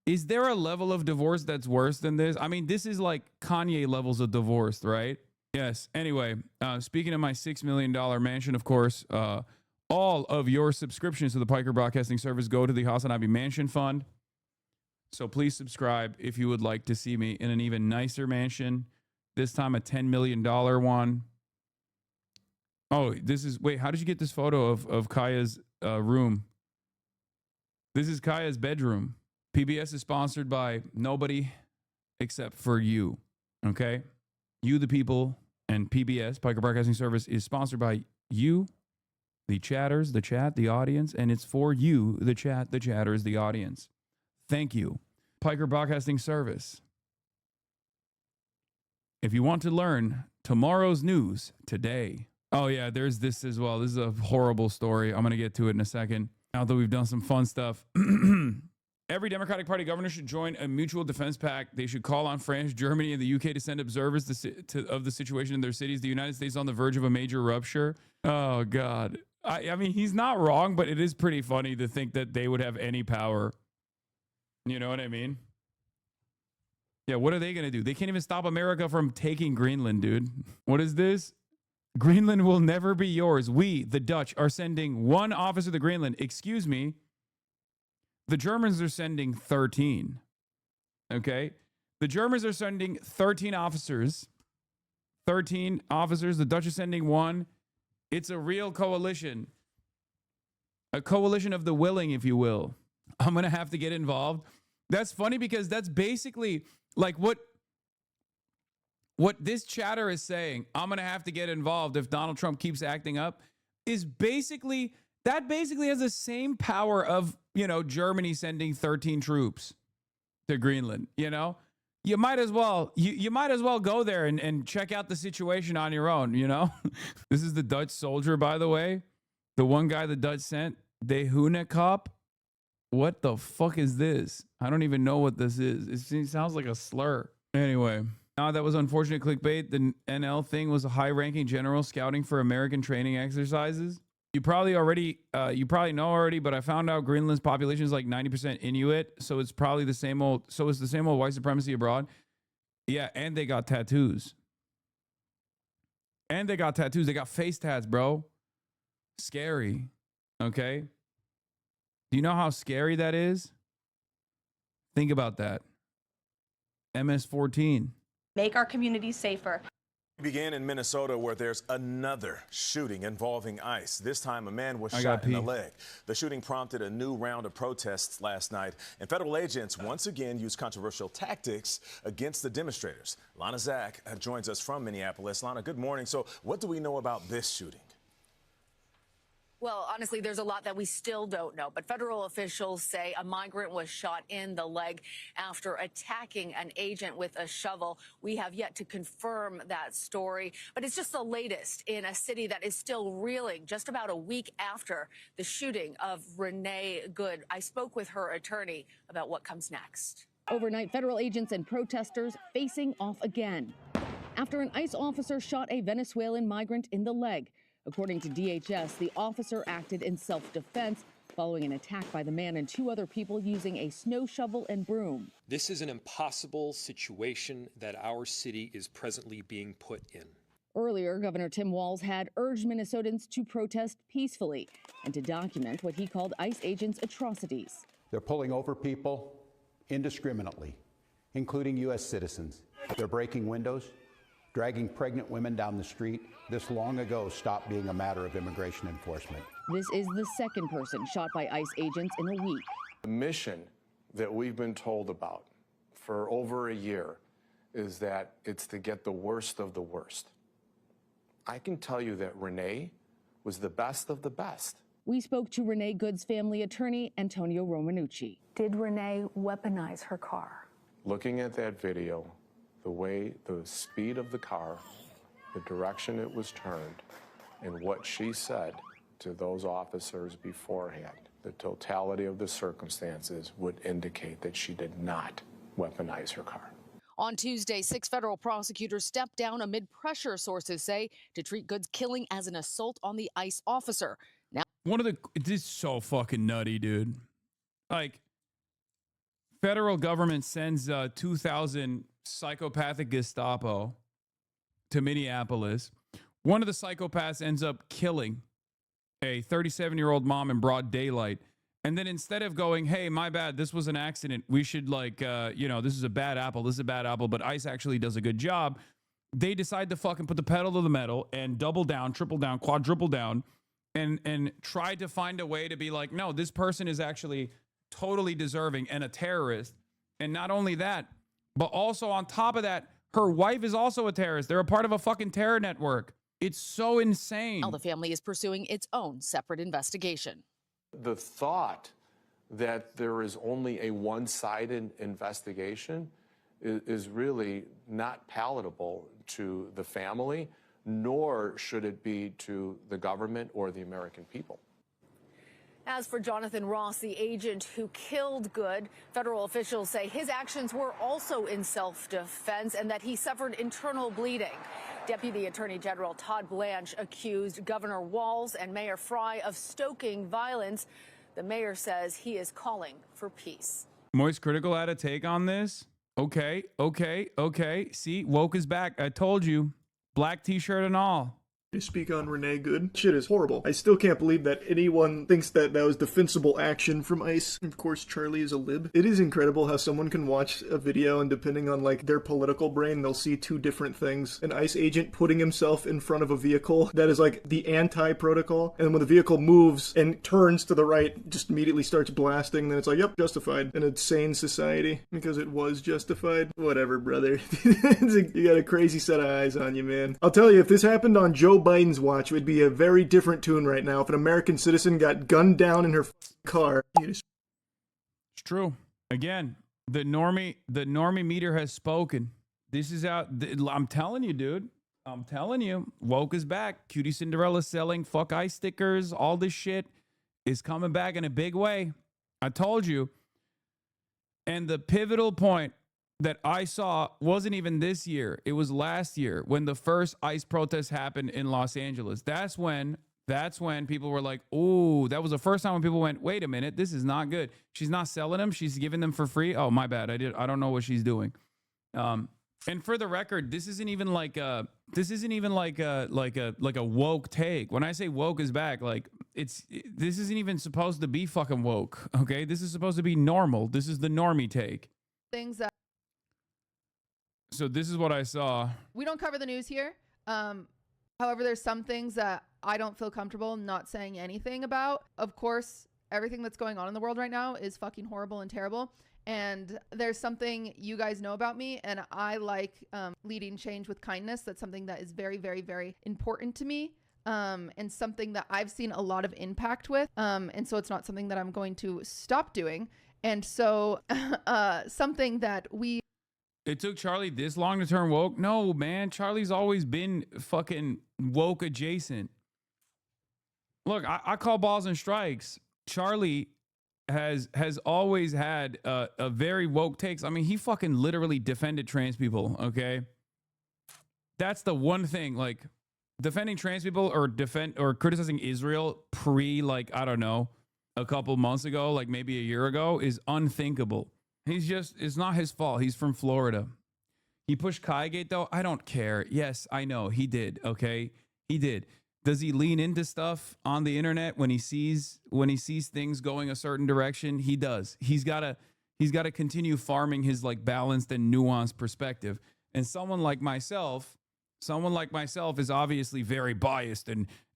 Is there a level of divorce that's worse than this? I mean, this is like Kanye levels of divorced, right? Yes. Anyway, speaking of my $6 million mansion, of course, all of your subscriptions to the Piker Broadcasting Service go to the Hasanabi Mansion Fund. So please subscribe if you would like to see me in an even nicer mansion. This time a $10 million one. Oh, wait, how did you get this photo of Kaya's room? This is Kaya's bedroom. PBS is sponsored by nobody except for you. Okay? You, the people, and PBS, Piker Broadcasting Service, is sponsored by you, the chatters, the chat, the audience, and it's for you, the chat, the chatters, the audience. Thank you. Piker Broadcasting Service. If you want to learn tomorrow's news today. Oh, yeah, there's this as well. This is a horrible story. I'm going to get to it in a second. Now that we've done some fun stuff. Every Democratic Party governor should join a mutual defense pact. They should call on France, Germany, and the UK to send observers of the situation in their cities. The United States on the verge of a major rupture. Oh, God. I mean, he's not wrong, but it is pretty funny to think that they would have any power. You know what I mean? Yeah, what are they going to do? They can't even stop America from taking Greenland, dude. What is this? Greenland will never be yours. We, the Dutch, are sending one officer to Greenland. Excuse me. The Germans are sending 13. Okay? The Germans are sending 13 officers. 13 officers. The Dutch are sending one. It's a real coalition. A coalition of the willing, if you will. I'm going to have to get involved. That's funny because that's basically like what this chatter is saying. I'm going to have to get involved if Donald Trump keeps acting up is basically has the same power of, you know, Germany sending 13 troops to Greenland. You know, you might as well go there and check out the situation on your own. You know, this is the Dutch soldier, by the way, the one guy the Dutch sent, De Hunekop. What the fuck is this? I don't even know what this is. It sounds like a slur. Anyway, that was unfortunate clickbait. The NL thing was a high-ranking general scouting for American training exercises. You probably know already, but I found out Greenland's population is like 90% Inuit, so it's probably the same old. So it's the same old white supremacy abroad. Yeah, and they got tattoos. They got face tats, bro. Scary. Okay. Do you know how scary that is? Think about that. MS-14. Make our communities safer. We begin in Minnesota, where there's another shooting involving ICE. This time, a man was shot in the leg. The shooting prompted a new round of protests last night, and federal agents once again used controversial tactics against the demonstrators. Lana Zach joins us from Minneapolis. Lana, good morning. So what do we know about this shooting? Well, honestly, there's a lot that we still don't know, but federal officials say a migrant was shot in the leg after attacking an agent with a shovel. We have yet to confirm that story, but it's just the latest in a city that is still reeling just about a week after the shooting of Renee Good. I spoke with her attorney about what comes next. Overnight, federal agents and protesters facing off again after an ICE officer shot a Venezuelan migrant in the leg. According to DHS, the officer acted in self-defense following an attack by the man and two other people using a snow shovel and broom. This is an impossible situation that our city is presently being put in. Earlier, Governor Tim Walz had urged Minnesotans to protest peacefully and to document what he called ICE agents' atrocities. They're pulling over people indiscriminately, including U.S. citizens. They're breaking windows, dragging pregnant women down the street. This long ago stopped being a matter of immigration enforcement. This is the second person shot by ICE agents in a week. The mission that we've been told about for over a year is that it's to get the worst of the worst. I can tell you that Renee was the best of the best. We spoke to Renee Good's family attorney, Antonio Romanucci. Did Renee weaponize her car? Looking at that video, the speed of the car, the direction it was turned, and what she said to those officers beforehand, the totality of the circumstances would indicate that she did not weaponize her car. On Tuesday, 6 federal prosecutors stepped down amid pressure, sources say, to treat Good's killing as an assault on the ICE officer. Now, this is so fucking nutty, dude. Like, federal government sends 2,000 psychopathic Gestapo to Minneapolis. One of the psychopaths ends up killing a 37-year-old mom in broad daylight. And then instead of going, hey, my bad, this was an accident, we should this is a bad apple, but ICE actually does a good job, they decide to fucking put the pedal to the metal and double down, triple down, quadruple down, and try to find a way to be like, no, this person is actually totally deserving and a terrorist. And not only that, but also on top of that, her wife is also a terrorist. They're a part of a fucking terror network. It's so insane. now the family is pursuing its own separate investigation. The thought that there is only a one-sided investigation is really not palatable to the family, nor should it be to the government or the American people. As for Jonathan Ross, the agent who killed Good, federal officials say his actions were also in self-defense and that he suffered internal bleeding. Deputy Attorney General Todd Blanche accused Governor Walz and Mayor Fry of stoking violence. The mayor says he is calling for peace. Moist Critical had a take on this. Okay. See, woke is back. I told you. Black t-shirt and all. To speak on Renee Good. Shit is horrible. I still can't believe that anyone thinks that that was defensible action from ICE. Of course, Charlie is a lib. It is incredible how someone can watch a video and depending on like their political brain, they'll see two different things. An ICE agent putting himself in front of a vehicle that is like the anti-protocol. And when the vehicle moves and turns to the right, just immediately starts blasting. Then it's like, yep, justified. In a sane society because it was justified. Whatever, brother. You got a crazy set of eyes on you, man. I'll tell you, if this happened on Joe Biden's watch, it would be a very different tune right now if an American citizen got gunned down in her car. It's true. Again, the normie meter has spoken. This is out. I'm telling you, dude. I'm telling you. Woke is back. Cutie Cinderella selling fuck ICE stickers. All this shit is coming back in a big way. I told you. And the pivotal point that I saw wasn't even this year. It was last year when the first ICE protest happened in Los Angeles. That's when people were like, "Oh, that was the first time when people went, wait a minute, this is not good. She's not selling them. She's giving them for free. Oh, my bad. I don't know what she's doing." And for the record, this isn't even like a woke take. When I say woke is back, like this isn't even supposed to be fucking woke. Okay, this is supposed to be normal. This is the normie take. Things that So this is what I saw. we don't cover the news here. However, there's some things that I don't feel comfortable not saying anything about. Of course, everything that's going on in the world right now is fucking horrible and terrible. And there's something you guys know about me, and I like leading change with kindness. That's something that is very, very, very important to me, and something that I've seen a lot of impact with. And so it's not something that I'm going to stop doing. And so something that we... It took Charlie this long to turn woke? No, man. Charlie's always been fucking woke adjacent. Look, I call balls and strikes. Charlie has always had a very woke takes. I mean, he fucking literally defended trans people, okay? That's the one thing, like, defending trans people or criticizing Israel like, I don't know, a couple months ago, like maybe a year ago, is unthinkable. It's not his fault. He's from Florida. He pushed Kaigate, though. I don't care. Yes, I know. He did, okay? He did. Does he lean into stuff on the internet when he sees things going a certain direction? He does. He's got to continue farming his like balanced and nuanced perspective. And someone like myself is obviously very biased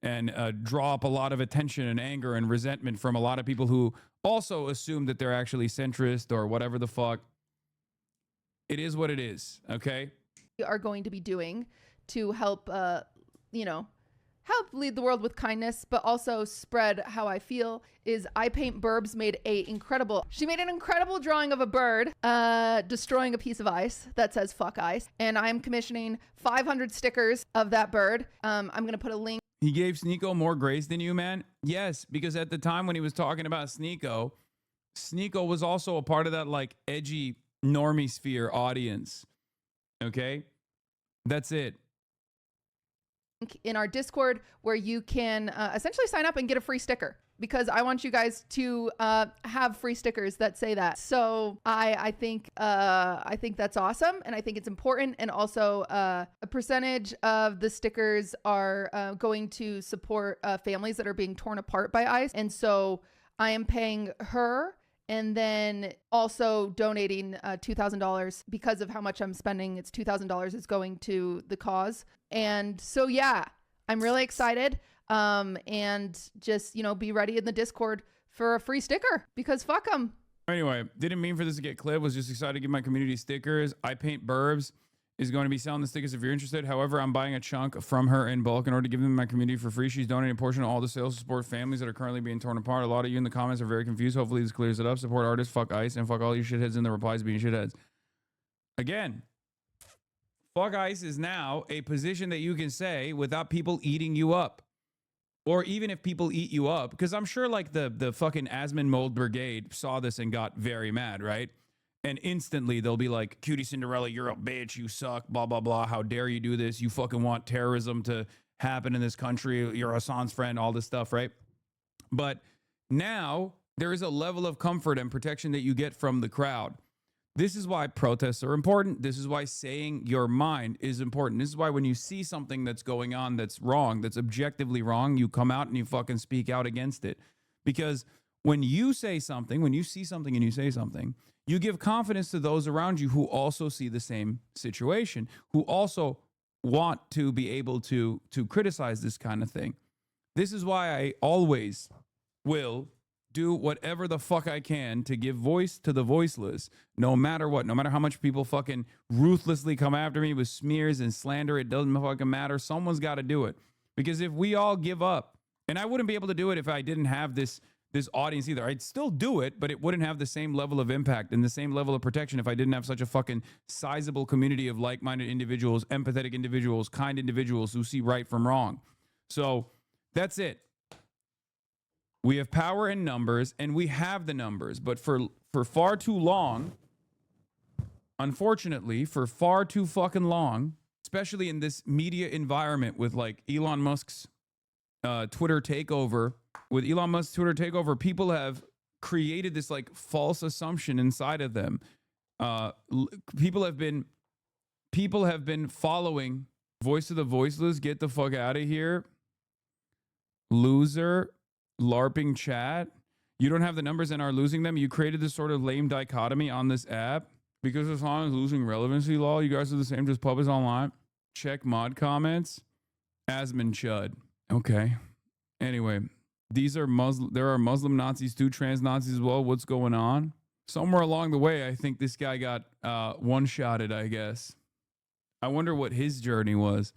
and draw up a lot of attention and anger and resentment from a lot of people who also assume that they're actually centrist or whatever the fuck. It is what it is, okay? We are going to be doing to help, help lead the world with kindness, but also spread how I feel is I Paint Burbs she made an incredible drawing of a bird destroying a piece of ice that says fuck ice. And I'm commissioning 500 stickers of that bird. I'm going to put a link. He gave Sneeko more grace than you, man? Yes, because at the time when he was talking about Sneeko was also a part of that like edgy normie sphere audience. Okay? That's it. In our Discord where you can essentially sign up and get a free sticker, because I want you guys to have free stickers that say that. So I think that's awesome, and I think it's important. And also a percentage of the stickers are going to support families that are being torn apart by ICE. And so I am paying her and then also donating $2,000 because of how much I'm spending. It's $2,000 is going to the cause. And so, yeah, I'm really excited. And just, be ready in the Discord for a free sticker because fuck them. Anyway, didn't mean for this to get clipped. Was just excited to give my community stickers. I Paint Burbs is going to be selling the stickers if you're interested. However, I'm buying a chunk from her in bulk in order to give them to my community for free. She's donating a portion of all the sales to support families that are currently being torn apart. A lot of you in the comments are very confused. Hopefully this clears it up. Support artists, fuck ICE, and fuck all you shitheads in the replies being shitheads. Again, fuck ICE is now a position that you can say without people eating you up. Or even if people eat you up, because I'm sure like the fucking Asmund Mold Brigade saw this and got very mad, right? And instantly they'll be like, Cutie Cinderella, you're a bitch, you suck, blah, blah, blah. How dare you do this? You fucking want terrorism to happen in this country. You're Hassan's friend, all this stuff, right? But now there is a level of comfort and protection that you get from the crowd. This is why protests are important. This is why saying your mind is important. This is why when you see something that's going on that's wrong, that's objectively wrong, you come out and you fucking speak out against it. Because when you say something, when you see something and you say something, you give confidence to those around you who also see the same situation, who also want to be able to criticize this kind of thing. This is why I always will do whatever the fuck I can to give voice to the voiceless, no matter what, no matter how much people fucking ruthlessly come after me with smears and slander. It doesn't fucking matter. Someone's got to do it. Because if we all give up, and I wouldn't be able to do it if I didn't have this audience either. I'd still do it, but it wouldn't have the same level of impact and the same level of protection if I didn't have such a fucking sizable community of like-minded individuals, empathetic individuals, kind individuals who see right from wrong. So that's it. We have power in numbers, and we have the numbers, but for far too long, unfortunately, for far too fucking long, especially in this media environment with like Elon Musk's Twitter takeover, people have created this like false assumption inside of them. People have been following Voice of the Voiceless, get the fuck out of here, loser, LARPing chat. You don't have the numbers and are losing them. You created this sort of lame dichotomy on this app because Hassan is losing relevancy, lol. You guys are the same, just puppets online. check mod comments. Asman Chud. Okay. Anyway, these are Muslim. There are Muslim Nazis too, trans Nazis as well. What's going on? Somewhere along the way, I think this guy got one-shotted, I guess. I wonder what his journey was.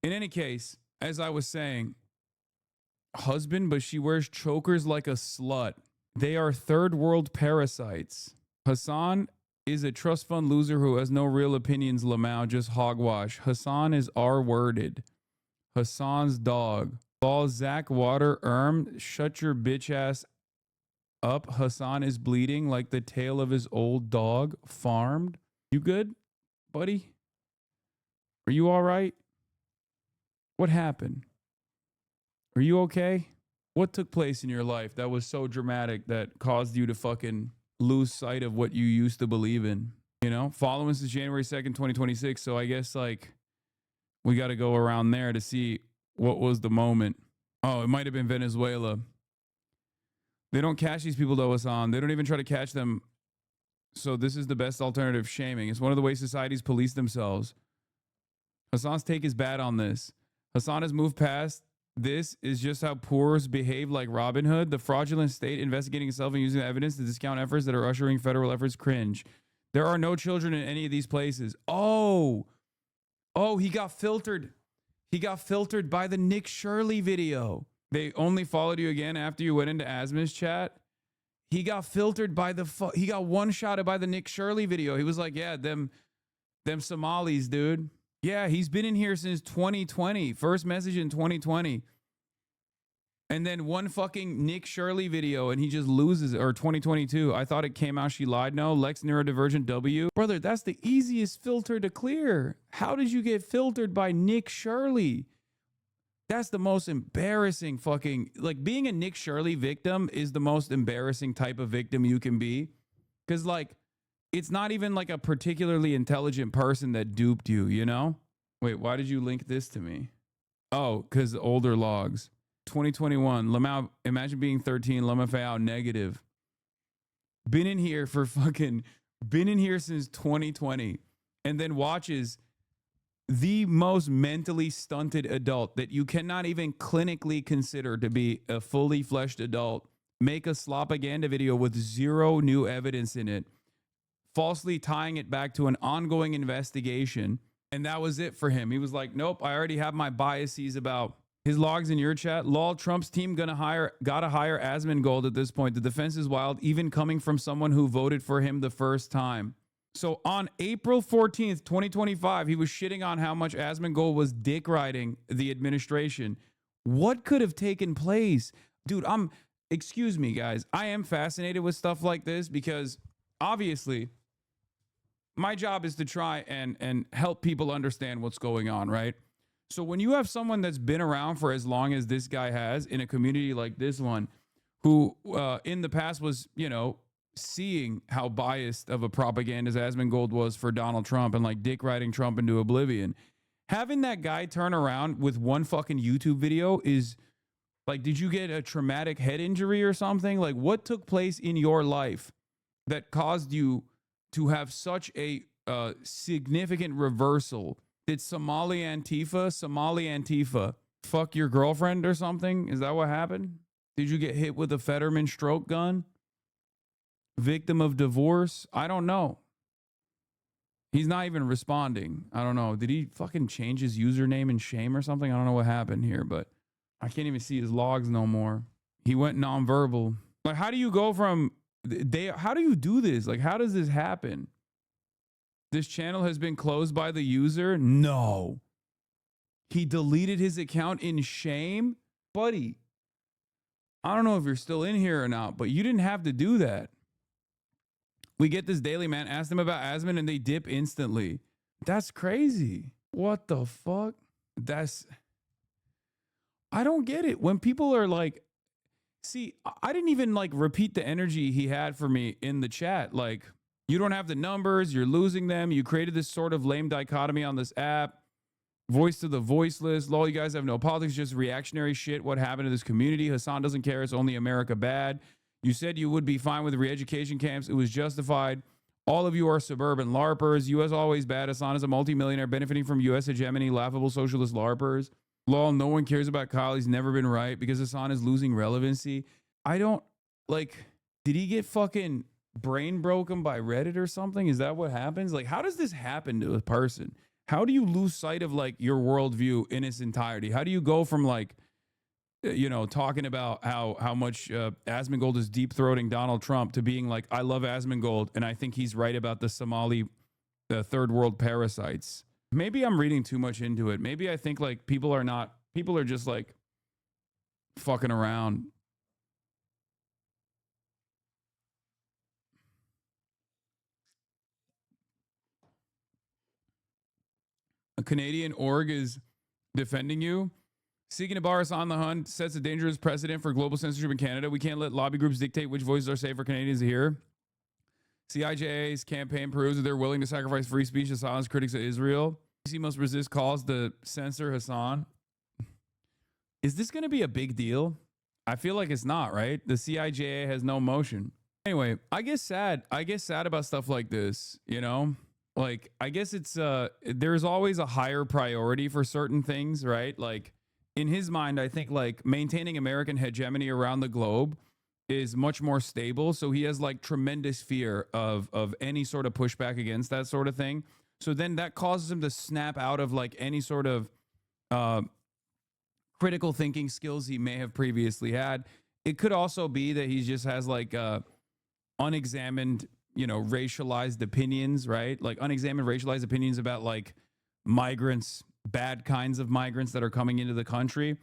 In any case, as I was saying, husband, but she wears chokers like a slut. They are third world parasites. Hassan is a trust fund loser who has no real opinions, Lamau, just hogwash. Hassan is R-worded. Hassan's dog. Ball Zach Water shut your bitch ass up. Hassan is bleeding like the tail of his old dog. Farmed. You good, buddy? Are you all right? What happened? Are you okay? What took place in your life that was so dramatic that caused you to fucking lose sight of what you used to believe in? You know, following since January 2nd, 2026. So I guess like we got to go around there to see what was the moment. Oh, it might have been Venezuela. They don't catch these people, though, Hassan. They don't even try to catch them. So this is the best alternative, shaming. It's one of the ways societies police themselves. Hassan's take is bad on this. Hassan has moved past. This is just how poors behave like Robin Hood. The fraudulent state investigating itself and using evidence to discount efforts that are ushering federal efforts cringe. There are no children in any of these places. Oh, he got filtered. He got filtered by the Nick Shirley video. They only followed you again after you went into Asma's chat. He got filtered by he got one-shotted by the Nick Shirley video. He was like, yeah, them Somalis, dude. Yeah, he's been in here since 2020. First message in 2020. And then one fucking Nick Shirley video and he just loses it. Or 2022. I thought it came out. She lied. No. Lex Neurodivergent W. Brother, that's the easiest filter to clear. How did you get filtered by Nick Shirley? That's the most embarrassing fucking... Like, being a Nick Shirley victim is the most embarrassing type of victim you can be. Because, like, it's not even like a particularly intelligent person that duped you, you know? Wait, why did you link this to me? Oh, because older logs. 2021. Lamau, imagine being 13. Lamafao negative. Been in here since 2020. And then watches the most mentally stunted adult that you cannot even clinically consider to be a fully fleshed adult make a slopaganda video with zero new evidence in it, falsely tying it back to an ongoing investigation. And that was it for him. He was like, nope, I already have my biases about his logs in your chat. Lol, Trump's team gotta hire Asmongold at this point. The defense is wild, even coming from someone who voted for him the first time. So on April 14th, 2025, he was shitting on how much Asmongold was dick riding the administration. What could have taken place? Dude, excuse me, guys. I am fascinated with stuff like this because obviously my job is to try and help people understand what's going on, right? So when you have someone that's been around for as long as this guy has in a community like this one, who in the past was, you know, seeing how biased of a propagandist Asmongold was for Donald Trump and like dick riding Trump into oblivion, having that guy turn around with one fucking YouTube video is like, did you get a traumatic head injury or something? Like, what took place in your life that caused you to have such a significant reversal? Did Somali Antifa fuck your girlfriend or something? Is that what happened? Did you get hit with a Fetterman stroke gun? Victim of divorce? I don't know. He's not even responding. I don't know. Did he fucking change his username in shame or something? I don't know what happened here, but I can't even see his logs no more. He went nonverbal. Like, how do you go from... how do you do this? Like, how does this happen? This channel has been closed by the user? No. He deleted his account in shame? Buddy, I don't know if you're still in here or not, but you didn't have to do that. We get this daily, man. Ask them about Asman and they dip instantly. That's crazy. What the fuck? I don't get it. When people are like, see, I didn't even like repeat the energy he had for me in the chat. Like, you don't have the numbers, you're losing them. You created this sort of lame dichotomy on this app. Voice to the voiceless. Lol, you guys have no politics, just reactionary shit. What happened to this community? Hassan doesn't care. It's only America bad. You said you would be fine with re-education camps. It was justified. All of you are suburban LARPers. U.S. always bad. Hassan is a multimillionaire benefiting from U.S. hegemony. Laughable socialist LARPers. Lol, no one cares about Kyle. He's never been right because Hassan is losing relevancy. I don't, like, did he get fucking brain broken by Reddit or something? Is that what happens? Like, how does this happen to a person? How do you lose sight of, like, your worldview in its entirety? How do you go from, like, you know, talking about how much Asmongold is deep-throating Donald Trump to being like, I love Asmongold and I think he's right about the Somali third world parasites. Maybe I'm reading too much into it. Maybe I think like people are just like fucking around. A Canadian org is defending you. Seeking to bar us on the hunt sets a dangerous precedent for global censorship in Canada. We can't let lobby groups dictate which voices are safe for Canadians to hear. CIJA's campaign proves that they're willing to sacrifice free speech to silence critics of Israel. BC must resist calls to censor Hassan. Is this going to be a big deal? I feel like it's not, right? The CIJA has no motion. Anyway, I get sad about stuff like this, you know? Like, I guess it's, there's always a higher priority for certain things, right? Like, in his mind, I think, like, maintaining American hegemony around the globe is much more stable. So he has, like, tremendous fear of any sort of pushback against that sort of thing. So then that causes him to snap out of, like, any sort of critical thinking skills he may have previously had. It could also be that he just has, like, unexamined, you know, racialized opinions, right? Like unexamined racialized opinions about like migrants, bad kinds of migrants that are coming into the country.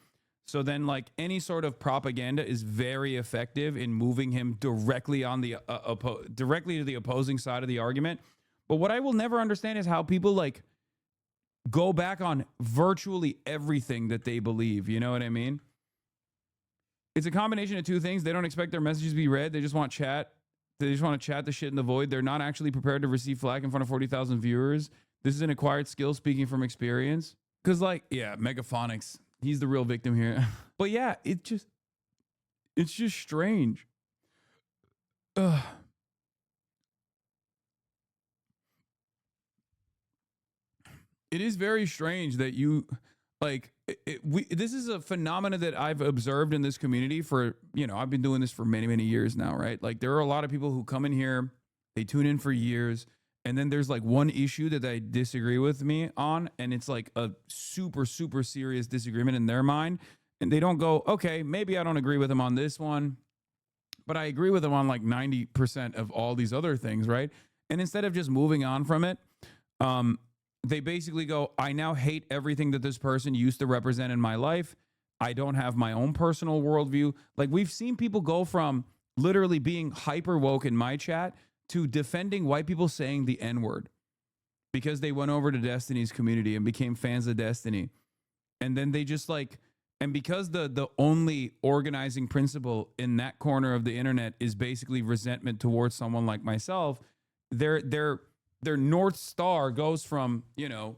So then like any sort of propaganda is very effective in moving him directly on the directly to the opposing side of the argument. But what I will never understand is how people like go back on virtually everything that they believe. You know what I mean? It's a combination of two things. They don't expect their messages to be read. They just want chat. They just want to chat the shit in the void. They're not actually prepared to receive flack in front of 40,000 viewers. This is an acquired skill, speaking from experience. Because, like, yeah, Megaphonics, he's the real victim here. But yeah, it's just strange. Ugh. It is very strange that you, like, this is a phenomena that I've observed in this community for, you know, I've been doing this for many, many years now, right? Like, there are a lot of people who come in here, they tune in for years, and then there's like one issue that they disagree with me on, and it's like a super, super serious disagreement in their mind, and they don't go, okay, maybe I don't agree with them on this one, but I agree with them on like 90% of all these other things, right? And instead of just moving on from it, they basically go, I now hate everything that this person used to represent in my life. I don't have my own personal worldview. Like, we've seen people go from literally being hyper woke in my chat to defending white people saying the N-word because they went over to Destiny's community and became fans of Destiny. And then they just like, and because the only organizing principle in that corner of the internet is basically resentment towards someone like myself, their North Star goes from, you know,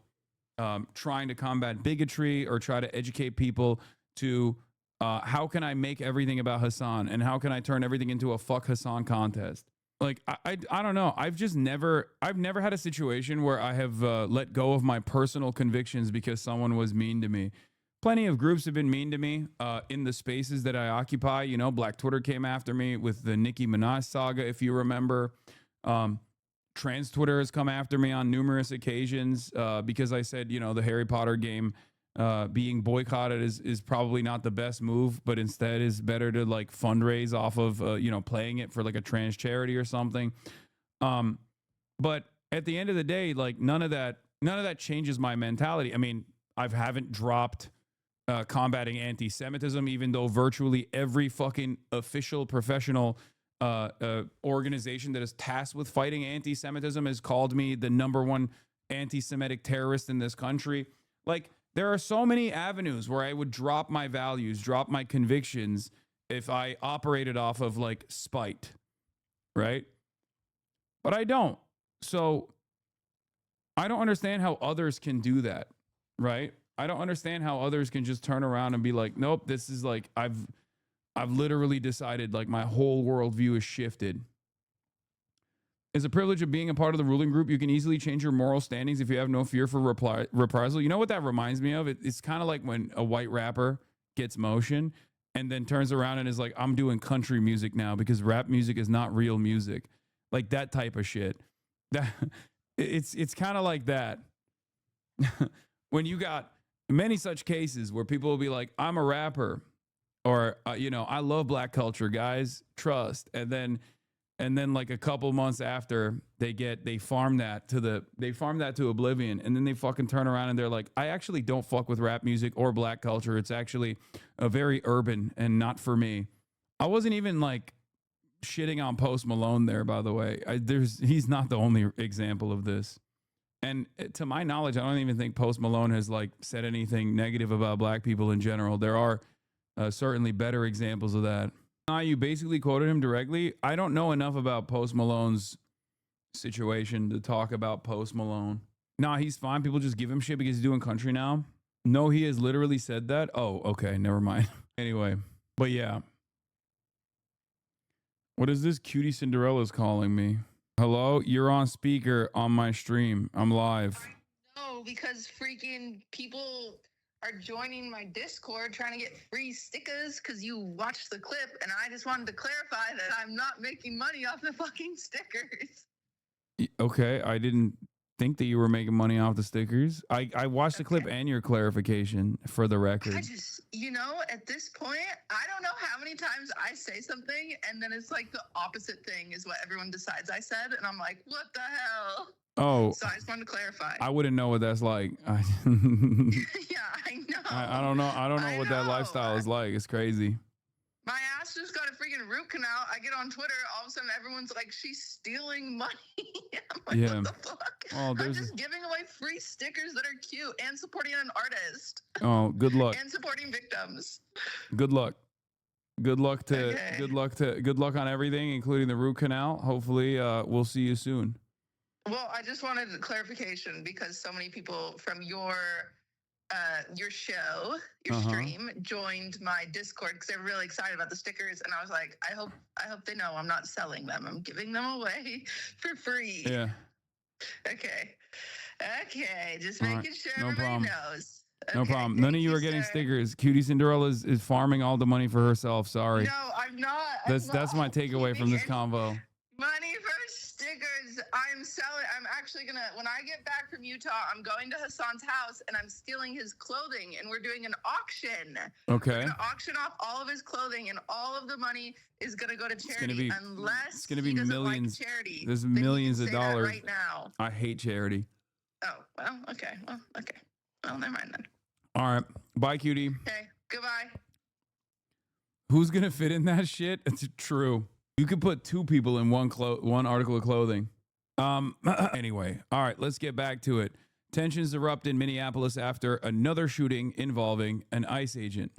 trying to combat bigotry or try to educate people to how can I make everything about Hassan and how can I turn everything into a fuck Hassan contest? Like, I don't know. I've never had a situation where I have let go of my personal convictions because someone was mean to me. Plenty of groups have been mean to me in the spaces that I occupy. You know, Black Twitter came after me with the Nicki Minaj saga, if you remember. Trans Twitter has come after me on numerous occasions because I said, you know, the Harry Potter game being boycotted is probably not the best move, but instead is better to like fundraise off of, you know, playing it for like a trans charity or something. But at the end of the day, like none of that changes my mentality. I mean, I haven't dropped combating anti-Semitism, even though virtually every fucking official professional organization that is tasked with fighting anti-Semitism has called me the #1 anti-Semitic terrorist in this country. Like, there are so many avenues where I would drop my values, drop my convictions if I operated off of like spite, right? But I don't. So I don't understand how others can do that, right? I don't understand how others can just turn around and be like, nope, this is like, I've literally decided like my whole worldview is shifted. It's a privilege of being a part of the ruling group. You can easily change your moral standings if you have no fear for reprisal. You know what that reminds me of? It's kind of like when a white rapper gets motion and then turns around and is like, I'm doing country music now because rap music is not real music. Like that type of shit. It's kind of like that. When you got many such cases where people will be like, I'm a rapper, or I love black culture, guys, trust. And then like a couple months after they farm that to oblivion, and then they fucking turn around and they're like, I actually don't fuck with rap music or black culture. It's actually a very urban and not for me. I wasn't even like shitting on Post Malone there, by the way. He's not the only example of this. And to my knowledge, I don't even think Post Malone has like said anything negative about black people in general. There are certainly better examples of that. You basically quoted him directly. I don't know enough about Post Malone's situation to talk about Post Malone. Nah, he's fine. People just give him shit because he's doing country now. No, he has literally said that. Oh, okay, never mind. Anyway, but yeah. What is this? Cutie Cinderella's calling me. Hello, you're on speaker on my stream. I'm live. No, because freaking people are joining my Discord trying to get free stickers because you watched the clip, and I just wanted to clarify that I'm not making money off the fucking stickers. Okay, I didn't think that you were making money off the stickers. I watched the clip and your clarification for the record. I just, at this point, I don't know how many times I say something and then it's like the opposite thing is what everyone decides I said, and I'm like, what the hell? Oh, so I just wanted to clarify. I wouldn't know what that's like. Yeah, I know. I don't know. I don't know what that lifestyle is like. It's crazy. My ass just got a freaking root canal. I get on Twitter, all of a sudden everyone's like, she's stealing money. I'm like, Yeah. what the fuck? Oh, I'm just giving away free stickers that are cute and supporting an artist. Oh, good luck. And supporting victims. Good luck. Good luck on everything, including the root canal. Hopefully, we'll see you soon. Well, I just wanted clarification because so many people from your show, your stream, joined my Discord because they're really excited about the stickers, and I was like, I hope they know I'm not selling them. I'm giving them away for free. Yeah. Okay, just making sure No everybody problem. knows. No problem. None of you are getting stickers. Cutie Cinderella is farming all the money for herself. Sorry. No, I'm not. That's my takeaway from this convo. Money for stickers. I'm selling. I'm actually gonna, when I get back from Utah, I'm going to Hassan's house and I'm stealing his clothing, and we're doing an auction. Okay. We're gonna auction off all of his clothing, and all of the money is gonna go to charity. Unless It's gonna be millions. Like charity. There's then he can millions of say that dollars. right now. I hate charity. Oh well. Okay. Well, never mind then. All right. Bye, cutie. Okay. Goodbye. Who's gonna fit in that shit? It's true. You could put two people in one article of clothing. Anyway, all right, let's get back to it. Tensions erupt in Minneapolis after another shooting involving an ICE agent.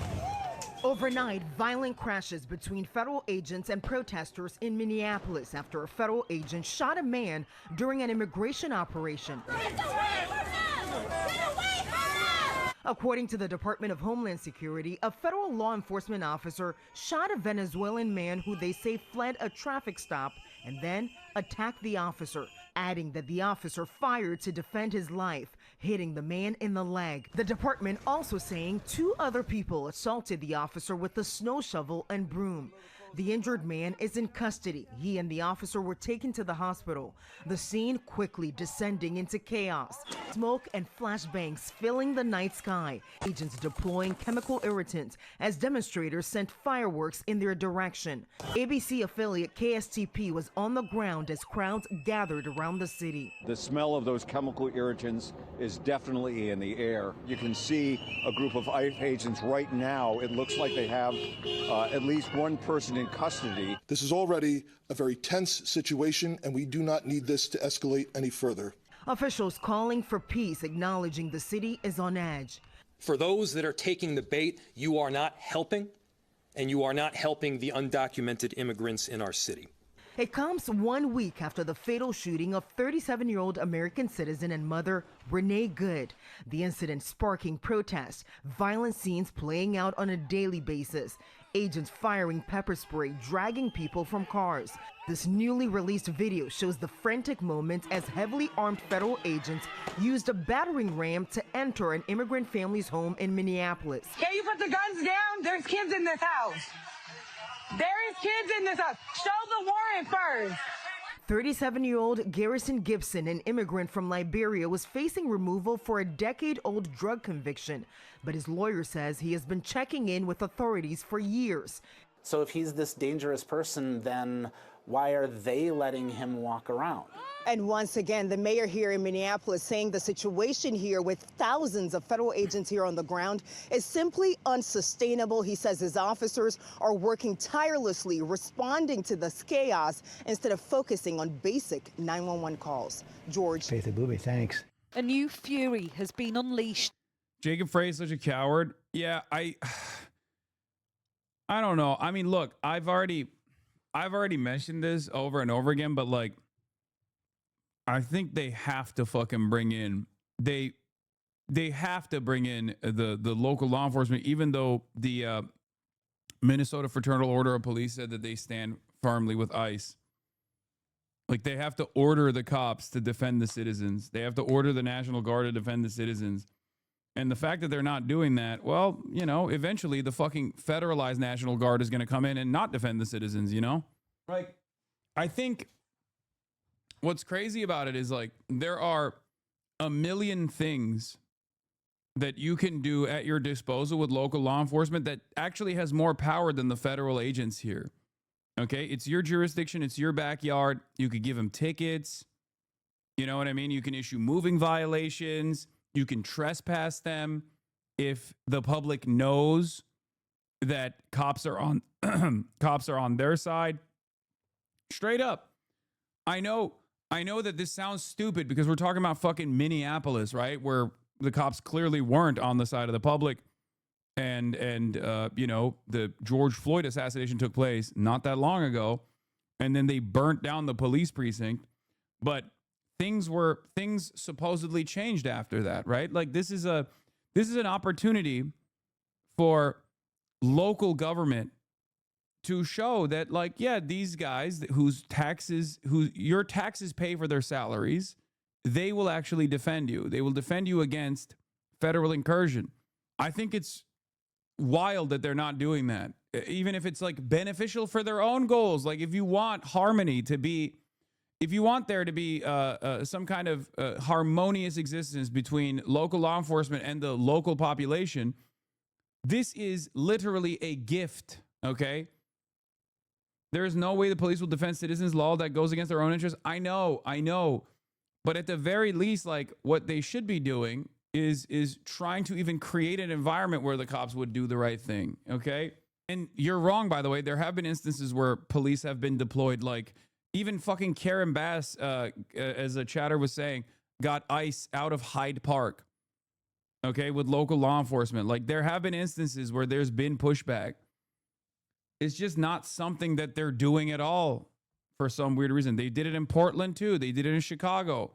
Overnight, violent crashes between federal agents and protesters in Minneapolis after a federal agent shot a man during an immigration operation. According to the Department of Homeland Security, a federal law enforcement officer shot a Venezuelan man who they say fled a traffic stop and then attacked the officer, adding that the officer fired to defend his life, hitting the man in the leg. The department also saying 2 other people assaulted the officer with a snow shovel and broom. The injured man is in custody. He and the officer were taken to the hospital. The scene quickly descending into chaos. Smoke and flashbangs filling the night sky. Agents deploying chemical irritants as demonstrators sent fireworks in their direction. ABC affiliate KSTP was on the ground as crowds gathered around the city. The smell of those chemical irritants is definitely in the air. You can see a group of ICE agents right now. It looks like they have at least one person in custody. This is already a very tense situation, and we do not need this to escalate any further. Officials calling for peace, acknowledging the city is on edge. For those that are taking the bait, you are not helping, and you are not helping the undocumented immigrants in our city. It comes 1 week after the fatal shooting of 37-year-old American citizen and mother Renee Good. The incident sparking protests, violent scenes playing out on a daily basis. agents firing pepper spray, dragging people from cars. This newly released video shows the frantic moments as heavily armed federal agents used a battering ram to enter an immigrant family's home in Minneapolis. Can you put the guns down? There's kids in this house. There is kids in this house. Show the warrant first. 37-year-old Garrison Gibson, an immigrant from Liberia, was facing removal for a decade-old drug conviction, but his lawyer says he has been checking in with authorities for years. So if he's this dangerous person, then why are they letting him walk around? And once again, the mayor here in Minneapolis saying the situation here with thousands of federal agents here on the ground is simply unsustainable. He says his officers are working tirelessly, responding to this chaos instead of focusing on basic 911 calls. George. Faith Booby, thanks. A new fury has been unleashed. Jacob Frey is such a coward. Yeah, I don't know. I mean, look, I've already mentioned this over and over again, but like, I think they have to fucking bring in, they have to bring in the local law enforcement, even though the Minnesota Fraternal Order of Police said that they stand firmly with ICE. Like, they have to order the cops to defend the citizens. They have to order the National Guard to defend the citizens. And the fact that they're not doing that, well, you know, eventually the fucking federalized National Guard is going to come in and not defend the citizens, you know? Like, I think what's crazy about it is, like, there are a million things that you can do at your disposal with local law enforcement that actually has more power than the federal agents here. Okay? It's your jurisdiction. It's your backyard. You could give them tickets. You know what I mean? You can issue moving violations. You can trespass them if the public knows that cops are on cops are on their side. Straight up. I know that this sounds stupid because we're talking about fucking Minneapolis, right? Where the cops clearly weren't on the side of the public. And you know, the George Floyd assassination took place not that long ago. And then they burnt down the police precinct. But things supposedly changed after that, right? Like, this is an opportunity for local government to show that, like, yeah, these guys who your taxes pay for their salaries, they will actually defend you. They will defend you against federal incursion. I think it's wild that they're not doing that, even if it's like beneficial for their own goals. Like, if you want harmony to be, if you want there to be some kind of harmonious existence between local law enforcement and the local population, this is literally a gift, okay? There is no way the police will defend citizens' law that goes against their own interests. I know. But at the very least, like, what they should be doing is trying to even create an environment where the cops would do the right thing, okay? And you're wrong, by the way. There have been instances where police have been deployed, like even fucking Karen Bass, as a chatter was saying, got ICE out of Hyde Park, okay, with local law enforcement. Like, there have been instances where there's been pushback. It's just not something that they're doing at all for some weird reason. They did it in Portland too. They did it in Chicago.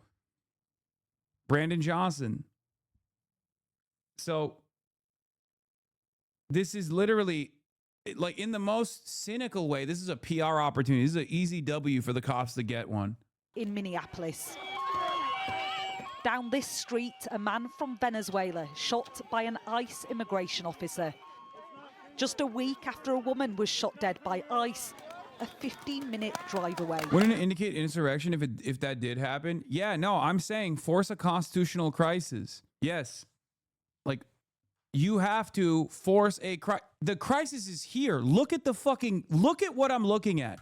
Brandon Johnson. So this is literally, like, in the most cynical way, this is a PR opportunity. This is an easy W for the cops to get one. In Minneapolis. Down this street, a man from Venezuela shot by an ICE immigration officer. Just a week after a woman was shot dead by ICE, a 15-minute drive away. Wouldn't it indicate insurrection if that did happen? Yeah, no, I'm saying force a constitutional crisis. Yes. Like, you have to force the crisis is here. Look at what I'm looking at.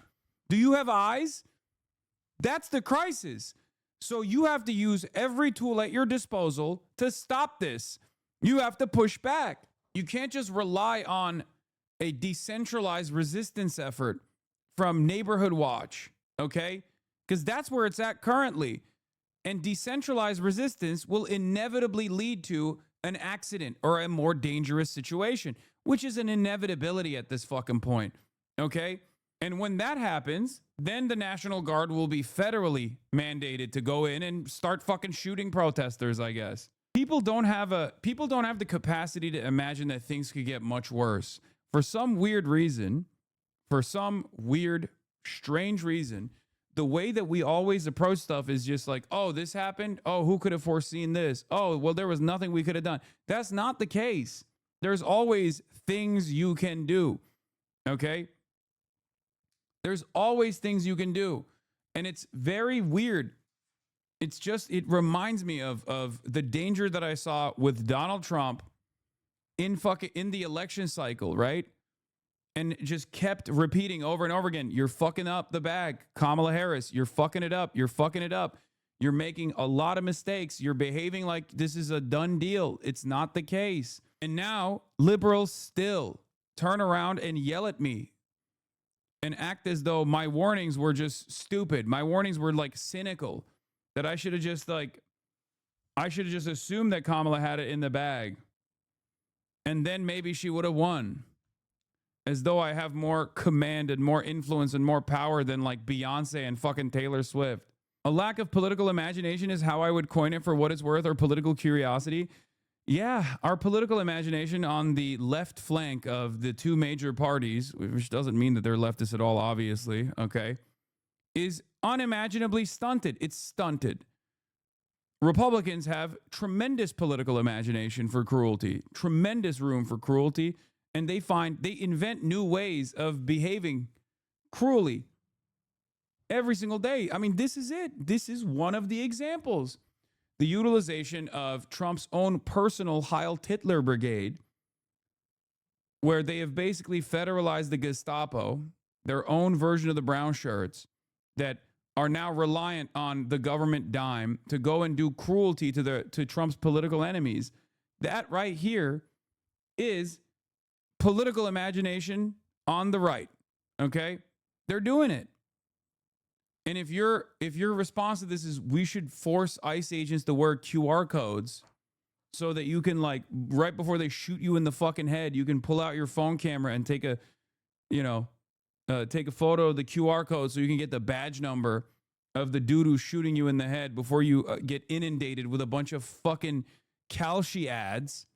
Do you have eyes? That's the crisis. So you have to use every tool at your disposal to stop this. You have to push back. You can't just rely on a decentralized resistance effort from Neighborhood Watch, okay? Because that's where it's at currently. And decentralized resistance will inevitably lead to an accident or a more dangerous situation, which is an inevitability at this fucking point, okay? And when that happens, then the National Guard will be federally mandated to go in and start fucking shooting protesters, I guess. People don't have the capacity to imagine that things could get much worse. For some weird reason, for some weird, strange reason, the way that we always approach stuff is just like, oh, this happened. Oh, who could have foreseen this? Oh, well, there was nothing we could have done. That's not the case. There's always things you can do. Okay? There's always things you can do. And it's very weird. It's just, it reminds me of the danger that I saw with Donald Trump in the election cycle, right? And just kept repeating over and over again, you're fucking up the bag. Kamala Harris, you're fucking it up. You're fucking it up. You're making a lot of mistakes. You're behaving like this is a done deal. It's not the case. And now liberals still turn around and yell at me and act as though my warnings were just stupid. My warnings were like cynical, that I should have just assumed that Kamala had it in the bag. And then maybe she would have won. As though I have more command and more influence and more power than like Beyonce and fucking Taylor Swift. A lack of political imagination is how I would coin it for what it's worth, or political curiosity. Yeah, our political imagination on the left flank of the two major parties, which doesn't mean that they're leftists at all, obviously, okay, is unimaginably stunted. It's stunted. Republicans have tremendous political imagination for cruelty, tremendous room for cruelty. And they invent new ways of behaving cruelly every single day. I mean, this is it. This is one of the examples. The utilization of Trump's own personal Heil Hitler Brigade, where they have basically federalized the Gestapo, their own version of the brown shirts, that are now reliant on the government dime to go and do cruelty to Trump's political enemies. That right here is political imagination on the right. Okay? They're doing it. And if your response to this is we should force ICE agents to wear QR codes so that you can, like, right before they shoot you in the fucking head, you can pull out your phone camera and take a photo of the QR code so you can get the badge number of the dude who's shooting you in the head before you get inundated with a bunch of fucking Kalshi ads,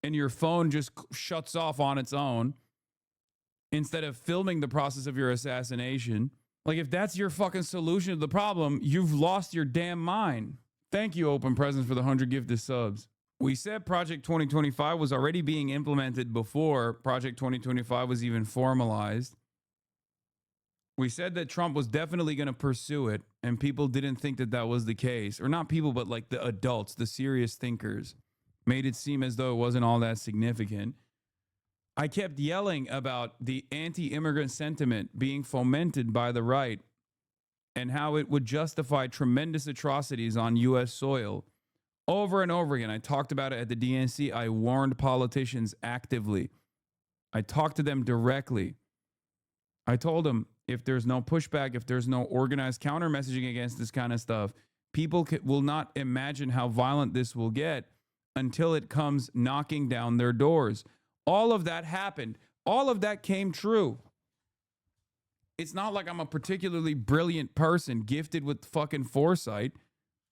and your phone just shuts off on its own instead of filming the process of your assassination. Like, if that's your fucking solution to the problem, you've lost your damn mind. Thank you, Open Presents, for the 100 gifted subs. We said Project 2025 was already being implemented before Project 2025 was even formalized. We said that Trump was definitely going to pursue it, and people didn't think that that was the case. Or not people, but like the adults, the serious thinkers, made it seem as though it wasn't all that significant. I kept yelling about the anti-immigrant sentiment being fomented by the right and how it would justify tremendous atrocities on U.S. soil over and over again. I talked about it at the DNC. I warned politicians actively. I talked to them directly. I told them, if there's no pushback, if there's no organized counter messaging against this kind of stuff, people will not imagine how violent this will get until it comes knocking down their doors. All of that happened. All of that came true. It's not like I'm a particularly brilliant person gifted with fucking foresight.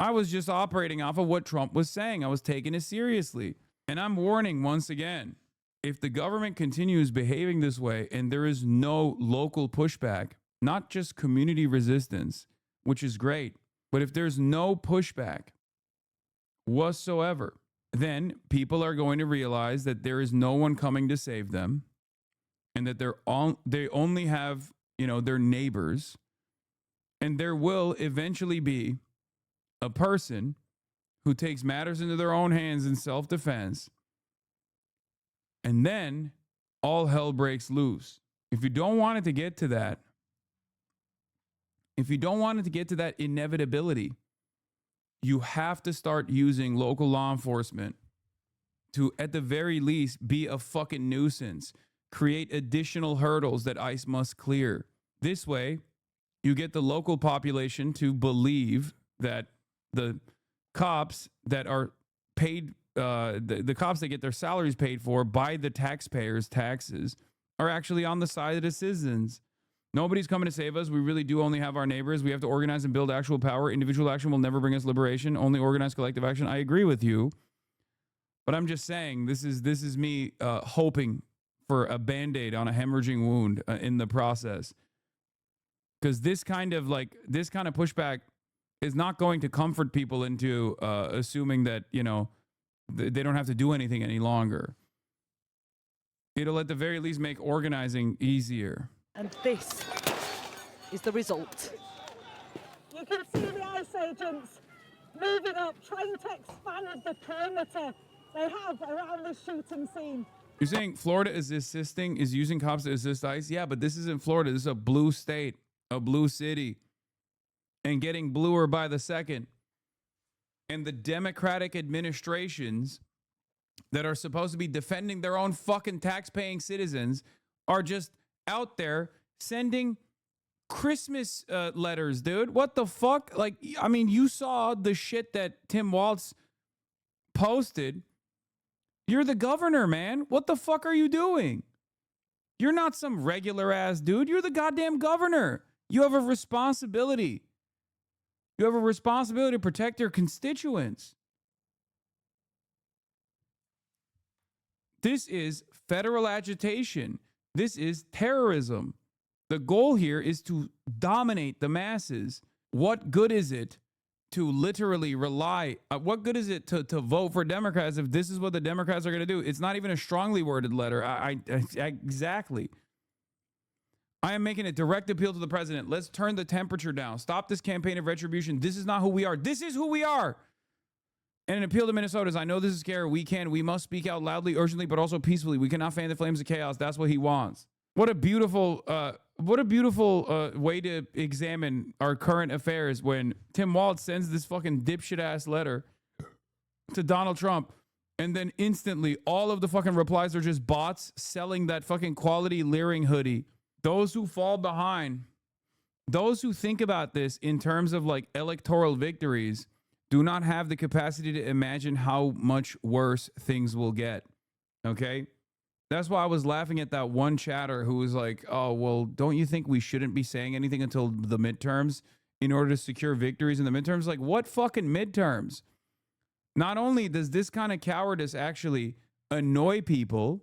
I was just operating off of what Trump was saying. I was taking it seriously. And I'm warning once again, if the government continues behaving this way and there is no local pushback, not just community resistance, which is great, but if there's no pushback whatsoever, then people are going to realize that there is no one coming to save them and that they only have, their neighbors. And there will eventually be a person who takes matters into their own hands in self-defense. And then all hell breaks loose. If you don't want it to get to that, inevitability, you have to start using local law enforcement to, at the very least, be a fucking nuisance. Create additional hurdles that ICE must clear. This way, you get the local population to believe that the cops that are paid, the cops that get their salaries paid for by the taxpayers' taxes, are actually on the side of the citizens. Nobody's coming to save us. We really do only have our neighbors. We have to organize and build actual power. Individual action will never bring us liberation. Only organized collective action. I agree with you. But I'm just saying, this is me hoping for a Band-Aid on a hemorrhaging wound in the process. Because this kind of pushback is not going to comfort people into assuming that, you know, they don't have to do anything any longer. It'll at the very least make organizing easier. And this is the result. You can see the ICE agents moving up, trying to expand the perimeter they have around the shooting scene. You're saying Florida is using cops to assist ICE? Yeah, but this isn't Florida. This is a blue state, a blue city, and getting bluer by the second. And the Democratic administrations that are supposed to be defending their own fucking tax-paying citizens are just out there sending Christmas letters, dude. What the fuck? Like, I mean, you saw the shit that Tim Walz posted. You're the governor, man. What the fuck are you doing? You're not some regular ass dude. You're the goddamn governor. You have a responsibility. You have a responsibility to protect your constituents. This is federal agitation. This is terrorism. The goal here is to dominate the masses. What good is it to literally rely? What good is it to vote for Democrats if this is what the Democrats are going to do? It's not even a strongly worded letter. Exactly. I am making a direct appeal to the president. Let's turn the temperature down. Stop this campaign of retribution. This is not who we are. This is who we are. And an appeal to Minnesotans. I know this is scary. We must speak out loudly, urgently, but also peacefully. We cannot fan the flames of chaos. That's what he wants. What a beautiful way to examine our current affairs when Tim Walz sends this fucking dipshit ass letter to Donald Trump, and then instantly all of the fucking replies are just bots selling that fucking quality leering hoodie. Those who fall behind, those who think about this in terms of like electoral victories, do not have the capacity to imagine how much worse things will get. Okay? That's why I was laughing at that one chatter who was like, oh, well, don't you think we shouldn't be saying anything until the midterms in order to secure victories in the midterms? Like, what fucking midterms? Not only does this kind of cowardice actually annoy people,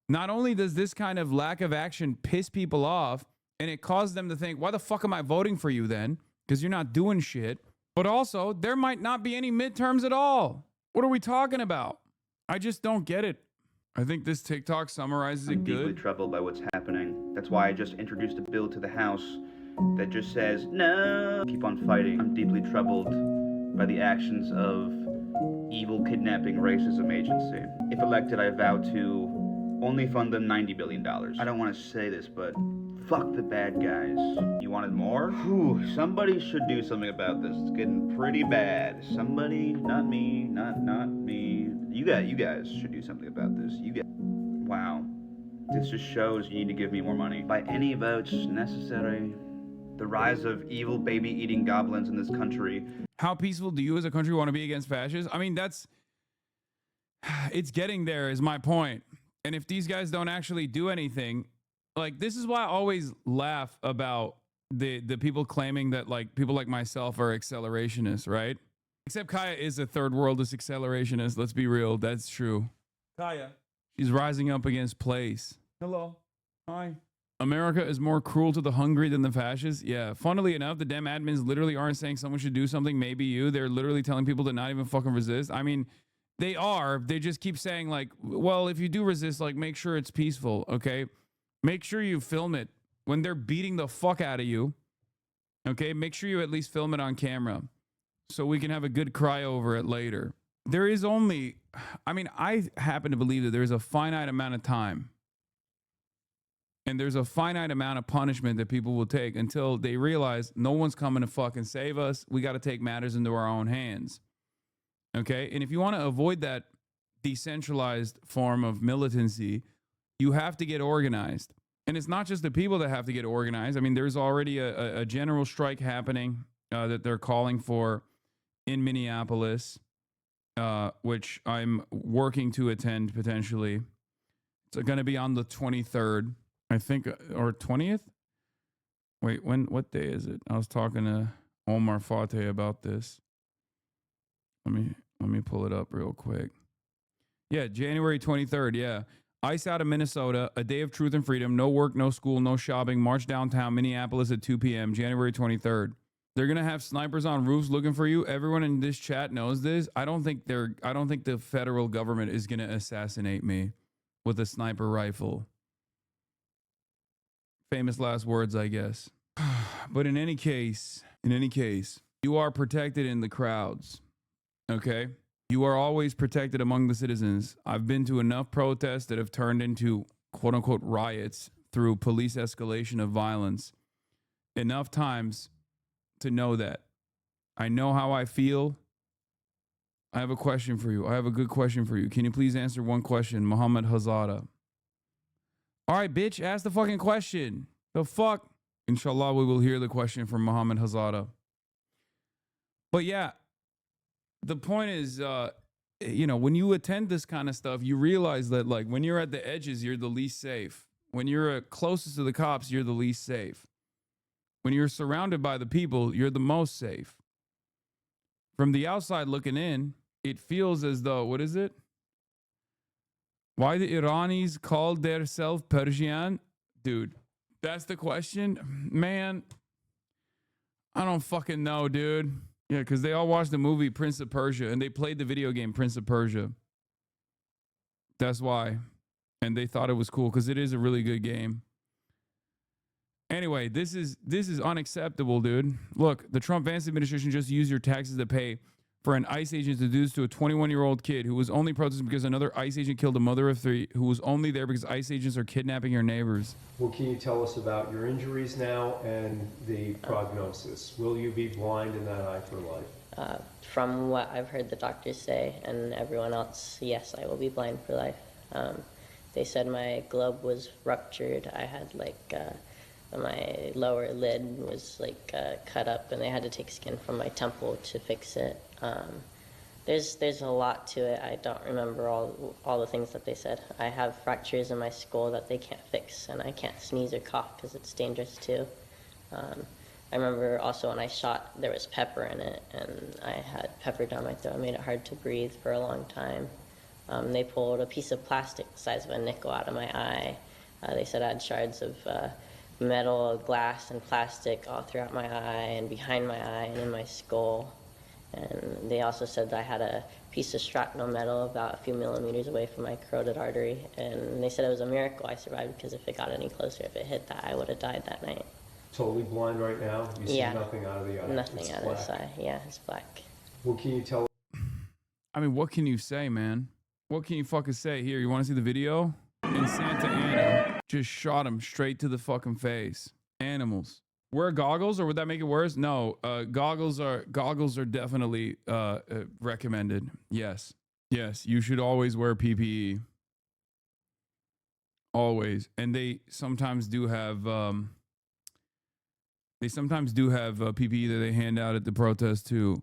not only does this kind of lack of action piss people off, and it causes them to think, why the fuck am I voting for you then? Because you're not doing shit. But also, there might not be any midterms at all. What are we talking about? I just don't get it. I think this TikTok summarizes it good. I'm deeply troubled by what's happening. That's why I just introduced a bill to the House that just says, no, keep on fighting. I'm deeply troubled by the actions of evil kidnapping racism agency. If elected, I vow to only fund them $90 billion. I don't want to say this, but fuck the bad guys. You wanted more? Whew, somebody should do something about this. It's getting pretty bad. Somebody, not me, not me. You guys should do something about this. Wow. This just shows you need to give me more money. By any votes necessary. The rise of evil baby-eating goblins in this country. How peaceful do you as a country want to be against fascists? I mean, it's getting there is my point. And if these guys don't actually do anything, like, this is why I always laugh about the people claiming that, like, people like myself are accelerationists, right? Except Kaya is a third worldist accelerationist. Let's be real. That's true. Kaya. She's rising up against place. Hello. Hi. America is more cruel to the hungry than the fascists. Yeah. Funnily enough, the Dem admins literally aren't saying someone should do something. Maybe you. They're literally telling people to not even fucking resist. I mean, they are. They just keep saying, like, well, if you do resist, like, make sure it's peaceful. Okay. Make sure you film it when they're beating the fuck out of you. Okay. Make sure you at least film it on camera so we can have a good cry over it later. There is only, I mean, I happen to believe that there's a finite amount of time and there's a finite amount of punishment that people will take until they realize no one's coming to fucking save us. We got to take matters into our own hands. Okay. And if you want to avoid that decentralized form of militancy, you have to get organized. And it's not just the people that have to get organized. I mean, there's already a general strike happening that they're calling for in Minneapolis, which I'm working to attend potentially. It's going to be on the 23rd, I think, or 20th. Wait, what day is it? I was talking to Omar Fateh about this. Let me pull it up real quick. Yeah, January 23rd. Yeah. ICE out of Minnesota, a day of truth and freedom, no work, no school, no shopping, march downtown Minneapolis at 2 p.m., January 23rd. They're going to have snipers on roofs looking for you. Everyone in this chat knows this. I don't think the federal government is going to assassinate me with a sniper rifle. Famous last words, I guess. But in any case, you are protected in the crowds. Okay? You are always protected among the citizens. I've been to enough protests that have turned into quote unquote riots through police escalation of violence enough times to know that. I know how I feel. I have a question for you. I have a good question for you. Can you please answer one question, Muhammad Hazada? All right, bitch, ask the fucking question. The fuck? Inshallah, we will hear the question from Muhammad Hazada. But yeah, the point is, when you attend this kind of stuff, you realize that, like, when you're at the edges, you're the least safe. When you're closest to the cops, you're the least safe. When you're surrounded by the people, you're the most safe. From the outside looking in, it feels as though, what is it? Why the Iranis called themselves Persian? Dude, that's the question? Man, I don't fucking know, dude. Yeah, because they all watched the movie Prince of Persia, and they played the video game Prince of Persia. That's why. And they thought it was cool, because it is a really good game. Anyway, this is unacceptable, dude. Look, the Trump-Vance administration just used your taxes to pay for an ICE agent to do this to a 21-year-old kid who was only protesting because another ICE agent killed a mother of 3 who was only there because ICE agents are kidnapping your neighbors. What can you tell us about your injuries now and the prognosis? Will you be blind in that eye for life? From what I've heard the doctors say and everyone else, yes, I will be blind for life. They said my globe was ruptured. I had my lower lid was cut up, and they had to take skin from my temple to fix it. There's a lot to it. I don't remember all the things that they said. I have fractures in my skull that they can't fix, and I can't sneeze or cough because it's dangerous too. I remember also when I shot, there was pepper in it, and I had pepper down my throat. It made it hard to breathe for a long time. They pulled a piece of plastic the size of a nickel out of my eye. They said I had shards of metal, glass, and plastic all throughout my eye and behind my eye and in my skull. And they also said that I had a piece of shrapnel metal about a few millimeters away from my carotid artery. And they said it was a miracle I survived, because if it got any closer, if it hit that, I would have died that night. Totally blind right now? You see nothing out of the eye? Nothing out of this eye. Yeah, it's black. What can you tell? I mean, what can you say, man? What can you fucking say? Here, you want to see the video? In Santa Ana, just shot him straight to the fucking face. Animals. Wear goggles, or would that make it worse? No, goggles are definitely recommended. Yes, you should always wear PPE. Always, and they sometimes do have PPE that they hand out at the protest too.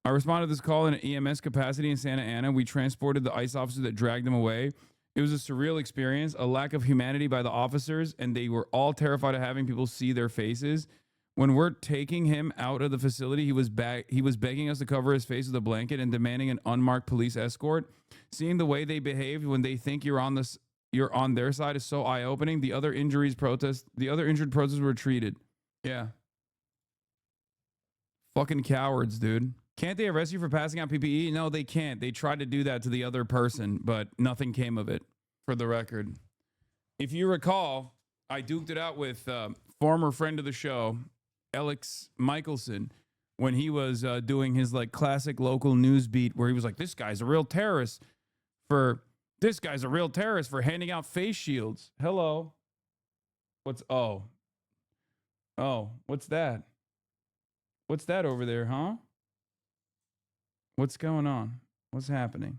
I responded to this call in an EMS capacity in Santa Ana. We transported the ICE officer that dragged him away. It was a surreal experience, a lack of humanity by the officers, and they were all terrified of having people see their faces. When we're taking him out of the facility, he was begging us to cover his face with a blanket and demanding an unmarked police escort. Seeing the way they behaved when they think you're on their side is so eye-opening. The other injured protesters were treated. Yeah. Fucking cowards, dude. Can't they arrest you for passing out PPE? No, they can't. They tried to do that to the other person, but nothing came of it, for the record. If you recall, I duked it out with former friend of the show, Alex Michelson, when he was doing his classic local news beat where he was like, this guy's a real terrorist for handing out face shields. Hello. What's that? What's that over there, huh? What's going on? What's happening?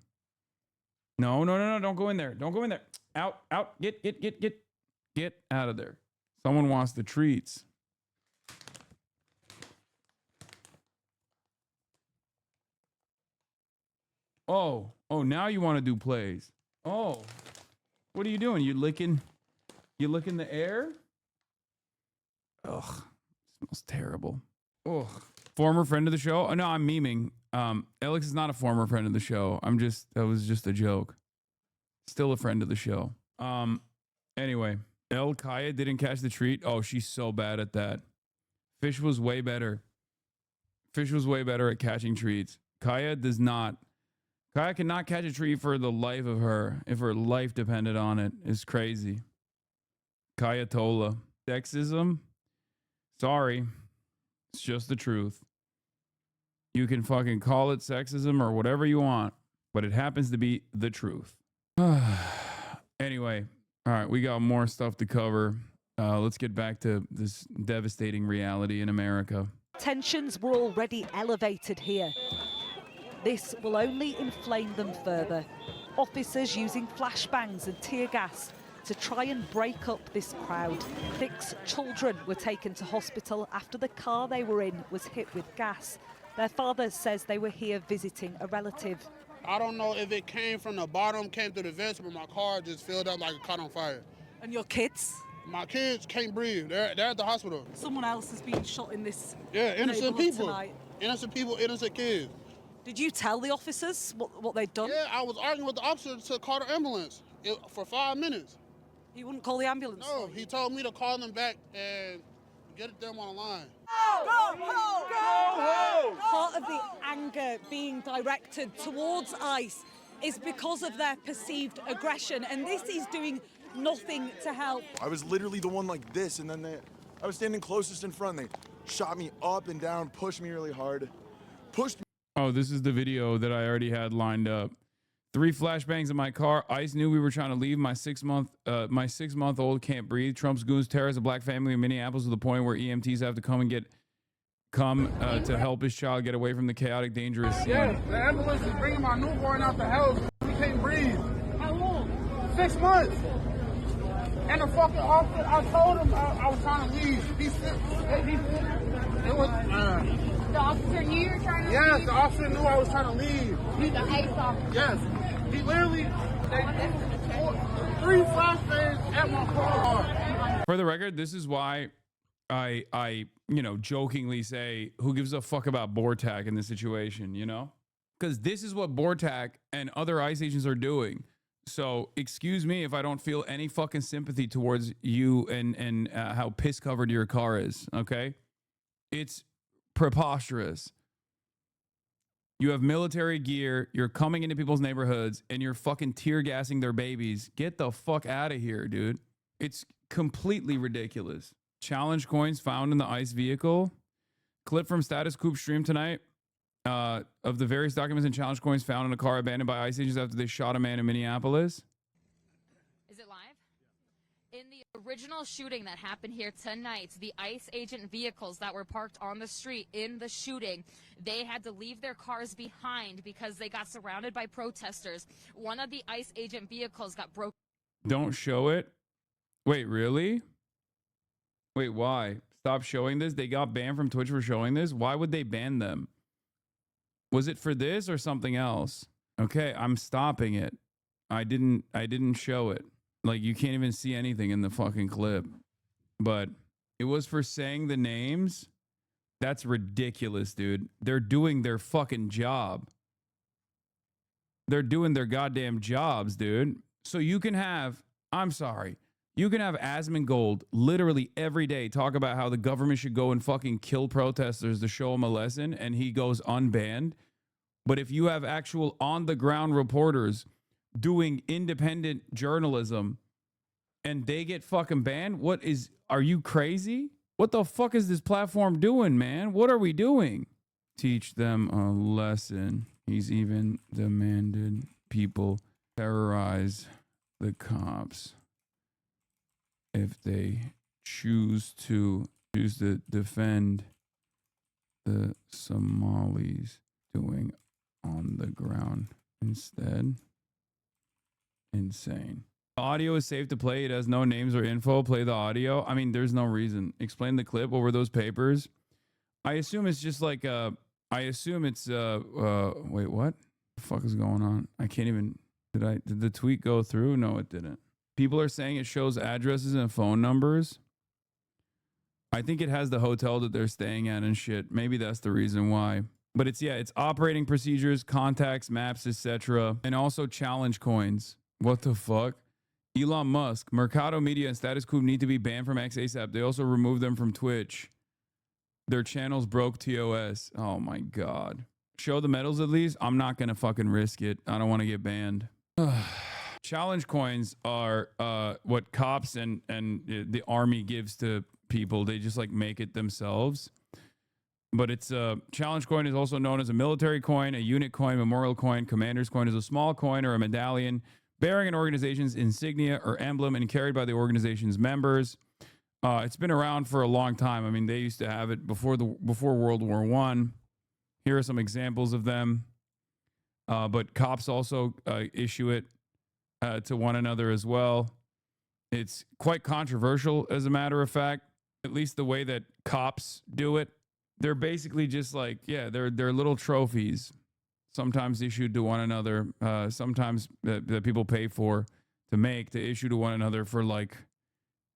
No, don't go in there. Don't go in there. Out. Get out of there. Someone wants the treats. Oh, now you want to do plays. Oh, what are you doing? You licking the air? Ugh, smells terrible. Ugh. Former friend of the show? Oh, no, I'm memeing. Alex is not a former friend of the show. That was just a joke. Still a friend of the show. Anyway, Kaya didn't catch the treat. Oh, she's so bad at that. Fish was way better. Fish was way better at catching treats. Kaya cannot catch a treat for the life of her. If her life depended on it, it's crazy. Kaya Tola. Sexism? Sorry. It's just the truth. You can fucking call it sexism or whatever you want, but it happens to be the truth. Anyway, all right, we got more stuff to cover. Let's get back to this devastating reality in America. Tensions were already elevated here. This will only inflame them further. Officers using flashbangs and tear gas to try and break up this crowd. 6 children were taken to hospital after the car they were in was hit with gas. Their father says they were here visiting a relative. I don't know if it came from the bottom, came through the vents, but my car just filled up like it caught on fire. And your kids? My kids can't breathe. They're at the hospital. Someone else has been shot in this. Yeah, innocent people. Tonight. Innocent people, innocent kids. Did you tell the officers what they'd done? Yeah, I was arguing with the officer to call the ambulance for 5 minutes. He wouldn't call the ambulance? No, he told me to call them back and get them on the line. Go home! Go home! Part of the anger being directed towards ICE is because of their perceived aggression, and this is doing nothing to help. I was literally the one like this, and then I was standing closest in front. They shot me up and down, pushed me really hard, pushed me. Oh, this is the video that I already had lined up. 3 flashbangs in my car. ICE knew we were trying to leave. My 6-month-old can't breathe. Trump's goons terrorize a black family in Minneapolis to the point where EMTs have to come to help his child get away from the chaotic, dangerous scene. Yeah, the ambulance is bringing my newborn out the house. He can't breathe. How long? 6 months. And the fucking officer, I told him I was trying to leave. The officer knew you were trying to leave? Yes, the officer knew I was trying to leave. He's the ICE officer? Yes. He literally, 3 flashbangs at my car. For the record, this is why I jokingly say, who gives a fuck about Bortak in this situation, you know? Because this is what Bortak and other ICE agents are doing. So excuse me if I don't feel any fucking sympathy towards you and how piss covered your car is, okay? It's preposterous. You have military gear, you're coming into people's neighborhoods, and you're fucking tear gassing their babies. Get the fuck out of here, dude. It's completely ridiculous. Challenge coins found in the ICE vehicle. Clip from Status Coop stream tonight of the various documents and challenge coins found in a car abandoned by ICE agents after they shot a man in Minneapolis. Is it live? In the original shooting that happened here tonight, the ICE agent vehicles that were parked on the street in the shooting, they had to leave their cars behind because they got surrounded by protesters. One of the ICE agent vehicles got broken. Don't show it. Wait, really? Wait, why? Stop showing this? They got banned from Twitch for showing this? Why would they ban them? Was it for this or something else? Okay, I'm stopping it. I didn't show it. Like, you can't even see anything in the fucking clip. But it was for saying the names. That's ridiculous, dude. They're doing their fucking job. They're doing their goddamn jobs, dude. So you can have, I'm sorry, you can have Asmongold literally every day talk about how the government should go and fucking kill protesters to show them a lesson, and he goes unbanned. But if you have actual on-the-ground reporters doing independent journalism and they get fucking banned, are you crazy? What the fuck is this platform doing, man? What are we doing? Teach them a lesson. He's even demanded people terrorize the cops if they choose to defend the Somalis doing on the ground instead. Insane. The audio is safe to play. It has no names or info. Play the audio. I mean, there's no reason. Explain the clip. What were those papers? I assume it's just like wait, what the fuck is going on? I can't even, did the tweet go through? No, it didn't. People are saying it shows addresses and phone numbers. I think it has the hotel that they're staying at and shit. Maybe that's the reason why. But it's operating procedures, contacts, maps, etc. And also challenge coins. What the fuck? Elon Musk, Mercado Media and Status Quo need to be banned from X ASAP. They also removed them from Twitch. Their channels broke TOS. Oh my God. Show the medals at least. I'm not going to fucking risk it. I don't want to get banned. Challenge coins are what cops and the army gives to people. They just like make it themselves. But it's a challenge coin is also known as a military coin, a unit coin, memorial coin. Commander's coin is a small coin or a medallion bearing an organization's insignia or emblem and carried by the organization's members. It's been around for a long time. I mean, they used to have it before World War I. Here are some examples of them. But cops also issue it to one another as well. It's quite controversial, as a matter of fact, at least the way that cops do it. They're basically just like, yeah, they're little trophies, sometimes issued to one another, sometimes that people pay for to make, to issue to one another for, like,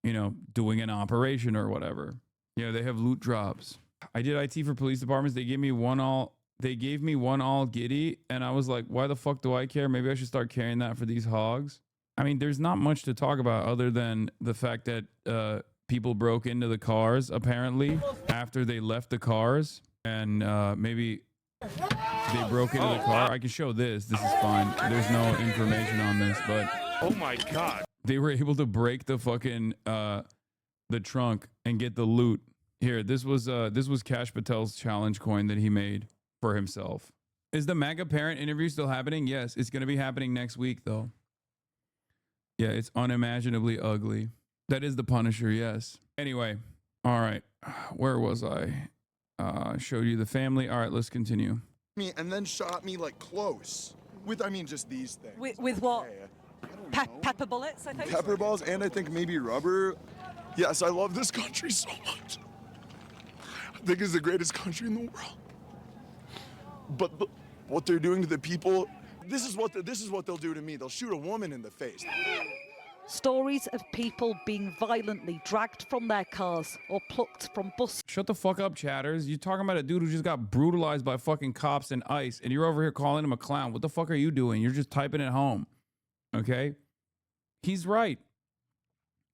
you know, doing an operation or whatever. You know, they have loot drops. I did IT for police departments. They gave me one all giddy, and I was like, why the fuck do I care? Maybe I should start carrying that for these hogs. I mean, there's not much to talk about other than the fact that people broke into the cars, apparently, after they left the cars, and maybe they broke into the car. I can show this. This is fine. There's no information on this, but Oh my God. they were able to break the fucking the trunk and get the loot. Here, this was Cash Patel's challenge coin that he made for himself. Is the MAGA parent interview still happening? Yes, it's going to be happening next week, though. Yeah, it's unimaginably ugly. That is the Punisher, yes. Anyway, all right. Where was I? Showed you the family. All right, let's continue. Me and then shot me like close with, I mean, just these things. With what? Pepper bullets, I think? Pepper balls and I think maybe rubber. Yes, I love this country so much. I think it's the greatest country in the world. But what they're doing to the people, this is what they'll do to me. They'll shoot a woman in the face. Stories of people being violently dragged from their cars or plucked from buses. Shut the fuck up, chatters. You're talking about a dude who just got brutalized by fucking cops and ICE, and you're over here calling him a clown. What the fuck are you doing? You're just typing at home. Okay? He's right.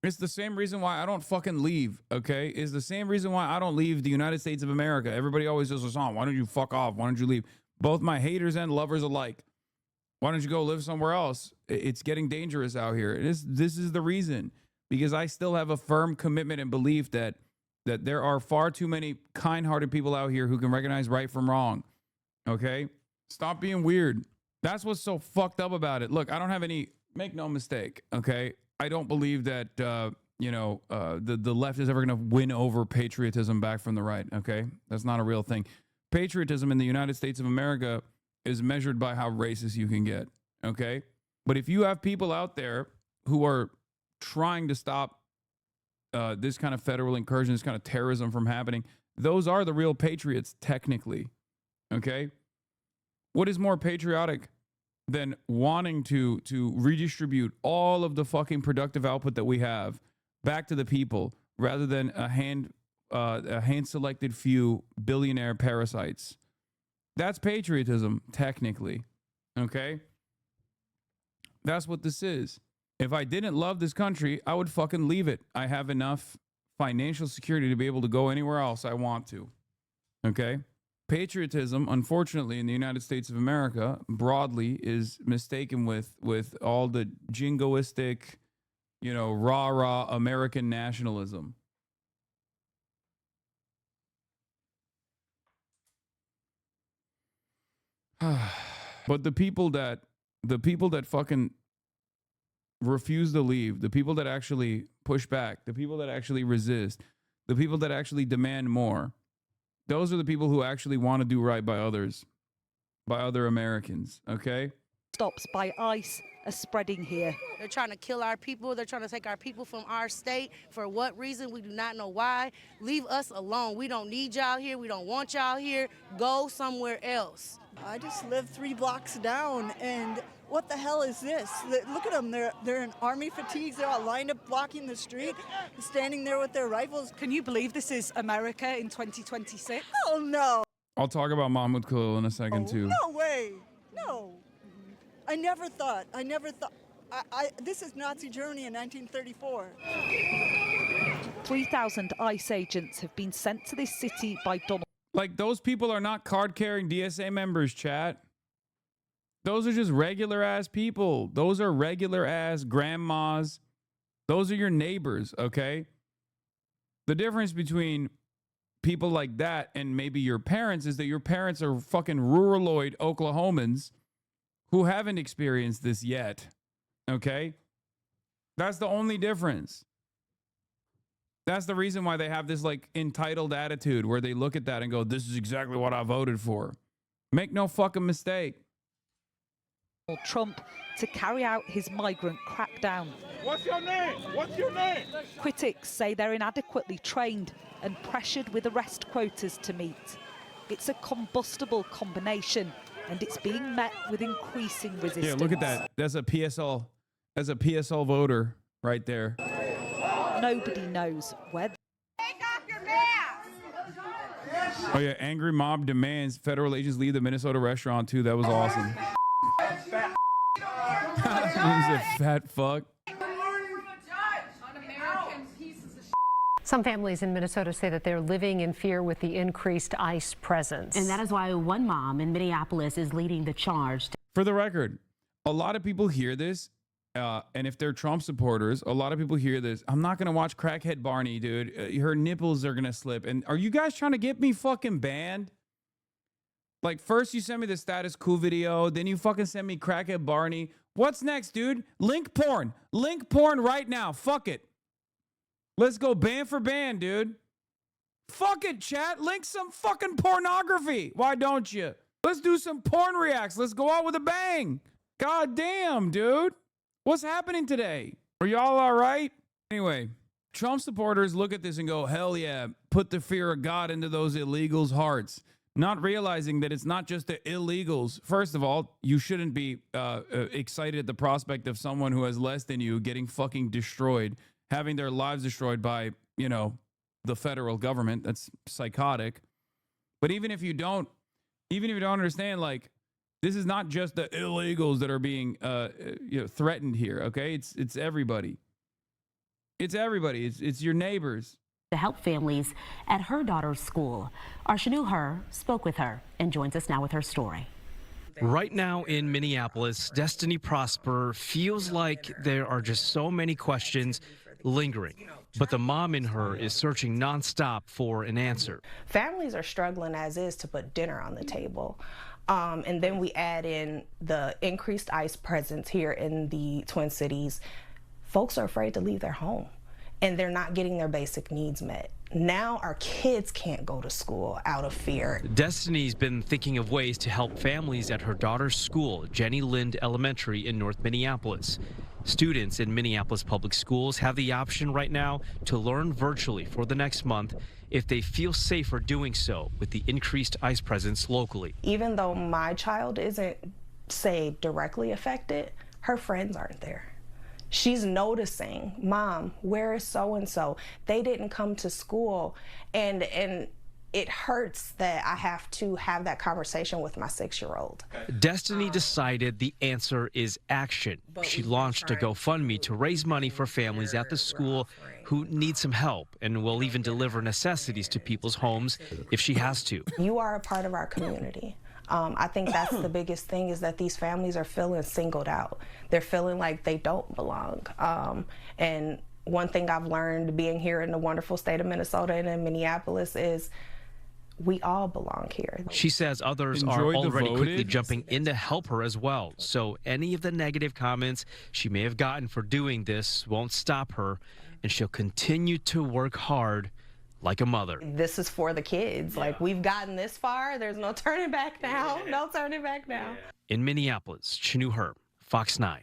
It's the same reason why I don't fucking leave, okay? It's the same reason why I don't leave the United States of America. Everybody always says, Hassan, why don't you fuck off? Why don't you leave? Both my haters and lovers alike. Why don't you go live somewhere else? It's getting dangerous out here. This is the reason. Because I still have a firm commitment and belief that there are far too many kind-hearted people out here who can recognize right from wrong. Okay? Stop being weird. That's what's so fucked up about it. Look, I don't have any... Make no mistake, okay? I don't believe that, the left is ever going to win over patriotism back from the right, okay? That's not a real thing. Patriotism in the United States of America is measured by how racist you can get, okay? But if you have people out there who are trying to stop this kind of federal incursion, this kind of terrorism from happening, those are the real patriots, technically, okay? What is more patriotic than wanting to redistribute all of the fucking productive output that we have back to the people rather than a hand-selected few billionaire parasites? That's patriotism, technically. Okay? That's what this is. If I didn't love this country, I would fucking leave it. I have enough financial security to be able to go anywhere else I want to. Okay? Patriotism, unfortunately, in the United States of America, broadly, is mistaken with all the jingoistic, rah-rah American nationalism. But the people that fucking refuse to leave, the people that actually push back, the people that actually resist, the people that actually demand more, those are the people who actually want to do right by others, by other Americans, okay? Stops by ICE are spreading here. They're trying to kill our people. They're trying to take our people from our state. For what reason? We do not know why. Leave us alone. We don't need y'all here. We don't want y'all here. Go somewhere else. I just live 3 blocks down, and what the hell is this? Look at them. They're in army fatigues. They're all lined up blocking the street, standing there with their rifles. Can you believe this is America in 2026? Oh, no. I'll talk about Mahmoud Khalil in a second, too. No way. No. I never thought This is Nazi Germany in 1934. 3,000 ICE agents have been sent to this city by Donald. Like, those people are not card-carrying DSA members, chat. Those are just regular-ass people. Those are regular-ass grandmas. Those are your neighbors, okay? The difference between people like that and maybe your parents is that your parents are fucking ruraloid Oklahomans who haven't experienced this yet, okay? That's the only difference. That's the reason why they have this, like, entitled attitude where they look at that and go, this is exactly what I voted for. Make no fucking mistake. Trump to carry out his migrant crackdown. What's your name? What's your name? Critics say they're inadequately trained and pressured with arrest quotas to meet. It's a combustible combination, and it's being met with increasing resistance. Yeah, look at that. That's a PSL. That's a PSL voter right there. Nobody knows where. Oh yeah, angry mob demands federal agents leave the Minnesota restaurant too. That was awesome. He's a fat fuck. Some families in Minnesota say that they're living in fear with the increased ICE presence. And that is why one mom in Minneapolis is leading the charge. For the record, a lot of people hear this, and if they're Trump supporters, a lot of people hear this. I'm not going to watch Crackhead Barney, dude. Her nipples are going to slip. And are you guys trying to get me fucking banned? Like, first you send me the status quo video, then you fucking send me Crackhead Barney. What's next, dude? Link porn. Link porn right now. Fuck it. Let's go ban for ban, dude. Fuck it, chat. Link some fucking pornography. Why don't you? Let's do some porn reacts. Let's go out with a bang. God damn, dude. What's happening today? Are y'all all right? Anyway, Trump supporters look at this and go, hell yeah, put the fear of God into those illegals' hearts. Not realizing that it's not just the illegals. First of all, you shouldn't be excited at the prospect of someone who has less than you getting fucking destroyed, having their lives destroyed by, you know, the federal government. That's psychotic. But even if you don't understand, like, this is not just the illegals that are being threatened here, okay? It's everybody. It's everybody. It's your neighbors. To help families at her daughter's school. Arshanu Her spoke with her and joins us now with her story. Right now in Minneapolis, Destiny Prosper feels like there are just so many questions lingering, but the mom in her is searching nonstop for an answer. Families are struggling as is to put dinner on the table. And then we add in the increased ICE presence here in the Twin Cities. Folks are afraid to leave their home, and they're not getting their basic needs met. Now our kids can't go to school out of fear. Destiny's been thinking of ways to help families at her daughter's school, Jenny Lind Elementary in North Minneapolis. Students in Minneapolis public schools have the option right now to learn virtually for the next month if they feel safer doing so with the increased ICE presence locally. Even though my child isn't, say, directly affected, her friends aren't there. She's noticing, Mom, where is so-and-so? They didn't come to school. And it hurts that I have to have that conversation with my 6-year-old. Destiny decided the answer is action. She launched a GoFundMe to raise money for families at the school who need some help, and will even deliver necessities to people's homes if she has to. You are a part of our community. I think that's the biggest thing, is that these families are feeling singled out. They're feeling like they don't belong. And one thing I've learned being here in the wonderful state of Minnesota and in Minneapolis is we all belong here. She says others are already quickly jumping in to help her as well. So any of the negative comments she may have gotten for doing this won't stop her, and she'll continue to work hard like a mother. This is for the kids. Like, we've gotten this far. There's no turning back now. No turning back now. In Minneapolis, Chanu Her, Fox 9.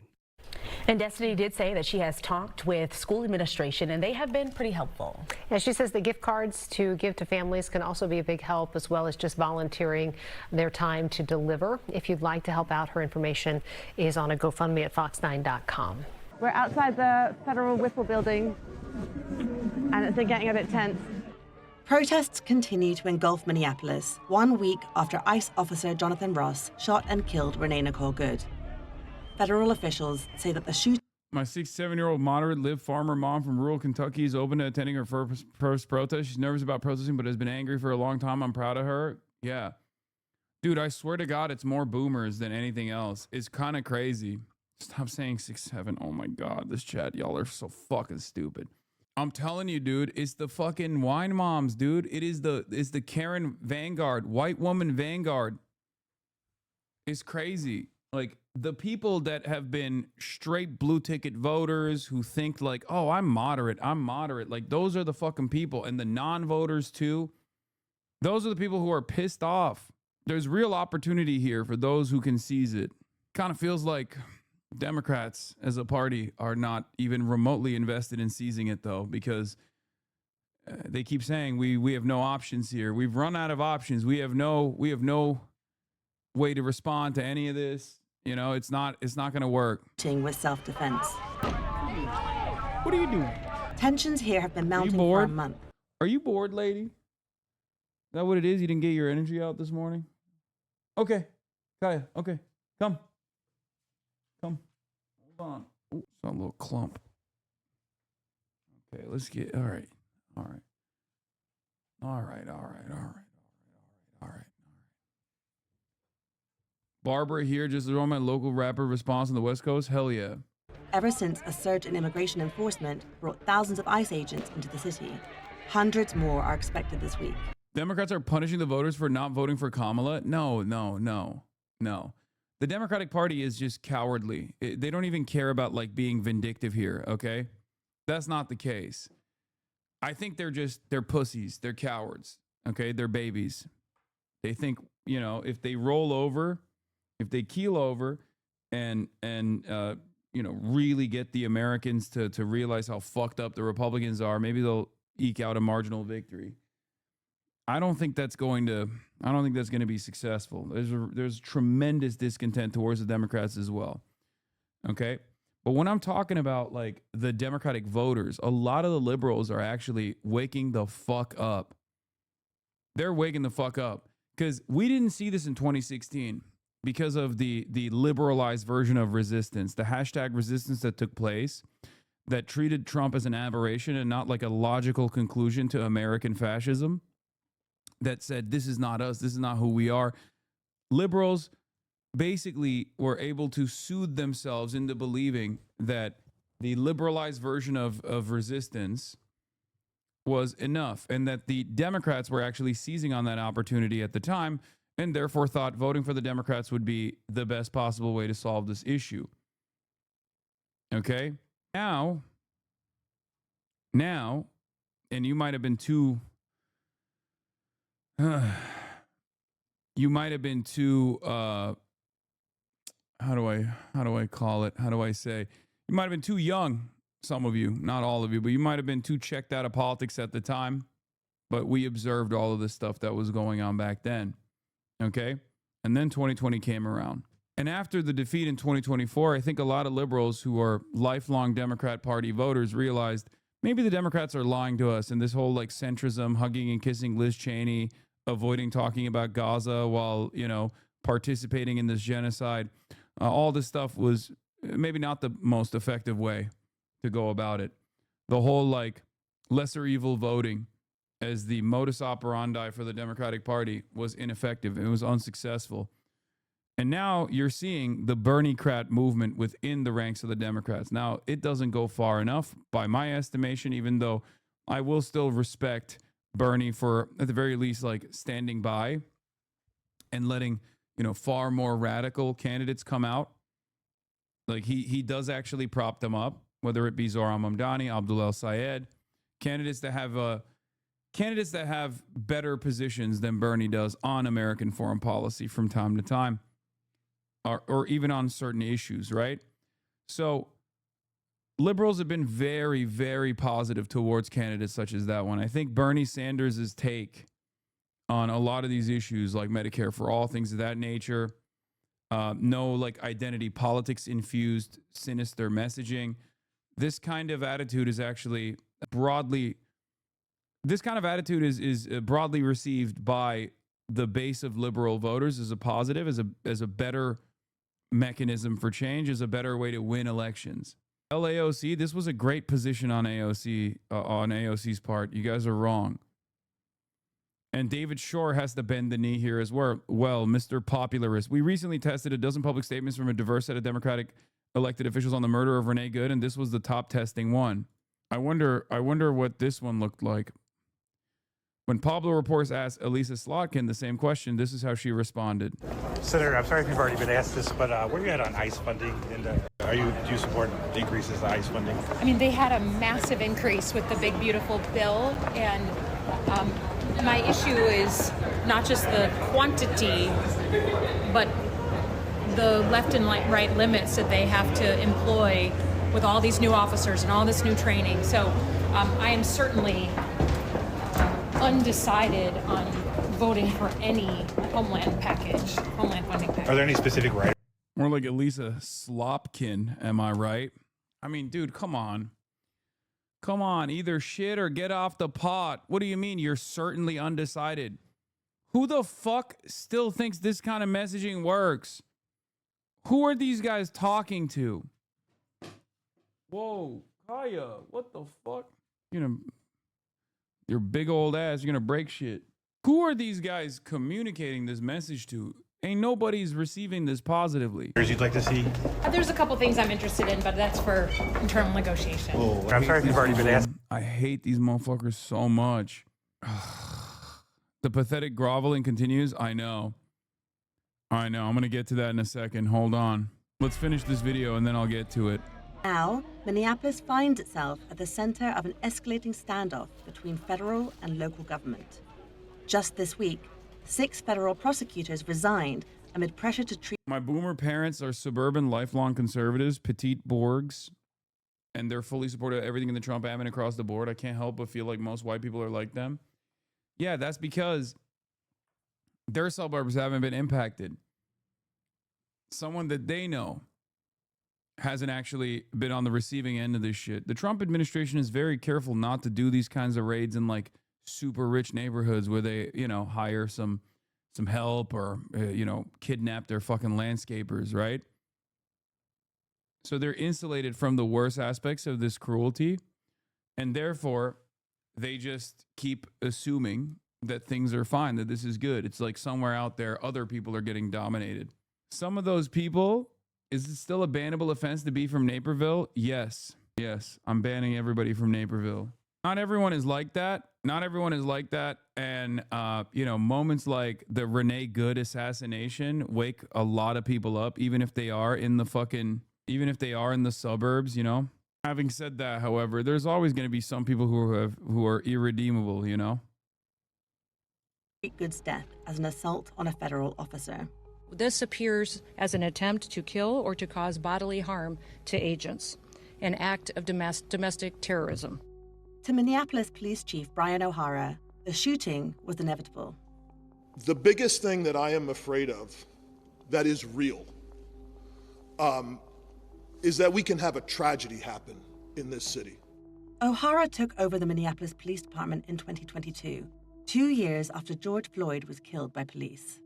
And Destiny did say that she has talked with school administration, and they have been pretty helpful. Yeah, she says the gift cards to give to families can also be a big help, as well as just volunteering their time to deliver. If you'd like to help out, her information is on a GoFundMe at fox9.com. We're outside the Federal Whipple building, and it's been getting a bit tense. Protests continue to engulf Minneapolis 1 week after ICE officer Jonathan Ross shot and killed Renee Nicole Good. Federal officials say that the shooting. My 67-year-old moderate live farmer mom from rural Kentucky is open to attending her first protest. She's nervous about protesting, but has been angry for a long time. I'm proud of her. Yeah. Dude, I swear to God, it's more boomers than anything else. It's kind of crazy. Stop saying 6'7". Oh my God, this chat, y'all are so fucking stupid. I'm telling you, dude, it's the fucking wine moms, dude. It's the Karen Vanguard, white woman Vanguard. It's crazy. Like, the people that have been straight blue ticket voters who think like, oh, I'm moderate. Like, those are the fucking people. And the non-voters too. Those are the people who are pissed off. There's real opportunity here for those who can seize it. Kind of feels like Democrats as a party are not even remotely invested in seizing it, though, because they keep saying we have no options here. We've run out of options. We have no way to respond to any of this. You know, it's not going to work. With self-defense. What are you doing? Tensions here have been mounting for a month. Are you bored, lady? Is that what it is? You didn't get your energy out this morning? Okay. Kaya, okay. Come. Hold on. Ooh, it's a little clump. Okay, let's get, all right. Barbara here, just on my local rapper response on the West Coast. Hell yeah. Ever since a surge in immigration enforcement brought thousands of ICE agents into the city, hundreds more are expected this week. Democrats are punishing the voters for not voting for Kamala? No. The Democratic Party is just cowardly. They don't even care about like being vindictive here, okay? That's not the case. I think they're pussies. They're cowards, okay? They're babies. They think, you know, if they roll over, if they keel over and you know, really get the Americans to realize how fucked up the Republicans are, maybe they'll eke out a marginal victory. I don't think that's going to be successful. There's tremendous discontent towards the Democrats as well. Okay? But when I'm talking about like the Democratic voters, a lot of the liberals are actually waking the fuck up. They're waking the fuck up because we didn't see this in 2016 because of the liberalized version of resistance, the hashtag resistance that took place that treated Trump as an aberration and not like a logical conclusion to American fascism. That said, this is not us. This is not who we are. Liberals basically were able to soothe themselves into believing that the liberalized version of resistance was enough and that the Democrats were actually seizing on that opportunity at the time and therefore thought voting for the Democrats would be the best possible way to solve this issue. Okay? Now, and you might have been too... you might have been too how do I call it? How do I say? You might have been too young, some of you, not all of you, but you might have been too checked out of politics at the time. But we observed all of this stuff that was going on back then. Okay? And then 2020 came around. And after the defeat in 2024, I think a lot of liberals who are lifelong Democrat Party voters realized maybe the Democrats are lying to us, and this whole like centrism, hugging and kissing Liz Cheney, avoiding talking about Gaza while, you know, participating in this genocide. All this stuff was maybe not the most effective way to go about it. The whole like lesser evil voting as the modus operandi for the Democratic Party was ineffective. It was unsuccessful. And now you're seeing the Bernie-crat movement within the ranks of the Democrats. Now, it doesn't go far enough by my estimation, even though I will still respect Bernie for, at the very least, like standing by and letting, you know, far more radical candidates come out. Like he does actually prop them up, whether it be Zohran Mamdani, Abdul El Sayed, candidates that have better positions than Bernie does on American foreign policy from time to time, or even on certain issues, right? So liberals have been very, very positive towards candidates such as that one. I think Bernie Sanders' take on a lot of these issues, like Medicare for all, things of that nature, no like identity politics infused sinister messaging. This kind of attitude is actually broadly received by the base of liberal voters as a positive, as a better mechanism for change is a better way to win elections. LAOC, this was a great position on AOC's part. You guys are wrong. And David Shore has to bend the knee here as well. Well, Mr. Popularist. We recently tested a dozen public statements from a diverse set of Democratic elected officials on the murder of Renee Good, and this was the top testing one. I wonder what this one looked like. When Pablo Reports asked Elisa Slotkin the same question, this is how she responded. Senator, I'm sorry if you've already been asked this, but where are you at on ICE funding? And do you support increases in ICE funding? I mean, they had a massive increase with the big, beautiful bill, and my issue is not just the quantity, but the left and right limits that they have to employ with all these new officers and all this new training. So I am certainly undecided on voting for any homeland funding package. Are there any specific rights? More like Elisa Slopkin, am I right? I mean, dude, come on. Come on, either shit or get off the pot. What do you mean you're certainly undecided? Who the fuck still thinks this kind of messaging works? Who are these guys talking to? Whoa, Kaya, what the fuck? Your big old ass, you're gonna break shit. Who are these guys communicating this message to? Ain't nobody's receiving this positively. You'd like to see? There's a couple things I'm interested in, but that's for internal negotiation. Oh, I'm sorry if you've already been asked. I hate these motherfuckers so much. The pathetic groveling continues. I know. I'm going to get to that in a second. Hold on. Let's finish this video and then I'll get to it. Now, Minneapolis finds itself at the center of an escalating standoff between federal and local government. Just this week, 6 federal prosecutors resigned amid pressure to treat. My boomer parents are suburban, lifelong conservatives, petite Borgs, and they're fully supportive of everything in the Trump admin across the board. I can't help but feel like most white people are like them. Yeah, that's because their suburbs haven't been impacted. Someone that they know hasn't actually been on the receiving end of this shit. The Trump administration is very careful not to do these kinds of raids in like super rich neighborhoods where they, hire some help or, kidnap their fucking landscapers, right? So they're insulated from the worst aspects of this cruelty. And therefore, they just keep assuming that things are fine, that this is good. It's like somewhere out there, other people are getting dominated. Some of those people, is it still a bannable offense to be from Naperville? Yes. Yes. I'm banning everybody from Naperville. Not everyone is like that. Not everyone is like that. And, moments like the Renee Good assassination wake a lot of people up, even if they are in the suburbs, Having said that, however, there's always going to be some people who are irredeemable, Good's death as an assault on a federal officer. This appears as an attempt to kill or to cause bodily harm to agents, an act of domestic terrorism. To Minneapolis Police Chief Brian O'Hara, the shooting was inevitable. The biggest thing that I am afraid of that is real is that we can have a tragedy happen in this city. O'Hara took over the Minneapolis Police Department in 2022, 2 years after George Floyd was killed by police.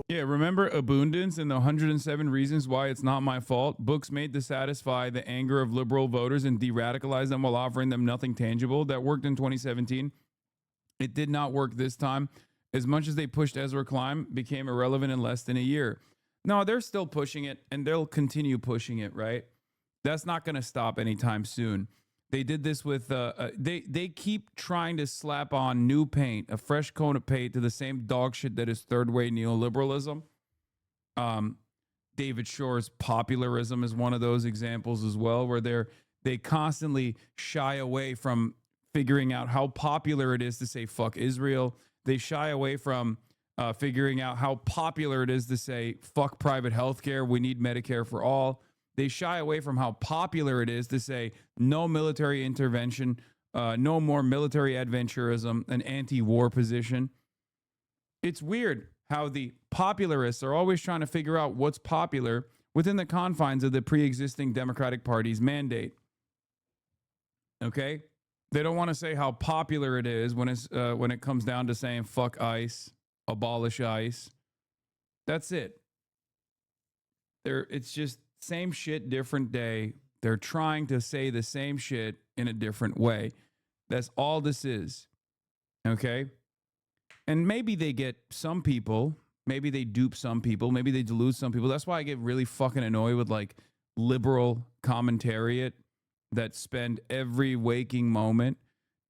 Yeah, remember Abundance and the 107 Reasons Why It's Not My Fault? Books made to satisfy the anger of liberal voters and de-radicalize them while offering them nothing tangible. That worked in 2017. It did not work this time. As much as they pushed Ezra Klein, became irrelevant in less than a year. No, they're still pushing it, and they'll continue pushing it, right? That's not going to stop anytime soon. They did this with, they keep trying to slap on new paint, a fresh coat of paint to the same dog shit that is third-way neoliberalism. David Shore's popularism is one of those examples as well, where they constantly shy away from figuring out how popular it is to say fuck Israel. They shy away from figuring out how popular it is to say fuck private healthcare. We need Medicare for all. They shy away from how popular it is to say no military intervention, no more military adventurism, an anti-war position. It's weird how the popularists are always trying to figure out what's popular within the confines of the pre-existing Democratic Party's mandate. Okay? They don't want to say how popular it is when it comes down to saying fuck ICE, abolish ICE. That's it. It's just same shit, different day. They're trying to say the same shit in a different way. That's all this is. Okay? And maybe they get some people, maybe they dupe some people, maybe they delude some people. That's why I get really fucking annoyed with like liberal commentariat that spend every waking moment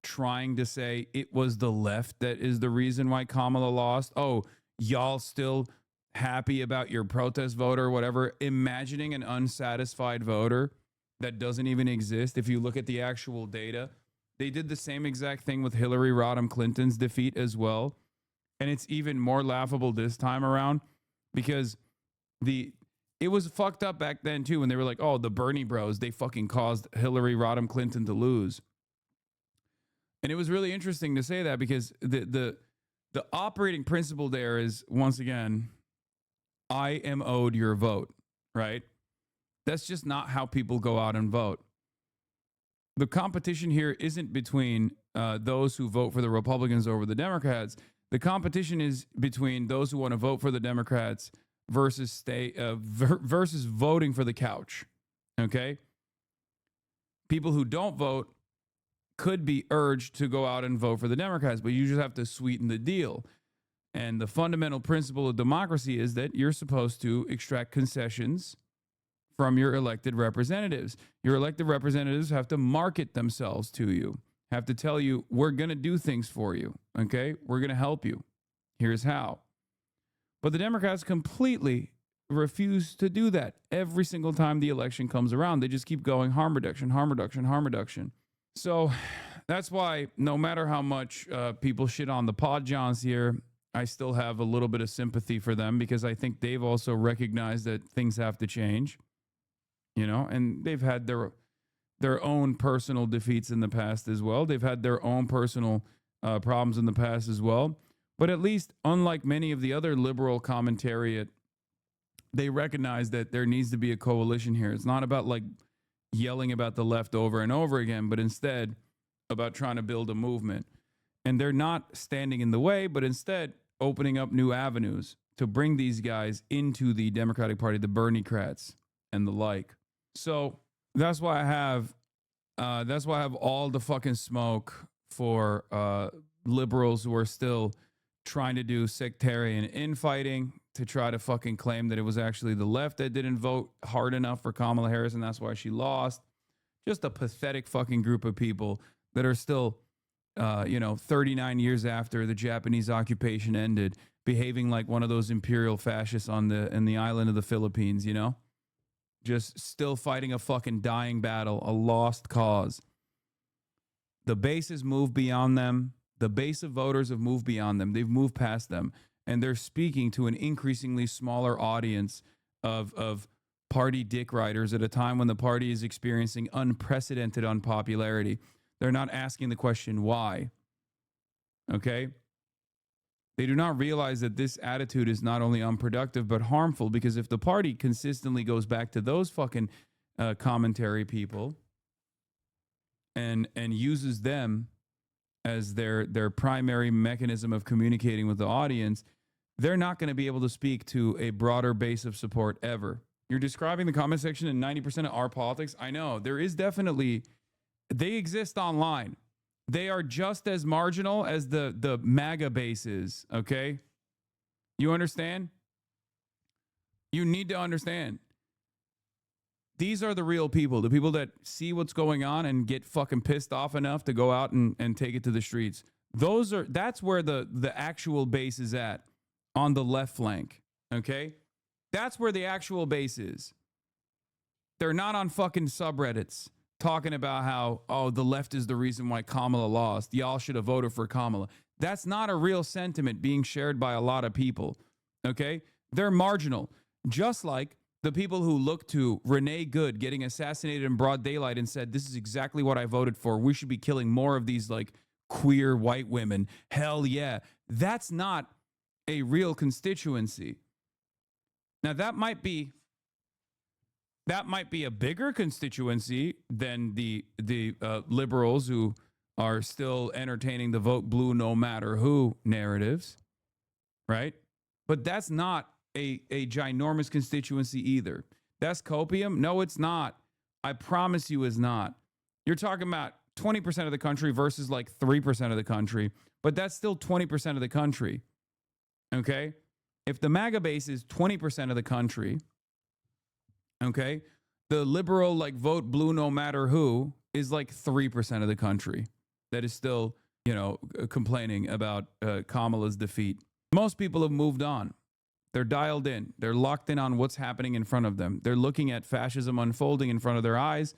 trying to say it was the left that is the reason why Kamala lost. Oh, y'all still happy about your protest vote or whatever, imagining an unsatisfied voter that doesn't even exist. If you look at the actual data, they did the same exact thing with Hillary Rodham Clinton's defeat as well. And it's even more laughable this time around because it was fucked up back then too when they were like, oh, the Bernie bros, they fucking caused Hillary Rodham Clinton to lose. And it was really interesting to say that because the operating principle there is, once again, I am owed your vote, right? That's just not how people go out and vote. The competition here isn't between those who vote for the Republicans over the Democrats. The competition is between those who want to vote for the Democrats versus versus voting for the couch. Okay? People who don't vote could be urged to go out and vote for the Democrats, but you just have to sweeten the deal. And the fundamental principle of democracy is that you're supposed to extract concessions from your elected representatives. Your elected representatives have to market themselves to you, have to tell you, we're going to do things for you, okay? We're going to help you. Here's how. But the Democrats completely refuse to do that. Every single time the election comes around, they just keep going harm reduction, harm reduction, harm reduction. So that's why no matter how much people shit on the pod johns here, I still have a little bit of sympathy for them because I think they've also recognized that things have to change, you know, and they've had their own personal defeats in the past as well. They've had their own personal problems in the past as well. But at least, unlike many of the other liberal commentariat, they recognize that there needs to be a coalition here. It's not about like yelling about the left over and over again, but instead about trying to build a movement. And they're not standing in the way, but instead opening up new avenues to bring these guys into the Democratic Party, the Bernie-crats and the like. So that's why I have all the fucking smoke for liberals who are still trying to do sectarian infighting to try to fucking claim that it was actually the left that didn't vote hard enough for Kamala Harris and that's why she lost. Just a pathetic fucking group of people that are still 39 years after the Japanese occupation ended, behaving like one of those imperial fascists in the island of the Philippines, you know? Just still fighting a fucking dying battle, a lost cause. The base has moved beyond them. The base of voters have moved beyond them. They've moved past them. And they're speaking to an increasingly smaller audience of party dick riders at a time when the party is experiencing unprecedented unpopularity. They're not asking the question, why? Okay? They do not realize that this attitude is not only unproductive, but harmful, because if the party consistently goes back to those fucking commentary people and uses them as their primary mechanism of communicating with the audience, they're not going to be able to speak to a broader base of support ever. You're describing the comment section in 90% of our politics. I know there is definitely, they exist online. They are just as marginal as the MAGA base is, okay? You understand? You need to understand. These are the real people, the people that see what's going on and get fucking pissed off enough to go out and take it to the streets. That's where the actual base is at, on the left flank, okay? That's where the actual base is. They're not on fucking subreddits talking about how, oh, the left is the reason why Kamala lost. Y'all should have voted for Kamala. That's not a real sentiment being shared by a lot of people, okay? They're marginal. Just like the people who look to Renee Good getting assassinated in broad daylight and said, this is exactly what I voted for. We should be killing more of these like queer white women. Hell yeah. That's not a real constituency. Now that might be a bigger constituency than the liberals who are still entertaining the vote blue no matter who narratives, right? But that's not a ginormous constituency either. That's copium? No, it's not. I promise you it's not. You're talking about 20% of the country versus like 3% of the country, but that's still 20% of the country. Okay? If the MAGA base is 20% of the country, okay, the liberal, like, vote blue no matter who is like 3% of the country that is still, you know, complaining about Kamala's defeat. Most people have moved on. They're dialed in. They're locked in on what's happening in front of them. They're looking at fascism unfolding in front of their eyes,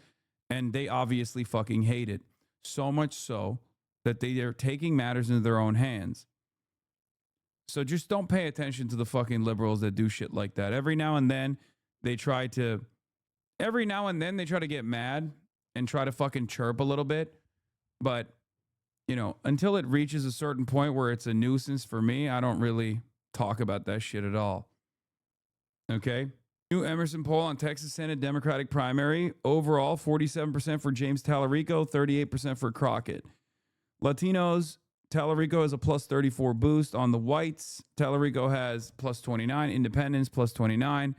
and they obviously fucking hate it. So much so that they are taking matters into their own hands. So just don't pay attention to the fucking liberals that do shit like that. Every now and then they try to get mad and try to fucking chirp a little bit. But, you know, until it reaches a certain point where it's a nuisance for me, I don't really talk about that shit at all. Okay? New Emerson poll on Texas Senate Democratic primary. Overall, 47% for James Tallarico, 38% for Crockett. Latinos, Tallarico has a plus 34 boost. On the whites, Tallarico has plus 29. Independents, plus 29.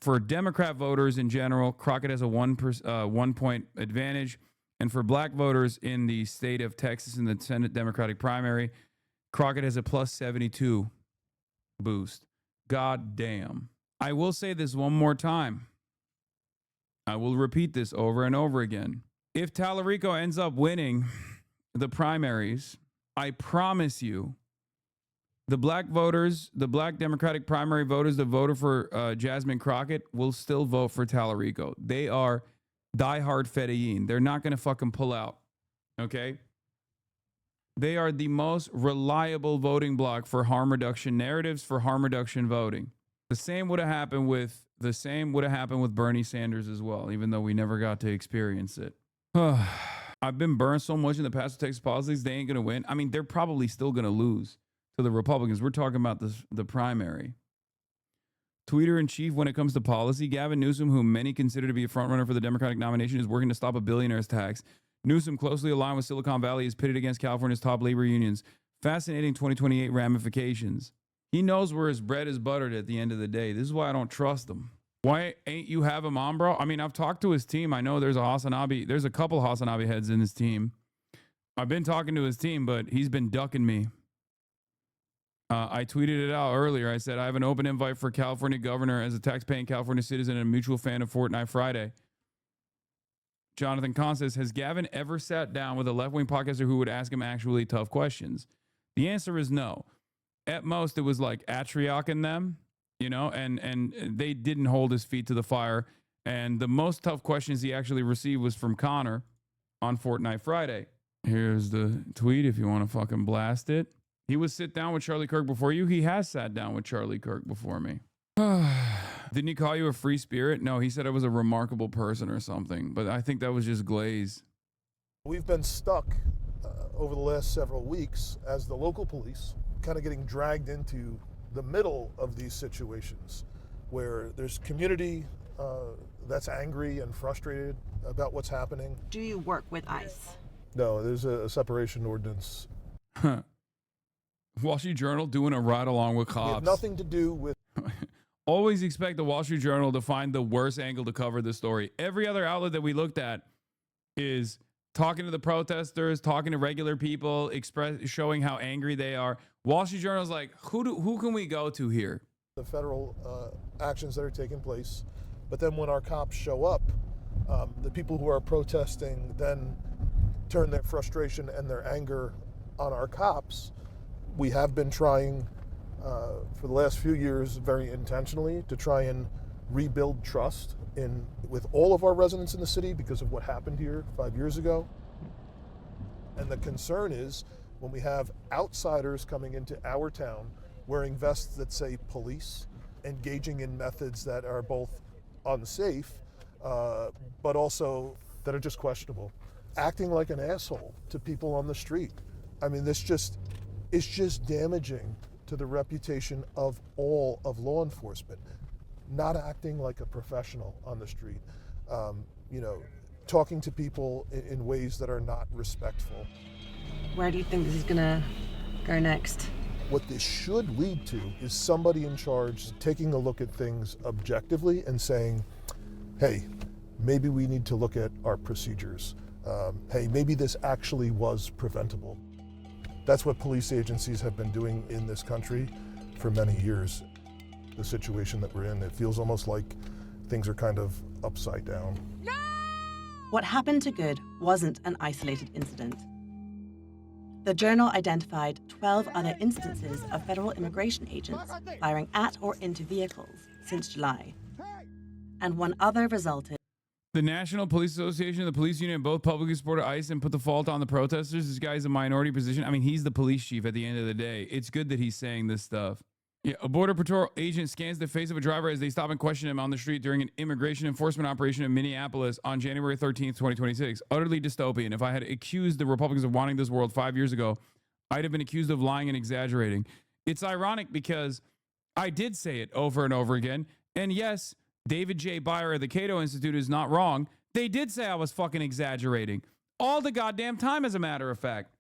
For Democrat voters in general, Crockett has a 1 point advantage. And for black voters in the state of Texas in the Senate Democratic primary, Crockett has a plus 72 boost. God damn. I will say this one more time. I will repeat this over and over again. If Tallarico ends up winning the primaries, I promise you, the black voters, the black Democratic primary voters that voted for Jasmine Crockett will still vote for Tallarico. They are diehard Fedayeen. They're not going to fucking pull out. Okay? They are the most reliable voting bloc for harm reduction narratives, for harm reduction voting. The same would have happened with Bernie Sanders as well, even though we never got to experience it. I've been burned so much in the past with Texas politics, they ain't going to win. I mean, they're probably still going to lose to the Republicans. We're talking about the primary. Tweeter in chief when it comes to policy, Gavin Newsom, whom many consider to be a frontrunner for the Democratic nomination, is working to stop a billionaire's tax. Newsom, closely aligned with Silicon Valley, is pitted against California's top labor unions. Fascinating 2028 ramifications. He knows where his bread is buttered at the end of the day. This is why I don't trust him. Why ain't you have him on, bro? I mean, I've talked to his team. I know there's a couple Hasanabi heads in his team. I've been talking to his team, but he's been ducking me. I tweeted it out earlier. I said, I have an open invite for California governor as a tax-paying California citizen and a mutual fan of Fortnite Friday. Jonathan Kahn says, has Gavin ever sat down with a left-wing podcaster who would ask him actually tough questions? The answer is no. At most, it was like Atriok and them, you know, and they didn't hold his feet to the fire. And the most tough questions he actually received was from Connor on Fortnite Friday. Here's the tweet if you want to fucking blast it. He would sit down with Charlie Kirk before you. He has sat down with Charlie Kirk before me. Didn't he call you a free spirit? No, he said I was a remarkable person or something, but I think that was just glaze. We've been stuck over the last several weeks as the local police kind of getting dragged into the middle of these situations where there's community that's angry and frustrated about what's happening. Do you work with ICE? No, there's a separation ordinance. Wall Street Journal doing a ride along with cops. We have nothing to do with... Always expect the Wall Street Journal to find the worst angle to cover the story. Every other outlet that we looked at is talking to the protesters, talking to regular people, showing how angry they are. Wall Street Journal is like, who can we go to here? The federal actions that are taking place. But then when our cops show up, the people who are protesting then turn their frustration and their anger on our cops. We have been trying for the last few years very intentionally to try and rebuild trust with all of our residents in the city because of what happened here 5 years ago. And the concern is when we have outsiders coming into our town wearing vests that say police, engaging in methods that are both unsafe, but also that are just questionable, acting like an asshole to people on the street. I mean, it's just damaging to the reputation of all of law enforcement, not acting like a professional on the street, talking to people in ways that are not respectful. Where do you think this is gonna go next? What this should lead to is somebody in charge taking a look at things objectively and saying, hey, maybe we need to look at our procedures. Hey, maybe this actually was preventable. That's what police agencies have been doing in this country for many years. The situation that we're in, it feels almost like things are kind of upside down. What happened to Good wasn't an isolated incident. The Journal identified 12 other instances of federal immigration agents firing at or into vehicles since July. And one other resulted. The National Police Association and the police union both publicly supported ICE and put the fault on the protesters. This guy's a minority position. I mean, he's the police chief at the end of the day. It's good that he's saying this stuff. Yeah, a Border Patrol agent scans the face of a driver as they stop and question him on the street during an immigration enforcement operation in Minneapolis on January 13th, 2026. Utterly dystopian. If I had accused the Republicans of wanting this world 5 years ago, I'd have been accused of lying and exaggerating. It's ironic because I did say it over and over again. And yes, David J. Byer of the Cato Institute is not wrong. They did say I was fucking exaggerating. All the goddamn time, as a matter of fact.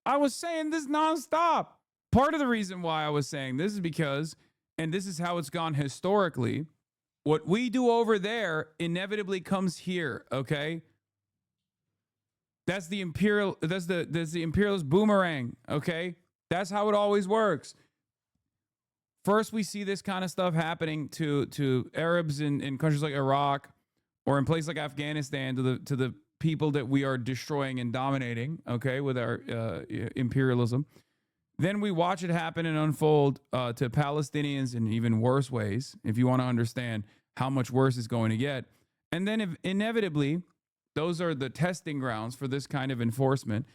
I was saying this nonstop. Part of the reason why I was saying this is because, and this is how it's gone historically, what we do over there inevitably comes here, okay? That's the imperialist boomerang, okay? That's how it always works. First, we see this kind of stuff happening to Arabs in countries like Iraq or in places like Afghanistan, to the people that we are destroying and dominating, okay, with our imperialism. Then we watch it happen and unfold to Palestinians in even worse ways, if you want to understand how much worse it's going to get. And then inevitably, those are the testing grounds for this kind of enforcement.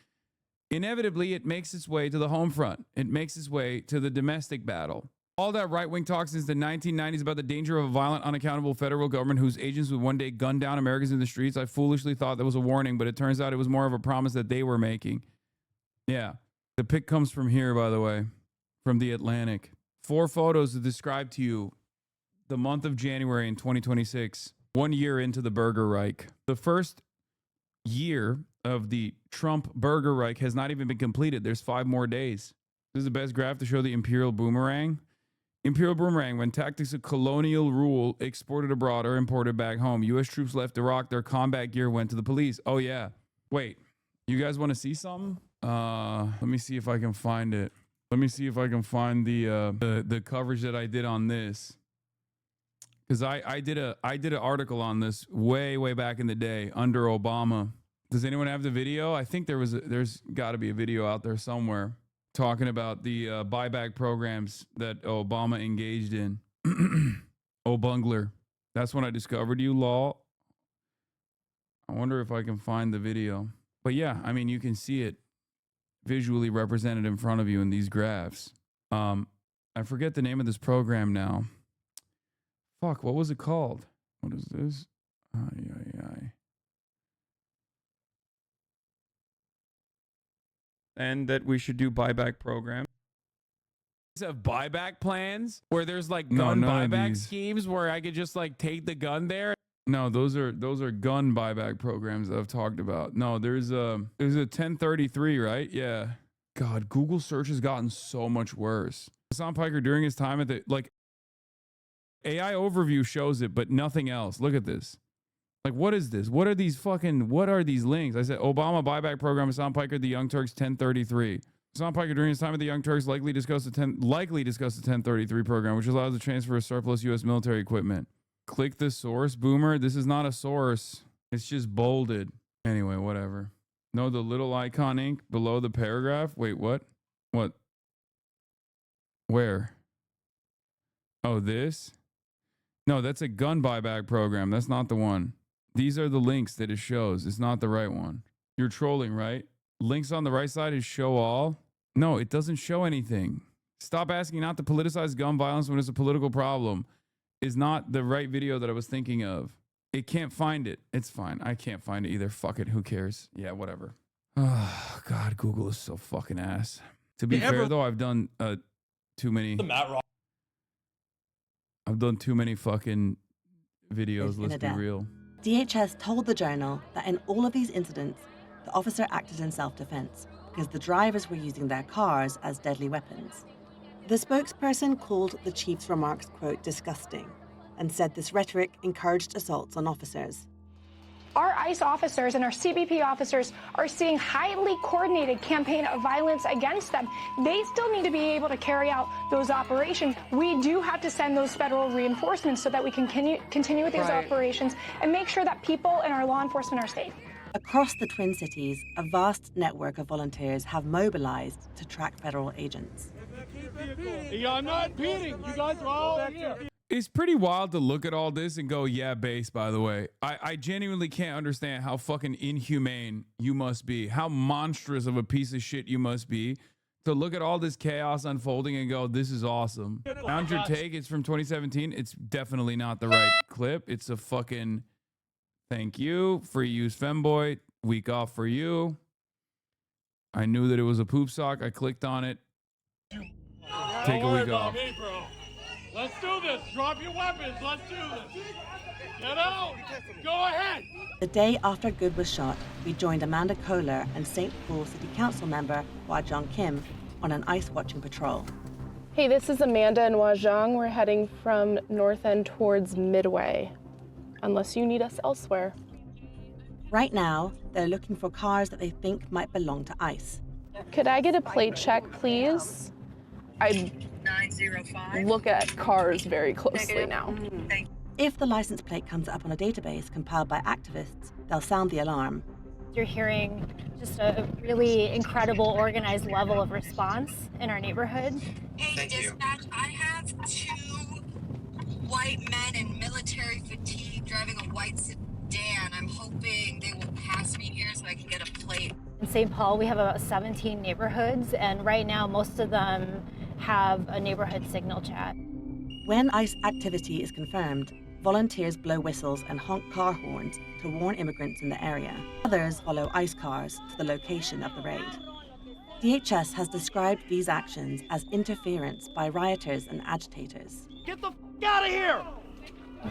Inevitably, it makes its way to the home front. It makes its way to the domestic battle. All that right-wing talk since the 1990s about the danger of a violent, unaccountable federal government whose agents would one day gun down Americans in the streets, I foolishly thought that was a warning, but it turns out it was more of a promise that they were making. Yeah. The pic comes from here, by the way, from The Atlantic. 4 photos to describe to you the month of January in 2026, 1 year into the Burger Reich. The first year of the Trump Burger Reich has not even been completed. There's 5 more days. This is the best graph to show the imperial boomerang. Imperial boomerang, when tactics of colonial rule exported abroad or imported back home. U.S. troops left Iraq. Their combat gear went to the police. Oh, yeah. Wait, you guys want to see something? Let me see if I can find it. Let me see if I can find the coverage that I did on this. Because I did an article on this way back in the day under Obama. Does anyone have the video? I think there's got to be a video out there somewhere talking about the buyback programs that Obama engaged in. Oh, bungler. That's when I discovered you, law. I wonder if I can find the video. But yeah, I mean, you can see it visually represented in front of you in these graphs. I forget the name of this program now. Fuck, what was it called? What is this? And that we should do buyback programs. Of buyback plans where there's like gun buyback schemes where I could just like take the gun there. No, those are gun buyback programs that I've talked about. No, there's a 1033, right? Yeah. God, Google search has gotten so much worse. Hassan Piker during his time at the AI overview shows it, but nothing else. Look at this. Like, what is this? What are these links? I said Obama buyback program, Hassan Piker, the Young Turks 1033. Hassan Piker during his time at the Young Turks likely discussed the 1033 program, which allows the transfer of surplus U.S. military equipment. Click the source, boomer. This is not a source. It's just bolded. Anyway, whatever. No, the little icon ink below the paragraph. Wait, what? What? Where? Oh, this? No, that's a gun buyback program. That's not the one. These are the links that it shows. It's not the right one. You're trolling, right? Links on the right side is show all. No, it doesn't show anything. Stop asking not to politicize gun violence when it's a political problem. Is not the right video that I was thinking of. It can't find it. It's fine. I can't find it either. Fuck it. Who cares? Yeah, whatever. Oh, God, Google is so fucking ass. To be fair, though, I've done too many. I've done too many fucking videos. Let's be real. DHS told the Journal that in all of these incidents, the officer acted in self-defense because the drivers were using their cars as deadly weapons. The spokesperson called the chief's remarks, quote, disgusting, and said this rhetoric encouraged assaults on officers. Our ICE officers and our CBP officers are seeing highly coordinated campaign of violence against them. They still need to be able to carry out those operations. We do have to send those federal reinforcements so that we can continue with these operations and make sure that people and our law enforcement are safe. Across the Twin Cities, a vast network of volunteers have mobilized to track federal agents. I'm not impeding. You guys are all here. It's pretty wild to look at all this and go, yeah, base, by the way. I genuinely can't understand how fucking inhumane you must be, how monstrous of a piece of shit you must be to look at all this chaos unfolding and go, this is awesome. Found your take, it's from 2017. It's definitely not the right clip. It's a fucking thank you, free use femboy, week off for you. I knew that it was a poop sock. I clicked on it. Take a week off. Me, bro. Let's do this. Drop your weapons. Let's do this. Get out. Go ahead. The day after Good was shot, we joined Amanda Kohler and St. Paul City Council member Hwa-Jong Kim on an ICE watching patrol. Hey, this is Amanda and Hwa-Jong. We're heading from North End towards Midway, unless you need us elsewhere. Right now, they're looking for cars that they think might belong to ICE. Could I get a plate check, please? I look at cars very closely now. If the license plate comes up on a database compiled by activists, they'll sound the alarm. You're hearing just a really incredible organized level of response in our neighborhood. Hey, dispatch, I have 2 white men in military fatigue driving a white sedan. I'm hoping they will pass me here so I can get a plate. In St. Paul, we have about 17 neighborhoods, and right now most of them have a neighborhood signal chat. When ICE activity is confirmed, volunteers blow whistles and honk car horns to warn immigrants in the area. Others follow ICE cars to the location of the raid. DHS has described these actions as interference by rioters and agitators. Get the f*** out of here!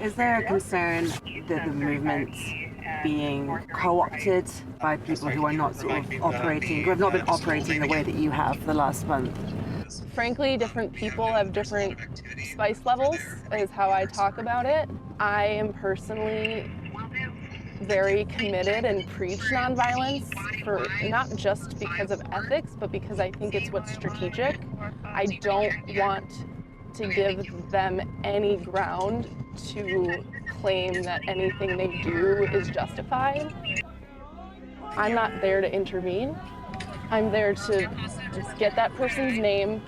Is there a concern that the movement's being co-opted by people who are not sort of operating, who have not been operating the way that you have for the last month? Frankly, different people have different spice levels, is how I talk about it. I am personally very committed and preach nonviolence, for not just because of ethics, but because I think it's what's strategic. I don't want to give them any ground to claim that anything they do is justified. I'm not there to intervene. I'm there to just get that person's name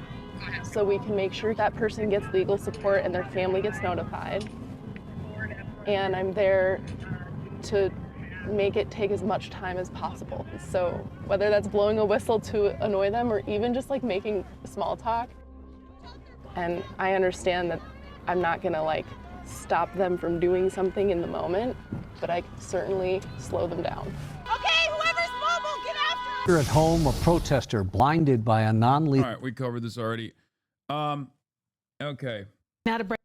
so we can make sure that person gets legal support and their family gets notified. And I'm there to make it take as much time as possible. So whether that's blowing a whistle to annoy them or even just like making small talk. And I understand that I'm not gonna like stop them from doing something in the moment, but I can certainly slow them down. Okay, whoever's mobile, get after Here at home, a protester blinded by a non-lethal. All right, we covered this already. Okay. Not a break.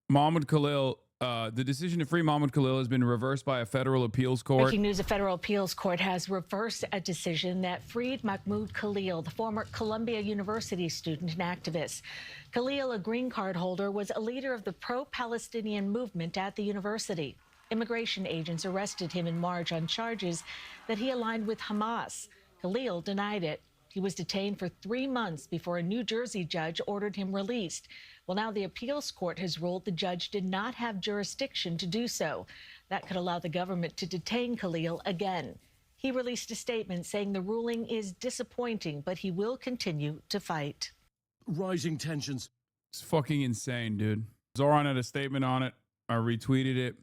Mahmoud Khalil, the decision to free Mahmoud Khalil has been reversed by a federal appeals court. Breaking news, a federal appeals court has reversed a decision that freed Mahmoud Khalil, the former Columbia University student and activist. Khalil, a green card holder, was a leader of the pro-Palestinian movement at the university. Immigration agents arrested him in March on charges that he aligned with Hamas. Khalil denied it. He was detained for 3 months before a New Jersey judge ordered him released. Well, now the appeals court has ruled the judge did not have jurisdiction to do so. That could allow the government to detain Khalil again. He released a statement saying the ruling is disappointing, but he will continue to fight. Rising tensions. It's fucking insane, dude. Zoran had a statement on it. I retweeted it.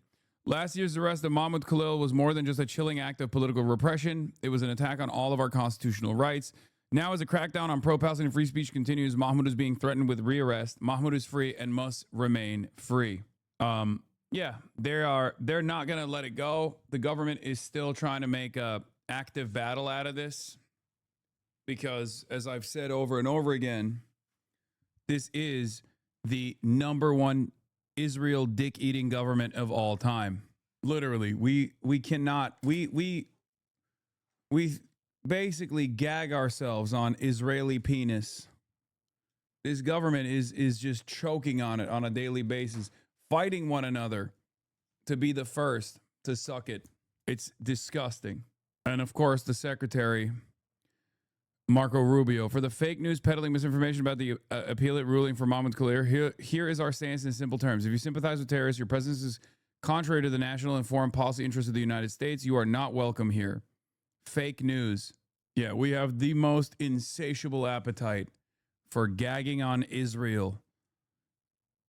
Last year's arrest of Mahmoud Khalil was more than just a chilling act of political repression. It was an attack on all of our constitutional rights. Now, as a crackdown on pro-Palestinian free speech continues, Mahmoud is being threatened with rearrest. Mahmoud is free and must remain free. Yeah, they're not going to let it go. The government is still trying to make a active battle out of this because, as I've said over and over again, this is the #1 Israel dick-eating government of all time. Literally, we cannot, we basically gag ourselves on Israeli penis. This government is just choking on it on a daily basis, fighting one another to be the first to suck it. It's disgusting. And of course, the secretary, Marco Rubio, for the fake news peddling misinformation about the appellate ruling for Mahmoud Khalil. Here is our stance in simple terms. If you sympathize with terrorists, your presence is contrary to the national and foreign policy interests of the United States. You are not welcome here. Fake news. Yeah, we have the most insatiable appetite for gagging on Israel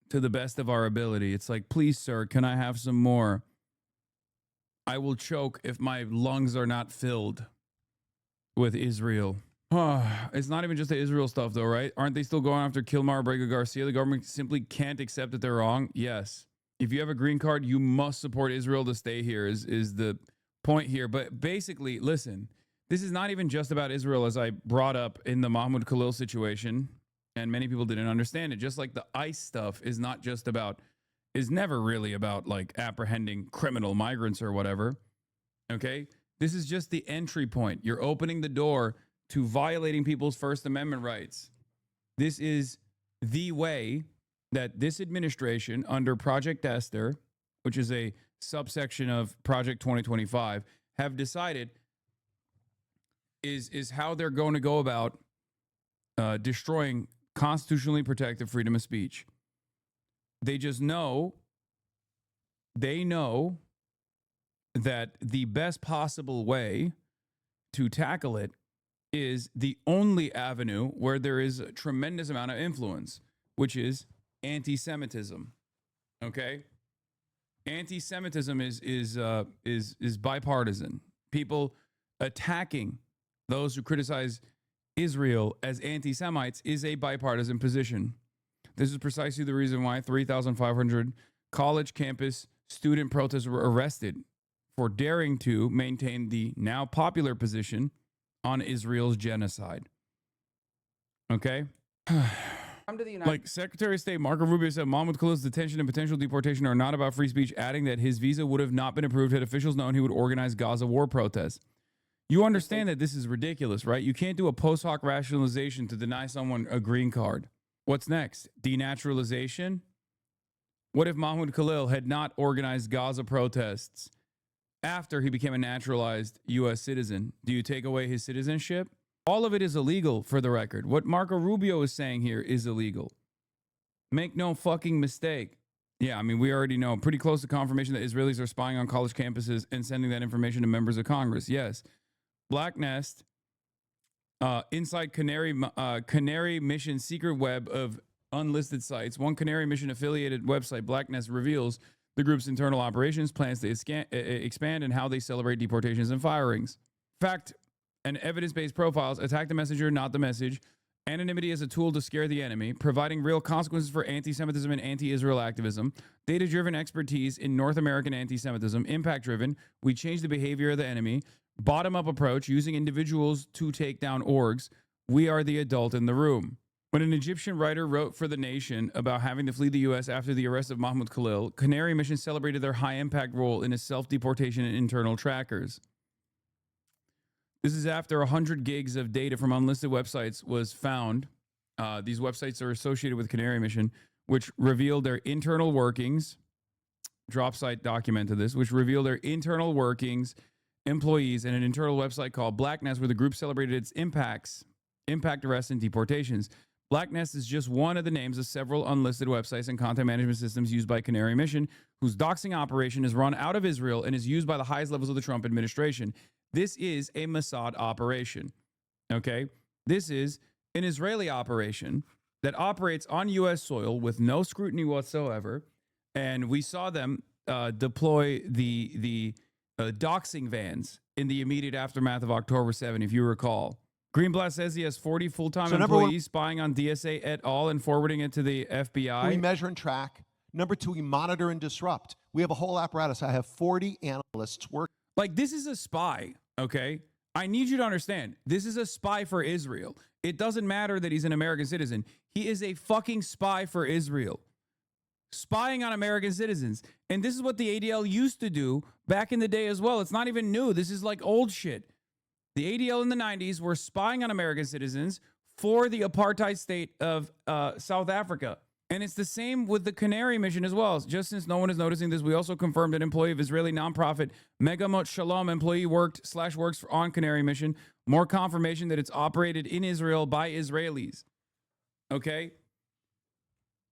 to the best of our ability. It's like, please, sir, can I have some more? I will choke if my lungs are not filled with Israel. It's not even just the Israel stuff, though, right? Aren't they still going after Kilmar Brega Garcia? The government simply can't accept that they're wrong. Yes. If you have a green card, you must support Israel to stay here is the point here. But basically, listen, this is not even just about Israel, as I brought up in the Mahmoud Khalil situation, and many people didn't understand it. Just like the ICE stuff is not just about, is never really about like apprehending criminal migrants or whatever. Okay? This is just the entry point. You're opening the door to violating people's First Amendment rights. This is the way that this administration under Project Esther, which is a subsection of Project 2025, have decided is how they're going to go about destroying constitutionally protected freedom of speech. They just know, they know that the best possible way to tackle it is the only avenue where there is a tremendous amount of influence, which is anti-Semitism. Okay? Anti-Semitism is bipartisan. People attacking those who criticize Israel as anti-Semites is a bipartisan position. This is precisely the reason why 3,500 college campus student protesters were arrested for daring to maintain the now popular position on Israel's genocide. Okay? Like Secretary of State Marco Rubio said, Mahmoud Khalil's detention and potential deportation are not about free speech, adding that his visa would have not been approved had officials known he would organize Gaza war protests. You understand that this is ridiculous, right? You can't do a post hoc rationalization to deny someone a green card. What's next? Denaturalization? What if Mahmoud Khalil had not organized Gaza protests after he became a naturalized U.S. citizen? Do you take away his citizenship? All of it is illegal, for the record. What Marco Rubio is saying here is illegal. Make no fucking mistake. Yeah, I mean, we already know pretty close to confirmation that Israelis are spying on college campuses and sending that information to members of Congress. Yes. Black Nest, inside Canary Mission secret web of unlisted sites. One Canary Mission affiliated website, Black Nest, reveals the group's internal operations, plans to expand, and how they celebrate deportations and firings. Fact and evidence-based profiles attack the messenger, not the message. Anonymity as a tool to scare the enemy, providing real consequences for anti-Semitism and anti-Israel activism. Data-driven expertise in North American anti-Semitism. Impact-driven, we change the behavior of the enemy. Bottom-up approach, using individuals to take down orgs. We are the adult in the room. When an Egyptian writer wrote for The Nation about having to flee the U.S. after the arrest of Mahmoud Khalil, Canary Mission celebrated their high-impact role in his self-deportation and internal trackers. This is after 100 gigs of data from unlisted websites was found. These websites are associated with Canary Mission, which revealed their internal workings. Dropsite documented this, which revealed their internal workings, employees, and an internal website called Black Nest, where the group celebrated its impact arrests and deportations. Black Nest is just one of the names of several unlisted websites and content management systems used by Canary Mission, whose doxing operation is run out of Israel and is used by the highest levels of the Trump administration. This is a Mossad operation, okay? This is an Israeli operation that operates on U.S. soil with no scrutiny whatsoever, and we saw them deploy the doxing vans in the immediate aftermath of October 7, if you recall. Greenblatt says he has 40 full-time employees spying on DSA et al. And forwarding it to the FBI. We measure and track. Number two, we monitor and disrupt. We have a whole apparatus. I have 40 analysts working. Like, this is a spy, okay? I need you to understand. This is a spy for Israel. It doesn't matter that he's an American citizen. He is a fucking spy for Israel. Spying on American citizens. And this is what the ADL used to do back in the day as well. It's not even new. This is like old shit. The ADL in the 90s were spying on American citizens, for the apartheid state of South Africa. And it's the same with the Canary mission as well. Just since no one is noticing this, we also confirmed an employee of Israeli nonprofit Megamot Shalom employee works on Canary mission. More confirmation that it's operated in Israel by Israelis. Okay?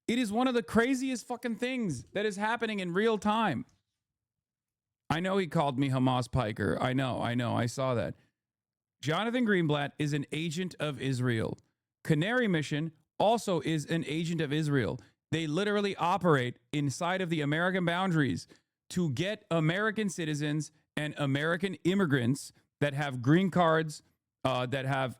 It is one of the craziest fucking things that is happening in real time. I know he called me Hamas piker. I know. I saw that. Jonathan Greenblatt is an agent of Israel. Canary mission also is an agent of Israel. They literally operate inside of the American boundaries to get American citizens and American immigrants that have green cards, that have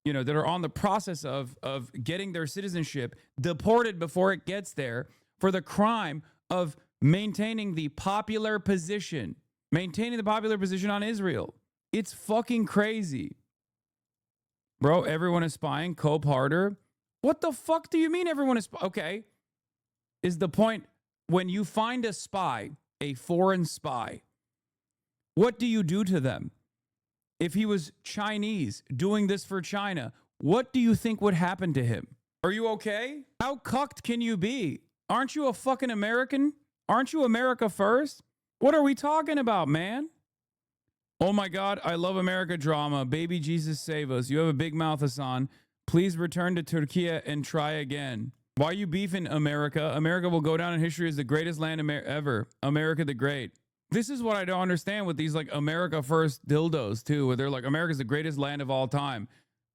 that are on the process of getting their citizenship deported before it gets there for the crime of maintaining the popular position on Israel. It's fucking crazy. Bro, everyone is spying. Cope harder. What the fuck do you mean everyone is okay? Is the point when you find a spy, a foreign spy, what do you do to them? If he was Chinese doing this for China, what do you think would happen to him? Are you okay? How cucked can you be? Aren't you a fucking American? Aren't you America first? What are we talking about, man? Oh my God, I love America drama. Baby Jesus save us. You have a big mouth, Hassan. Please return to Turkey and try again. Why are you beefing America? America will go down in history as the greatest land ever. America the Great. This is what I don't understand with these like America first dildos too, where they're like, America's the greatest land of all time.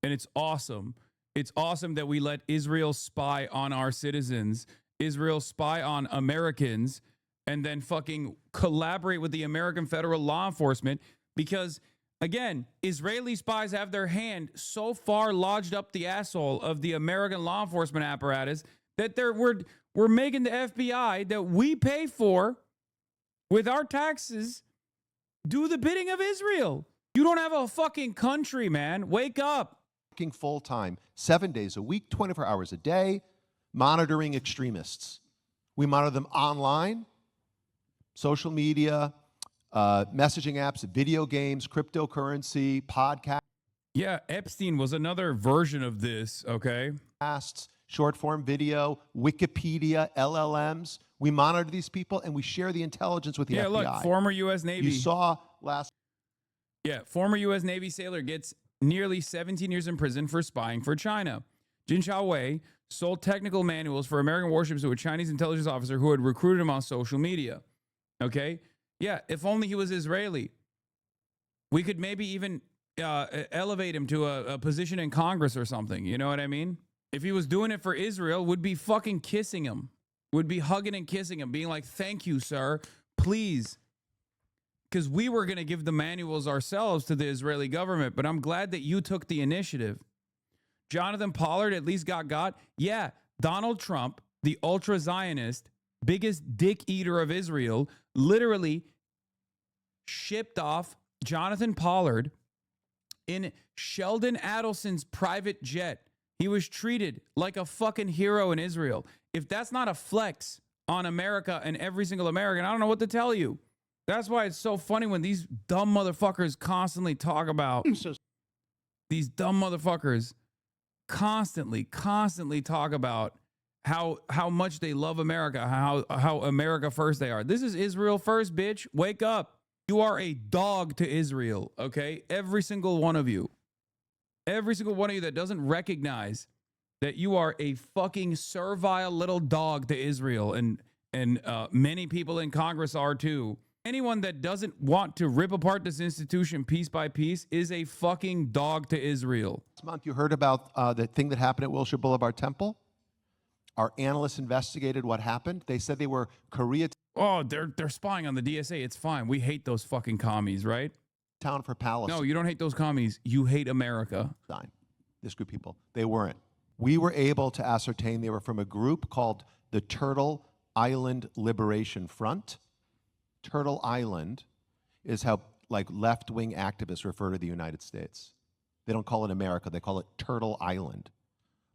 And it's awesome. It's awesome that we let Israel spy on our citizens, Israel spy on Americans, and then fucking collaborate with the American federal law enforcement because, again, Israeli spies have their hand so far lodged up the asshole of the American law enforcement apparatus that we're making the FBI that we pay for with our taxes do the bidding of Israel. You don't have a fucking country, man. Wake up. Working full time, 7 days a week, 24 hours a day, monitoring extremists. We monitor them online, social media, messaging apps, video games, cryptocurrency, podcasts. Yeah, Epstein was another version of this, okay? Short form video, Wikipedia, LLMs. We monitor these people and we share the intelligence with the FBI. Yeah, look, former U.S. Navy. You saw last. Yeah, former U.S. Navy sailor gets nearly 17 years in prison for spying for China. Jin Chao-wei sold technical manuals for American warships to a Chinese intelligence officer who had recruited him on social media. Okay? Yeah, if only he was Israeli. We could maybe even elevate him to a position in Congress or something. You know what I mean? If he was doing it for Israel, would be fucking kissing him. Would be hugging and kissing him, being like, thank you, sir. Please. Because we were going to give the manuals ourselves to the Israeli government, but I'm glad that you took the initiative. Jonathan Pollard at least got. Yeah, Donald Trump, the ultra-Zionist, biggest dick eater of Israel, literally shipped off Jonathan Pollard in Sheldon Adelson's private jet. He was treated like a fucking hero in Israel. If that's not a flex on America and every single American, I don't know what to tell you. That's why it's so funny when these dumb motherfuckers constantly talk about these dumb motherfuckers constantly talk about how much they love America, how America first they are. This is Israel first, bitch. Wake up. You are a dog to Israel, okay? Every single one of you. Every single one of you that doesn't recognize that you are a fucking servile little dog to Israel, and many people in Congress are too. Anyone that doesn't want to rip apart this institution piece by piece is a fucking dog to Israel. Last month, you heard about the thing that happened at Wilshire Boulevard Temple. Our analysts investigated what happened. They said they were Korea. Oh, they're spying on the DSA. It's fine. We hate those fucking commies, right? Town for Palestine. No, you don't hate those commies. You hate America. This group of people, they weren't. We were able to ascertain they were from a group called the Turtle Island Liberation Front. Turtle Island is how like left-wing activists refer to the United States. They don't call it America. They call it Turtle Island,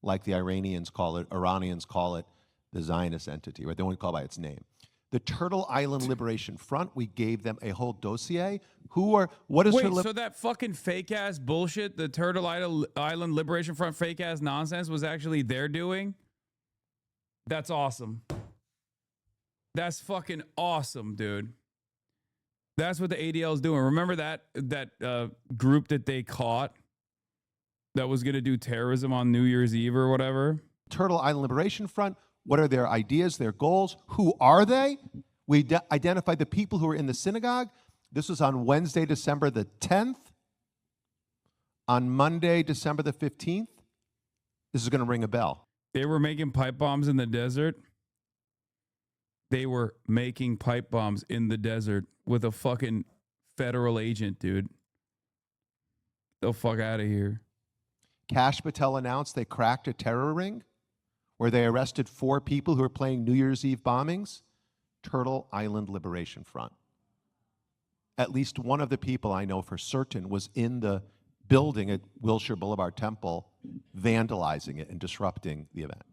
like the Iranians call it the Zionist entity, right? They won't call it by its name. The Turtle Island Liberation Front, we gave them a whole dossier. What is Wait, her so that fucking fake ass bullshit, the Turtle Island Liberation Front fake ass nonsense was actually their doing? That's awesome. That's fucking awesome, dude. That's what the ADL is doing. Remember that group that they caught that was going to do terrorism on New Year's Eve or whatever? Turtle Island Liberation Front? What are their ideas, their goals? Who are they? We identified the people who were in the synagogue. This was on Wednesday, December the 10th. On Monday, December the 15th, this is going to ring a bell. They were making pipe bombs in the desert. They were making pipe bombs in the desert with a fucking federal agent, dude. The fuck out of here. Kash Patel announced they cracked a terror ring where they arrested 4 people who were planning New Year's Eve bombings. Turtle Island Liberation Front. At least one of the people I know for certain was in the building at Wilshire Boulevard Temple, vandalizing it and disrupting the event.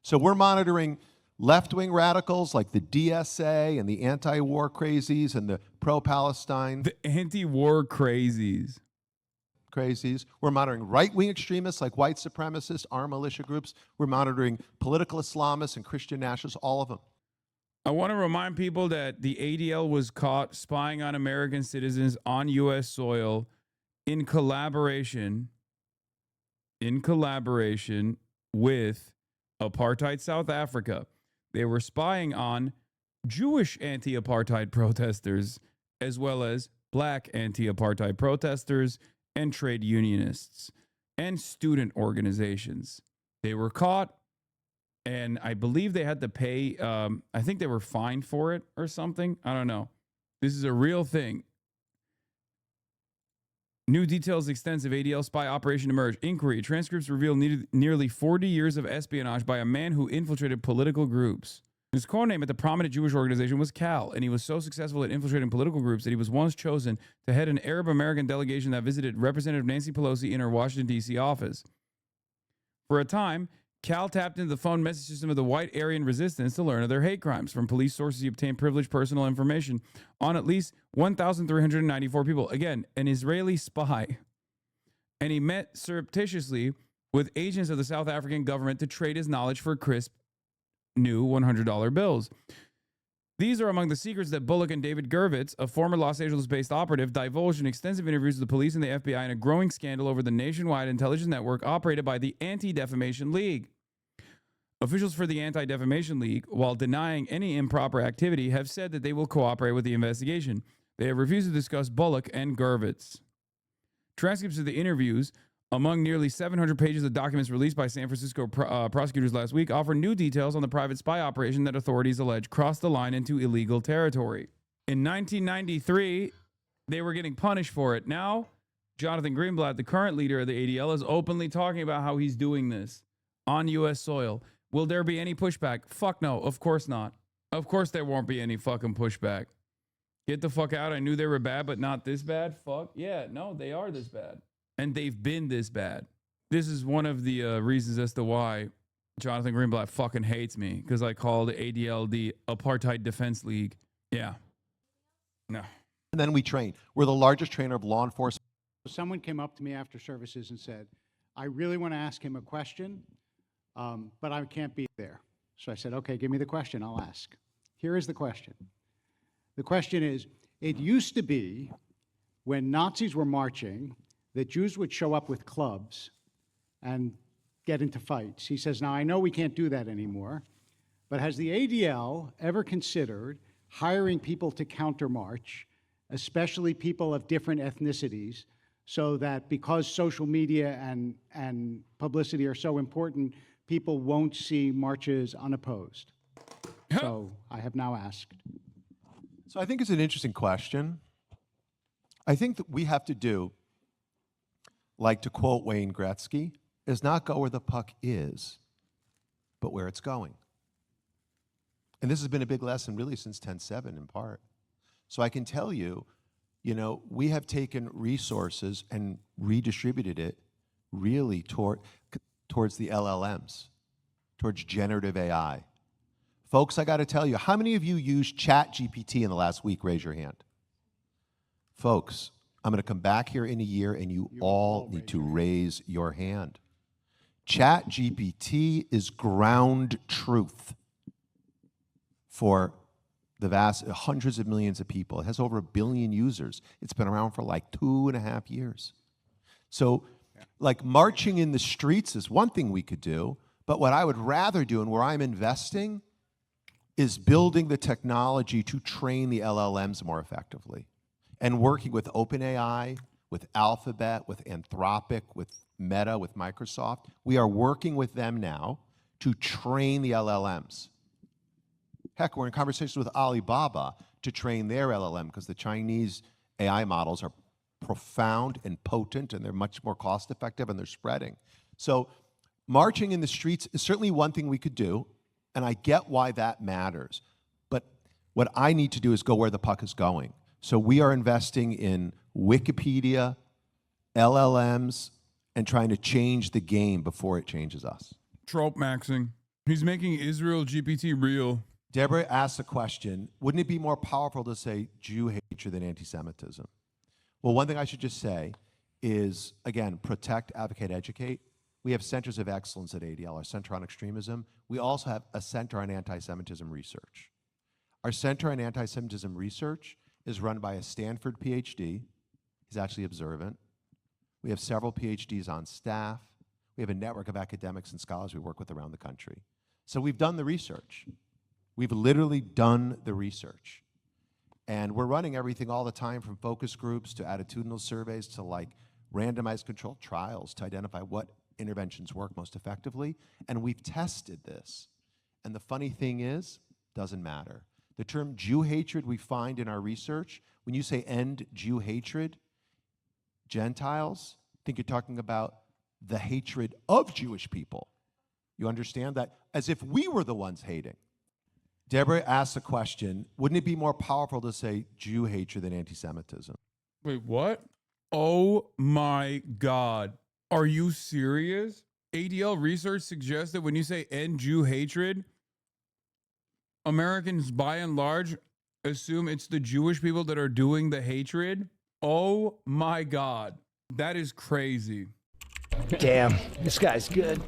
So we're monitoring left-wing radicals like the DSA and the anti-war crazies and the pro-Palestine. The anti-war crazies. We're monitoring right-wing extremists like white supremacists, armed militia groups. We're monitoring political Islamists and Christian nationalists, all of them. I want to remind people that the ADL was caught spying on American citizens on U.S. soil in collaboration with apartheid South Africa. They were spying on Jewish anti-apartheid protesters as well as black anti-apartheid protesters and trade unionists and student organizations. They were caught, and I believe they had to pay, I think they were fined for it or something. I don't know. This is a real thing. New details, extensive ADL spy operation emerge. Inquiry. Transcripts reveal nearly 40 years of espionage by a man who infiltrated political groups. His codename at the prominent Jewish organization was Cal, and he was so successful at infiltrating political groups that he was once chosen to head an Arab American delegation that visited Representative Nancy Pelosi in her Washington, D.C. office. For a time, Cal tapped into the phone message system of the White Aryan Resistance to learn of their hate crimes. From police sources, he obtained privileged personal information on at least 1,394 people. Again, an Israeli spy. And he met surreptitiously with agents of the South African government to trade his knowledge for crisp, new $100 bills. These are among the secrets that Bullock and David Gervitz, a former Los Angeles-based operative, divulged in extensive interviews with the police and the FBI in a growing scandal over the nationwide intelligence network operated by the Anti-Defamation League. Officials for the Anti-Defamation League, while denying any improper activity, have said that they will cooperate with the investigation. They have refused to discuss Bullock and Gervitz. Transcripts of the interviews, among nearly 700 pages of documents released by San Francisco prosecutors last week, offer new details on the private spy operation that authorities allege crossed the line into illegal territory. In 1993, they were getting punished for it. Now, Jonathan Greenblatt, the current leader of the ADL, is openly talking about how he's doing this on U.S. soil. Will there be any pushback? Fuck no, of course not. Of course there won't be any fucking pushback. Get the fuck out. I knew they were bad, but not this bad. Fuck. Yeah, no, they are this bad. And they've been this bad. This is one of the reasons as to why Jonathan Greenblatt fucking hates me, because I called ADL the Apartheid Defense League. Yeah. No. And then we train. We're the largest trainer of law enforcement. Someone came up to me after services and said, I really want to ask him a question, but I can't be there. So I said, okay, give me the question, I'll ask. Here is the question. The question is, it used to be when Nazis were marching that Jews would show up with clubs and get into fights. He says, now I know we can't do that anymore, but has the ADL ever considered hiring people to countermarch, especially people of different ethnicities, so that because social media and publicity are so important, people won't see marches unopposed? So I have now asked. So I think it's an interesting question. I think that we have to do, like to quote Wayne Gretzky, is not go where the puck is, but where it's going. And this has been a big lesson really since 10/7 in part. So I can tell you, we have taken resources and redistributed it really towards the LLMs, towards generative AI. Folks, I got to tell you, how many of you used ChatGPT in the last week? Raise your hand. Folks, I'm going to come back here in a year and you all need to raise your hand. ChatGPT is ground truth for the vast hundreds of millions of people. It has over 1 billion users. It's been around for like 2.5 years. So like marching in the streets is one thing we could do, but what I would rather do and where I'm investing is building the technology to train the LLMs more effectively and working with OpenAI, with Alphabet, with Anthropic, with Meta, with Microsoft. We are working with them now to train the LLMs. Heck, we're in conversations with Alibaba to train their LLM because the Chinese AI models are profound and potent and they're much more cost effective and they're spreading. So marching in the streets is certainly one thing we could do, and I get why that matters. But what I need to do is go where the puck is going. So we are investing in Wikipedia, LLMs, and trying to change the game before it changes us. Trope maxing. He's making Israel GPT real. Deborah asked a question, wouldn't it be more powerful to say Jew hatred than anti-Semitism? Well, one thing I should just say is, again, protect, advocate, educate. We have centers of excellence at ADL, our Center on Extremism. We also have a Center on Anti-Semitism Research. Our Center on Anti-Semitism Research is run by a Stanford PhD. He's actually observant. We have several PhDs on staff. We have a network of academics and scholars we work with around the country. So we've done the research. We've literally done the research. And we're running everything all the time from focus groups to attitudinal surveys to like randomized controlled trials to identify what interventions work most effectively. And we've tested this. And the funny thing is, doesn't matter. The term Jew hatred we find in our research, when you say end Jew hatred, Gentiles think you're talking about the hatred of Jewish people. You understand that? As if we were the ones hating. Deborah asked a question, wouldn't it be more powerful to say Jew hatred than anti-Semitism? Wait, what? Oh my God. Are you serious? ADL research suggests that when you say end Jew hatred, Americans by and large assume it's the Jewish people that are doing the hatred? Oh my God. That is crazy. Damn, this guy's good.